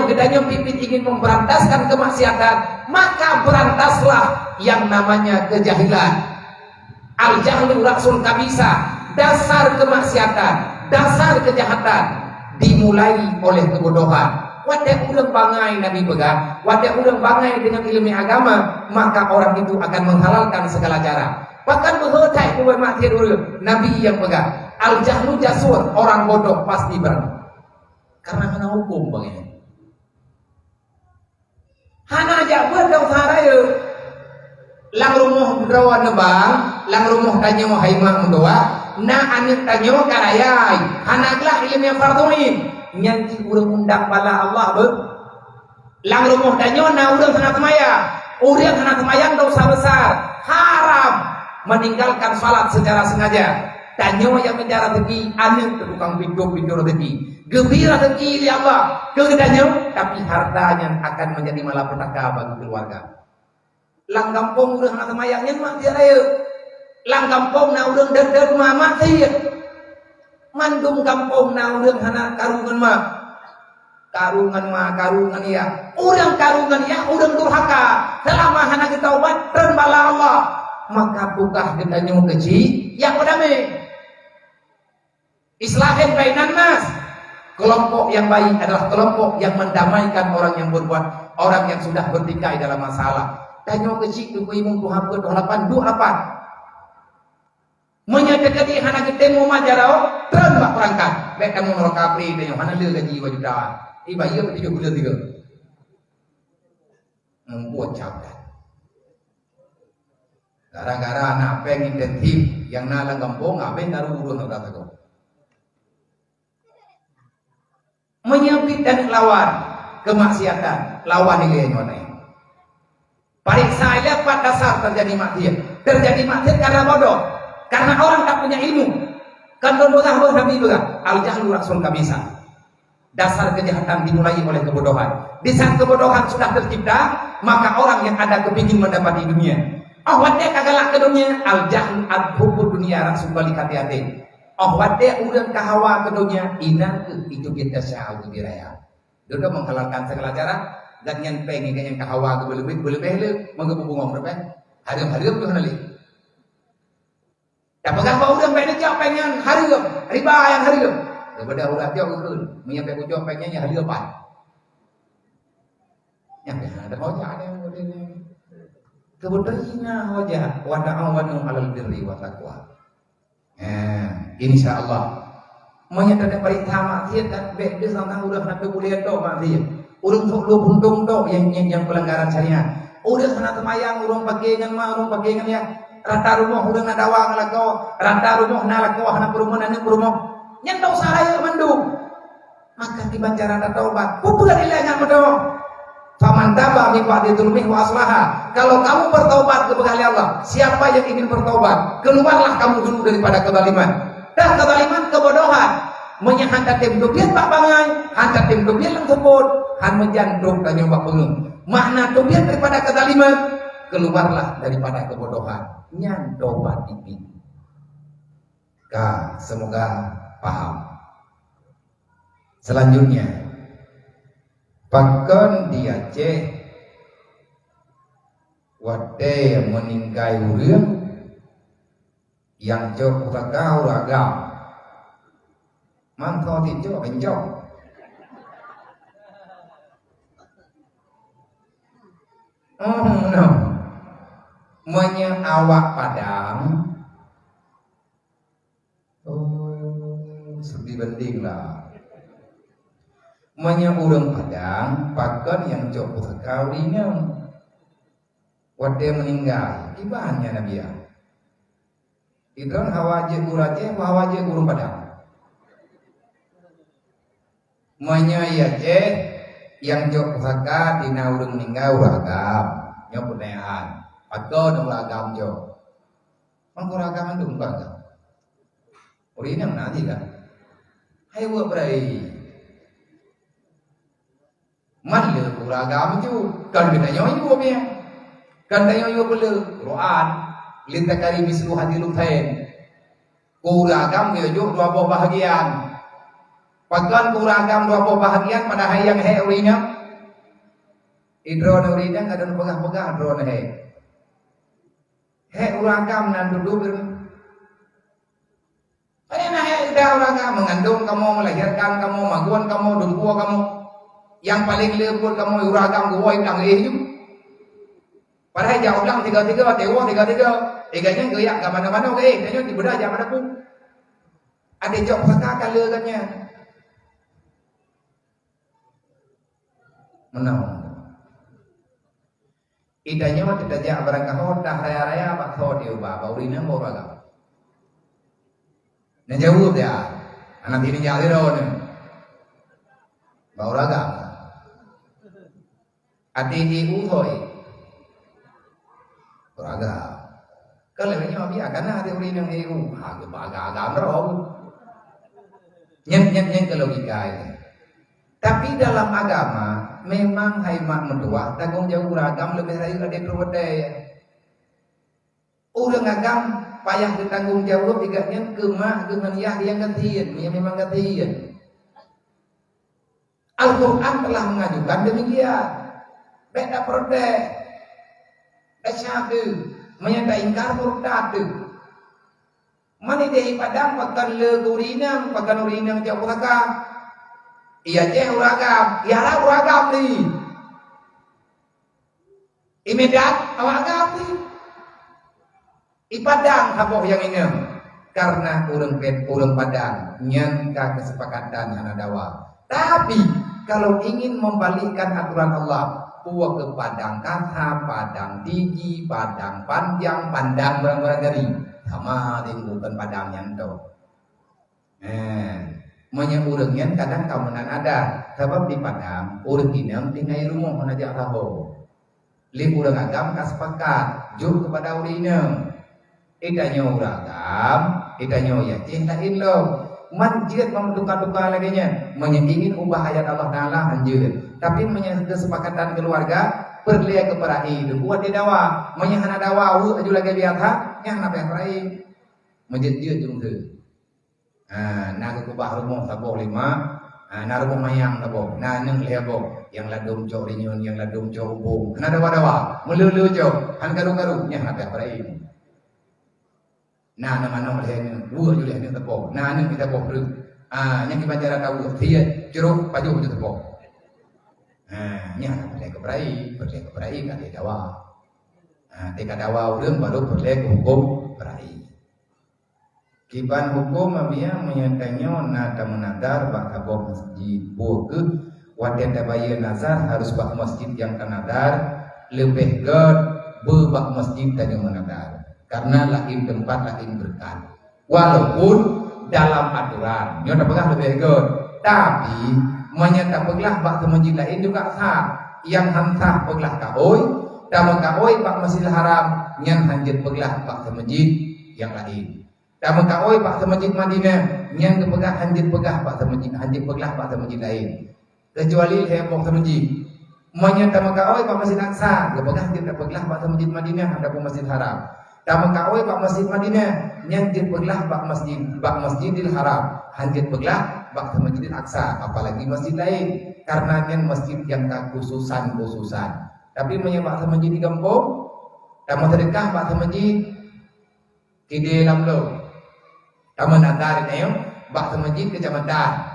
gedanya pipit ingin memberantaskan kemaksiatan, maka berantaslah yang namanya kejahilan. Al-jahlu rasul kabisa, dasar kemaksiatan, dasar kejahatan dimulai oleh kebodohan. Wadah ulang bangai Nabi pegang, wadah ulang bangai dengan ilmu agama, maka orang itu akan menghalalkan segala cara. Bahkan menghetai buat mati dulu Nabi yang pegang. Al-jahlu jasur, orang bodoh pasti berani. Karena kena hukum begini. Hana aja berdosa raya. Lang rumah berawan nebang, lang rumah tanya mau haimah mendoa, na anak tanya karayai. Hana gelah ilmu yang farduin. Nyanyi urang undang bala Allah ber. Lang rumah tanya na urang sana temaya. Urang sana temayang dosa besar, haram meninggalkan salat secara sengaja. Tanya yang menjara rezeki, anak tukang pintu rezeki. Gembira rezeki ya Allah, kegedannya, tapi hartanya akan menjadi malapetaka bagi keluarga. Lang kampung urang anak mayangnya mati raya. Lang kampung na urang der mati. Mandum kampung na urang anak karungan ya. Urang karungan ya, urang durhaka. Selama hana kita obat dan bala Allah, maka buka gedanya kecil yang berdamai. Islahin bainan nas. Kelompok yang baik adalah kelompok yang mendamaikan orang yang berbuat, orang yang sudah bertikai dalam masalah. Tanya kecil tu kuimu Tuhan berdoa apa? Menyadari hana kita mau majarau, terus bak perangkat. Baik kamu nolak kapri, tanya hana dia gaji wajib dah. Iba iya betul bulan 3. Membuat cabut. Gara-gara anak pengen identik yang nalang kampung, ngapain taruh urun atau tak tahu. Menyempit dan lawan kemaksiatan, lawan nilai nilai. Pariksa lihat pada dasar terjadi maksiat karena bodoh, karena orang tak punya ilmu. Kan bodoh Nabi juga, al-jahlu rasul kabisa. Dasar kejahatan dimulai oleh kebodohan. Di saat kebodohan sudah tercipta, maka orang yang ada kepingin mendapati dunia. Oh wadde kagalak ke dunia, al-jahlu ad-hubbu dunia rasul balik hati-hati. Oh wadde udah kahawa ke dunia, ina itu kita syahadu biraya. Dia menghalalkan segala cara. Dan yang pengen yang kahawa ke boleh menggabung berapa? Hari-hari tu hari. Tak pegang bau dan pengen hari riba yang hari. Daripada urat dia urun, menyampai ujung pengennya hari depan. Yang ada wajah ada yang boleh. Kebetulan wajah wada'awanu alal birri wa taqwa. Insyaallah. Menyatakan perintah maksiat dan beda sama udah nak boleh tu maksiat. Urang sok lu buntung tu yang pelanggaran syariat. Udah sana temayang urang pakengan ya. Rata rumah urang nadawa ngalako, rata rumah nalako hana perumahan. Yang tahu saraya mandung. Maka dibancara ada taubat. Kumpulan ilahnya medong. Faman taba min ba'di dzulmihi wa aslaha. Kalau kamu bertaubat kepada Allah, siapa yang ingin bertaubat, keluarlah kamu dulu daripada kezaliman. Dan kezaliman kebodohan. Menyahantar tim dubian pak bangai, hantar tim dubian lang sebut, han menjantung dan nyoba pengung. Makna dubian daripada kezaliman, keluarlah daripada kebodohan. Nyan tobat tipi. Semoga paham. Selanjutnya, pakon di Aceh, wate meningkai urang yang jauh kau ragam. Mangkau tinjau penjau. No. Awak padang. Sedih bending lah. Urang padang, pakon yang jauh kau ringan. Wade meninggal, ibahnya Nabi ya. Idron hawaje guraje, hawaje guru padang. Menyaya je yang jok pusaka dina urang meninggal uragam, nyo punehan. Atau dong uragam jo. Uragam itu bukan. Uri yang nanti kan. Hai buat berai. Man le uragam ju kan kita nyoy buat dia. Kan tayo yo bele Quran lintakari mislu hadilul fain. Uragam yo jo dua buah bahagian. Pagkan kuragam dua buah bahagian pada hayang he urinya. Idron urinya ada pegah-pegah drone he. He uragam nan duduk Padahal he udah uragam mengandung kamu, melahirkan kamu, maguan kamu, dungkua kamu. Yang paling lembut kamu uragam gua yang itu. Padahal jauh lang tiga-tiga, dewa tiga-tiga. Eganya goyak ke mana-mana ke kayaknya di bedah jangan ada pun. Ada jok saka kalagannya. Menang. Idanya tidak jak barang kahot dah raya-raya pak thod dia ba baurina mo baga. Nan jauh dia. Anak ini jadi ron. Bauraga. Ati uthoi. Bauraga. Kalau ini mah biar karena ada orang yang EU, agak-agak merau. Nyen ke logika ini. Tapi dalam agama memang haimak mentua tanggung jawab uragam lebih dari ada perwadaya. Orang agam payah ditanggung jawab tiga nyen kemah kemeniyah yang gantian, yang memang gantian. Al-Quran telah mengajukan demikian. Beda perwadaya. Asyadu menyata ingkar murtad. Mani dehi padang pakan le urinang jauh uragam. Iya je uragam, iyalah uragam ni. Imedan uragam ni. Ipadang haboh yang ini. Karena urang padang nyangka kesepakatan anak dawa. Tapi kalau ingin membalikkan aturan Allah, puak ke padang kata, padang tinggi, padang panjang, pandang barang-barang dari sama bukan padang yang tu. Menyebutnya kadang kamunan ada sebab di padang urang inam tinggal rumah mana jak tahu. Li urang agam kasepakat juk kepada urang inam. Idanya uragam, idanya yakin lain lo. Manjid memduka-duka laginya, ingin ubah ayat Allah Taala anjir. Tapi kesepakatan keluarga perlihat keperai buat di dawa, menyahana dawa aju lagi lihat ha, nyahana perai. Menjadi jung tu. Nak kubah rumah taboh lima, nak rumah mayang taboh, nak neng lebo, yang ladum jauh rinyun, yang ladum jauh bung, nak dawa, melulu jauh, han karu-karu, nyahana perai. Nah, nama-nama lain dua juga yang tepuk. Nah, ini kita tepuk. Yang kita cara tahu dia jeruk paju itu tepuk. Nya perlek keperai kan dia dawa. Tika dawa urang baru perlek hukum perai. Kiban hukum abia menyatanya nada menadar bak abok masjid buku wadah tabaya nazar harus bak masjid yang kanadar lebih god bak masjid yang menadar. Karena lain tempat lain berkat. Walaupun dalam aturan, nyonya pegah lebih good. Tapi menyata peglah bak masjid lain juga sah. Yang hansah peglah kaoi, dalam kaoi bak Masjidil Haram, yang hanjit peglah bak masjid yang lain. Dalam kaoi bak masjid Madinah, yang kepegah hanjit pegah bak masjid hanjit peglah bak masjid lain. Kecuali heboh masjid. Menyata kaoi bak Masjid Aqsa, kepegah hanjit peglah bak masjid Madinah, ada pun Masjidil Haram. Tamu kawai bak Masjid Madinah nyanjit peglah bak Masjidil Haram, hanjit peglah bak Masjidil Aqsa, apalagi masjid lain karena yang masjid yang tak khususan. Tapi menyebab masjid di kampung, tamu sedekah bak masjid di dalam lo. Tamu nadar ini bak masjid kecamatan.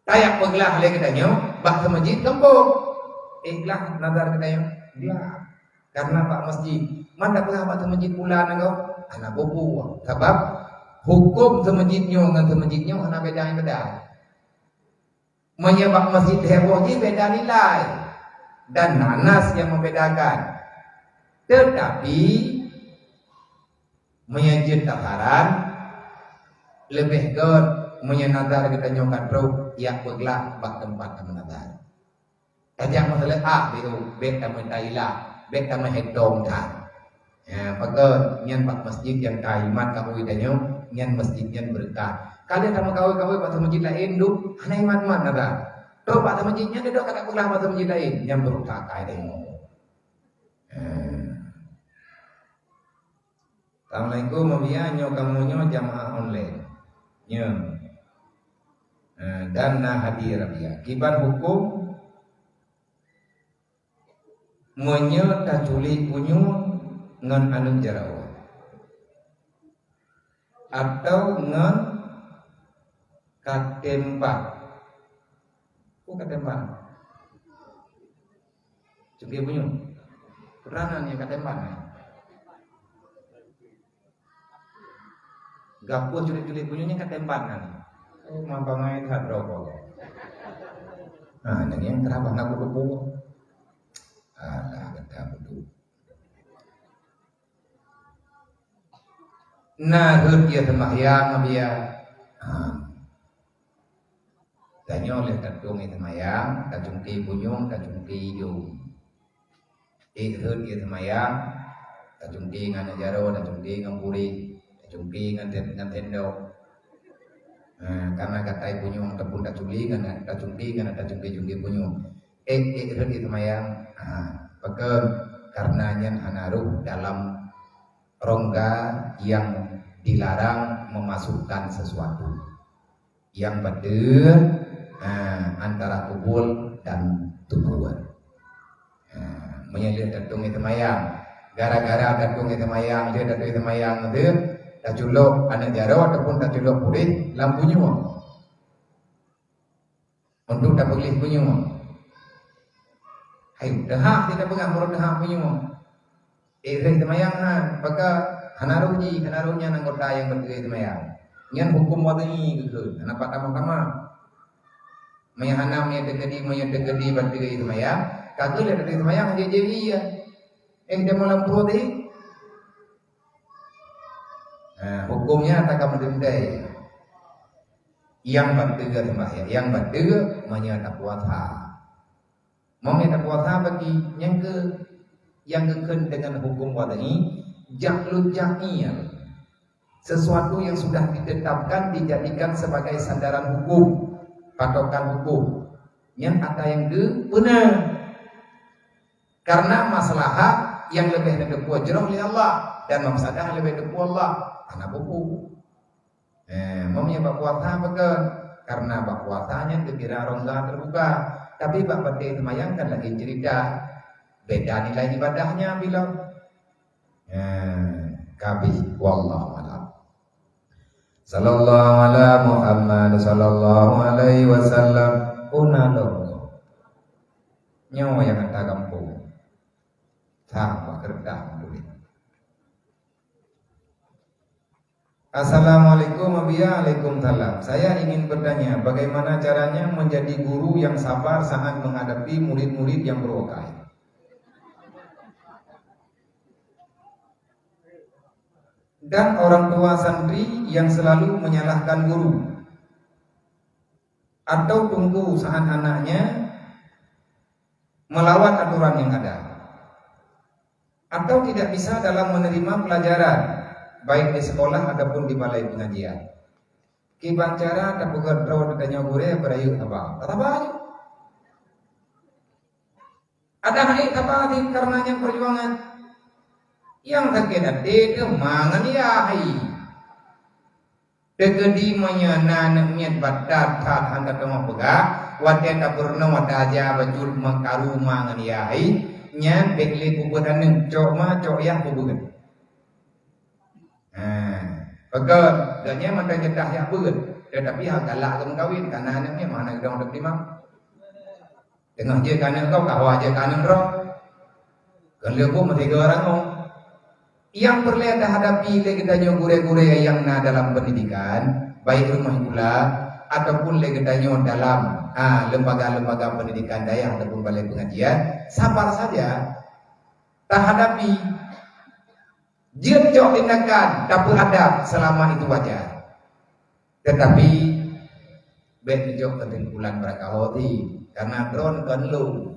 Tayak peglah lagi katanya bak masjid kampung. Ikhlas nadar katanya dia. Karena Pak Masjid, mana pernah Pak Masjid pula anak bobo. Sebab hukum semajidnya dengan semajidnya anak beda. Menyebab masjid heboh je beda nilai dan nanas yang membedakan. Tetapi menyajid taparan lebih ke menyenadar kita nyokan roh yang bergelak bak tempat menadar. Tajam masalah itu beta mentailah, beta menghitung tak. Ya, maka nyan bak masjid yang kaimat kamu idanyo, nyan masjid nyan berkah. Kalian sama kawai pada masjid lain duk, hana iman nada. Tuh pada masjidnya dia dok kata kulah pada masjid lain, nyan berkah kai demo. Assalamualaikum mabia nyo kamu nyo jamaah online. Nyo. Dan na hadir dia. Kiban hukum menyo taculi punyo ngan anu jarawa. Atau ngan katembak. Katembak. Cungki punyo. Peranan yang katembak. Gapur culik-culik punyanya ketembakan. Oh, mampangai tak rokok. Nah, yang kenapa nak berdebu? Alah, kata betul. Nah, dia temayang dia. Tanya oleh katung itu temayang, kacungki punyung, kacungki yung. Dia temayang, kacungki ngana jaro, kacungki ngampuri. Jumpi ngan tendo. Karena kata ibunya orang tepun tak culi ngan tak jumpi punyung. Itu mayang. Pakai karenanya anaruh dalam rongga yang dilarang memasukkan sesuatu yang betul antara kubul dan tubuhan. Menyelir datung itu mayang. Gara-gara datung itu mayang, dia datung itu mayang itu. Taculok anak jaro ataupun taculok purit lampunya untuk tak boleh punya hai dah tidak pegang mulut dah punya itu mayang maka hanarunya anggota yang berdiri itu mayang nyan hukum wadai gitu kenapa tama-tama meyahanam tegedi berdiri itu mayang kagak dari itu mayang dia jadi ya dia malam purit. Hukumnya tak kamu dendai. Yang bertiga sembahyang, yang bertiga menyata puasa. Mau menyata puasa bagi yang keken dengan hukum wadai jaklut jakiyah. Sesuatu yang sudah ditetapkan dijadikan sebagai sandaran hukum, patokan hukum. Yang ada yang benar. Karena masalah yang lebih dekat wajrah oleh Allah dan mafsadah lebih dekat Allah. Anak buku, mamanya bak puasa betul karena bak puasanya dikira rongga terbuka, tapi bak berdiri semayangkan lagi cerita beda nilai ibadahnya bilang, kabih wallahu a'lam. Sallallahu ala Muhammad sallallahu alaihi wasallam unalo nyawa yang ada kampung, sama kerja duit. Assalamualaikum Waalaikumsalam. Saya ingin bertanya, bagaimana caranya menjadi guru yang sabar saat menghadapi murid-murid yang berokai? Dan orang tua santri yang selalu menyalahkan guru. Atau tunggu saat anaknya melawan aturan yang ada. Atau tidak bisa dalam menerima pelajaran baik di sekolah ataupun di balai pengajian. Kiban cara tak bukan rawat adanya gure berayu apa? Kata baju. Ada hari apa di karenanya perjuangan yang sakit itu mangan ya hai. Tegedi menyana miat badat tat hangga tengah pega wadah kapurna wadah aja bajul makaru mangan ya hai nyan bekli kuburan cok yang kuburan. Pegang, gaknya mantan jedah yang berat. Tetapi hal galak kamu kawin, karena anaknya mana kita untuk lima. Tengah je kanan kau, kau aja kanan roh. Kan lepo mesti orang kau. Yang perlu kita hadapi kita gure-gure yang dalam pendidikan, baik rumah pula ataupun kita dalam lembaga-lembaga pendidikan daya ataupun balai pengajian, sabar saja. tak hadapi. Dia jauh tindakan dapur adab selama itu wajar. Tetapi bet jauh ketimpulan berakawati karena drone kan lu.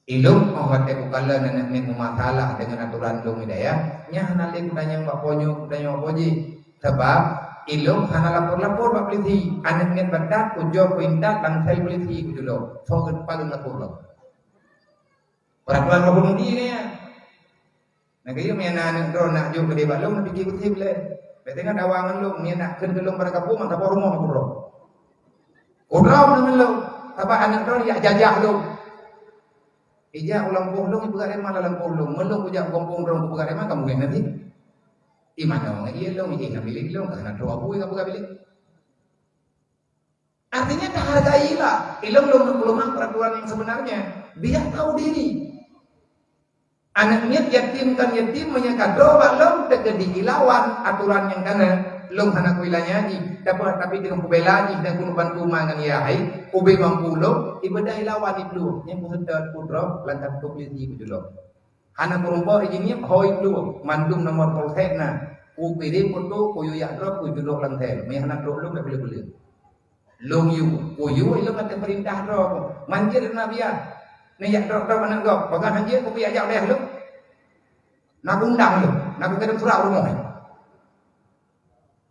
Ilum awat aku kala nenek masalah dengan aturan lu hidayah. Nya hanali kudanya mbak ponyo kudanya poji. Sebab ilum hana lapor bak polisi. Anak ngen badat ujo kuinta langsai polisi kujulo. Fokus paling lapor lo. Peraturan hukum ini ya. Nah kayo may anak drone nak jauh ke debat lu nak fikir betul le. Betulnya dawangan lu may nak ken kelung pada kampung mantap rumah kurang. Kurang dengan lu. Apa anak drone ya jajah lu. Ija ulang puhlung ibu gak mana ulang puhlung. Melung ujak kampung drone ibu gak mana kamu yang nanti. Iman dong iya lu iki ngabilik lu karena doa bui kamu gak bilik. Artinya tak hargailah. Ilmu belum peraturan yang sebenarnya. Biar tahu diri. Anaknya yatim kan yatim menyangka doa long tegedi ilawan aturan yang kana long anak wilayahnya di dapat tapi dengan kubela di dan kuno bantu mangan ya hai ube mampulo ibadah ilawan itu yang kuhedar kudro lantar publisi kujulo anak kurumpo izinnya hoi itu mandum nomor polsekna upd foto kuyu yakro kujulo lantar me anak do long boleh boleh long yu kuyu ilmu kata perintah do manjir nabiya nek dokter anak gok, bagan hanjir kopi ajak deh lu. Nak undang lu, nak kirim surat rumah.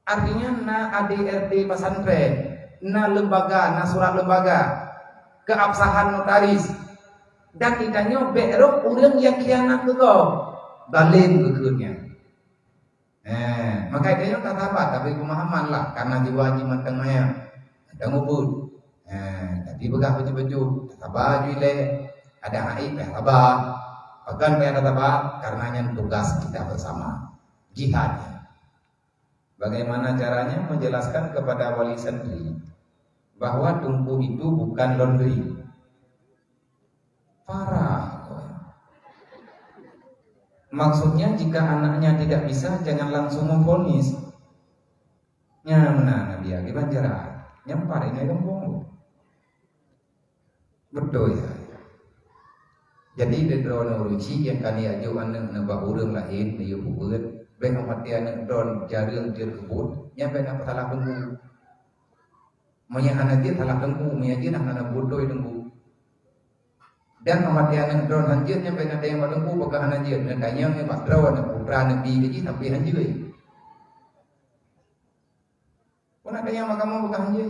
Artinya na ADRT pesantren, na lembaga, na surat lembaga, keabsahan notaris, dan ditanya berok orang yang khianat tu kau, balin kekurnya. Maka dia kata apa? Tapi pemahaman lah, karena jiwa jimat tengahnya ada ngubur. Tadi begah baju-baju, kata baju le. Ada aib ya tabah, bahkan bayar tabah karenanya tugas kita bersama jihad. Bagaimana caranya menjelaskan kepada wali santri bahwa tumpu itu bukan laundry. Parah. Maksudnya jika anaknya tidak bisa jangan langsung memvonis. Nya mana dia gimana cara? Nyempar ini kampung. Betul ya. Jadi di drone urusi yang kani aju anak nambah urang lain dia buat ben mati anak drone jarang dia kebut nya ben apa salah tunggu manya anak dia salah tunggu manya dia anak bodoh tunggu dan mati anak drone hanjir nya ben ada yang tunggu baka anak dia dan tanya nya pak drone anak putra nabi jadi tapi hanjir pun ada yang kamu bukan hanjir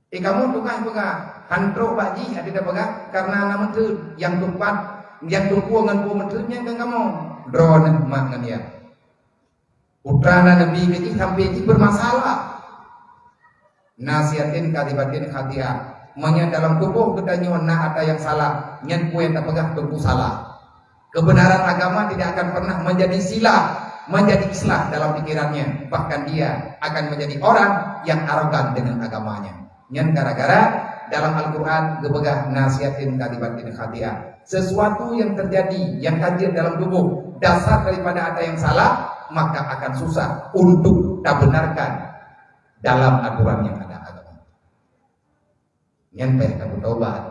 kamu tukang buka hantro baji ada tidak pegang karena nama tu yang tumpat yang tumpu dengan pu menternya kan kamu drone makan ya putra nabi ini sampai ini bermasalah nasihatin kalibatin hatiah menya dalam tubuh kedanyo na ada yang salah nyen pu yang tak pegang tumpu salah kebenaran agama tidak akan pernah menjadi sila menjadi islah dalam pikirannya bahkan dia akan menjadi orang yang arogan dengan agamanya nyen gara-gara dalam Al-Quran gebegah nasihatin kalibatin khati'ah sesuatu yang terjadi yang hadir dalam tubuh dasar daripada ada yang salah maka akan susah untuk tak benarkan dalam aturan yang ada agama nyampe tak bertobat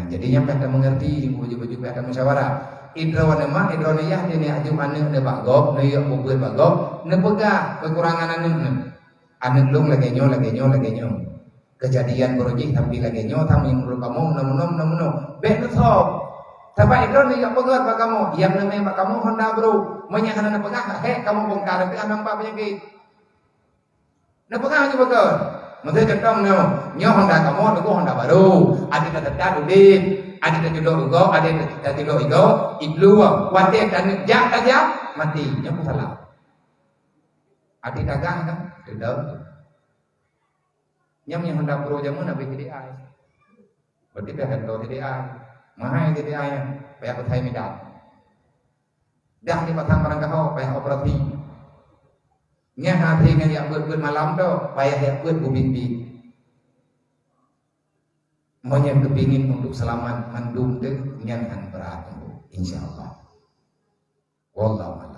jadi nyampe tak mengerti baju-baju ada musyawarah idrowanema idroniyah ini ajum anak ne bagok ne yok bubur bagok ne begah kekurangan anak lung lagi nyo kejadian berujik tapi lagi nyo tamu yang menurut kamu namun bet sok sampai itu nih yang pegat pak kamu yang namanya pak kamu Honda bro menyahan na pegat kamu bongkar tapi nampak penyakit na pegat aja pegat mesti contoh nyo Honda kamu itu Honda baru ada tetap duit ada jodoh ego ada jodoh ego iblu kuatir dan jak aja mati nyo salah ada dagang kan tidak yang hendak pro jamu nabi TDI berarti pihak tahu TDI mahal TDI nya pihak utai midat dah di patang barang kau pihak operasi nya hati yang buat malam tu payah yang buat bumimpi mau yang kepingin untuk selamat mandum dek nyanhan berat insyaallah wallahu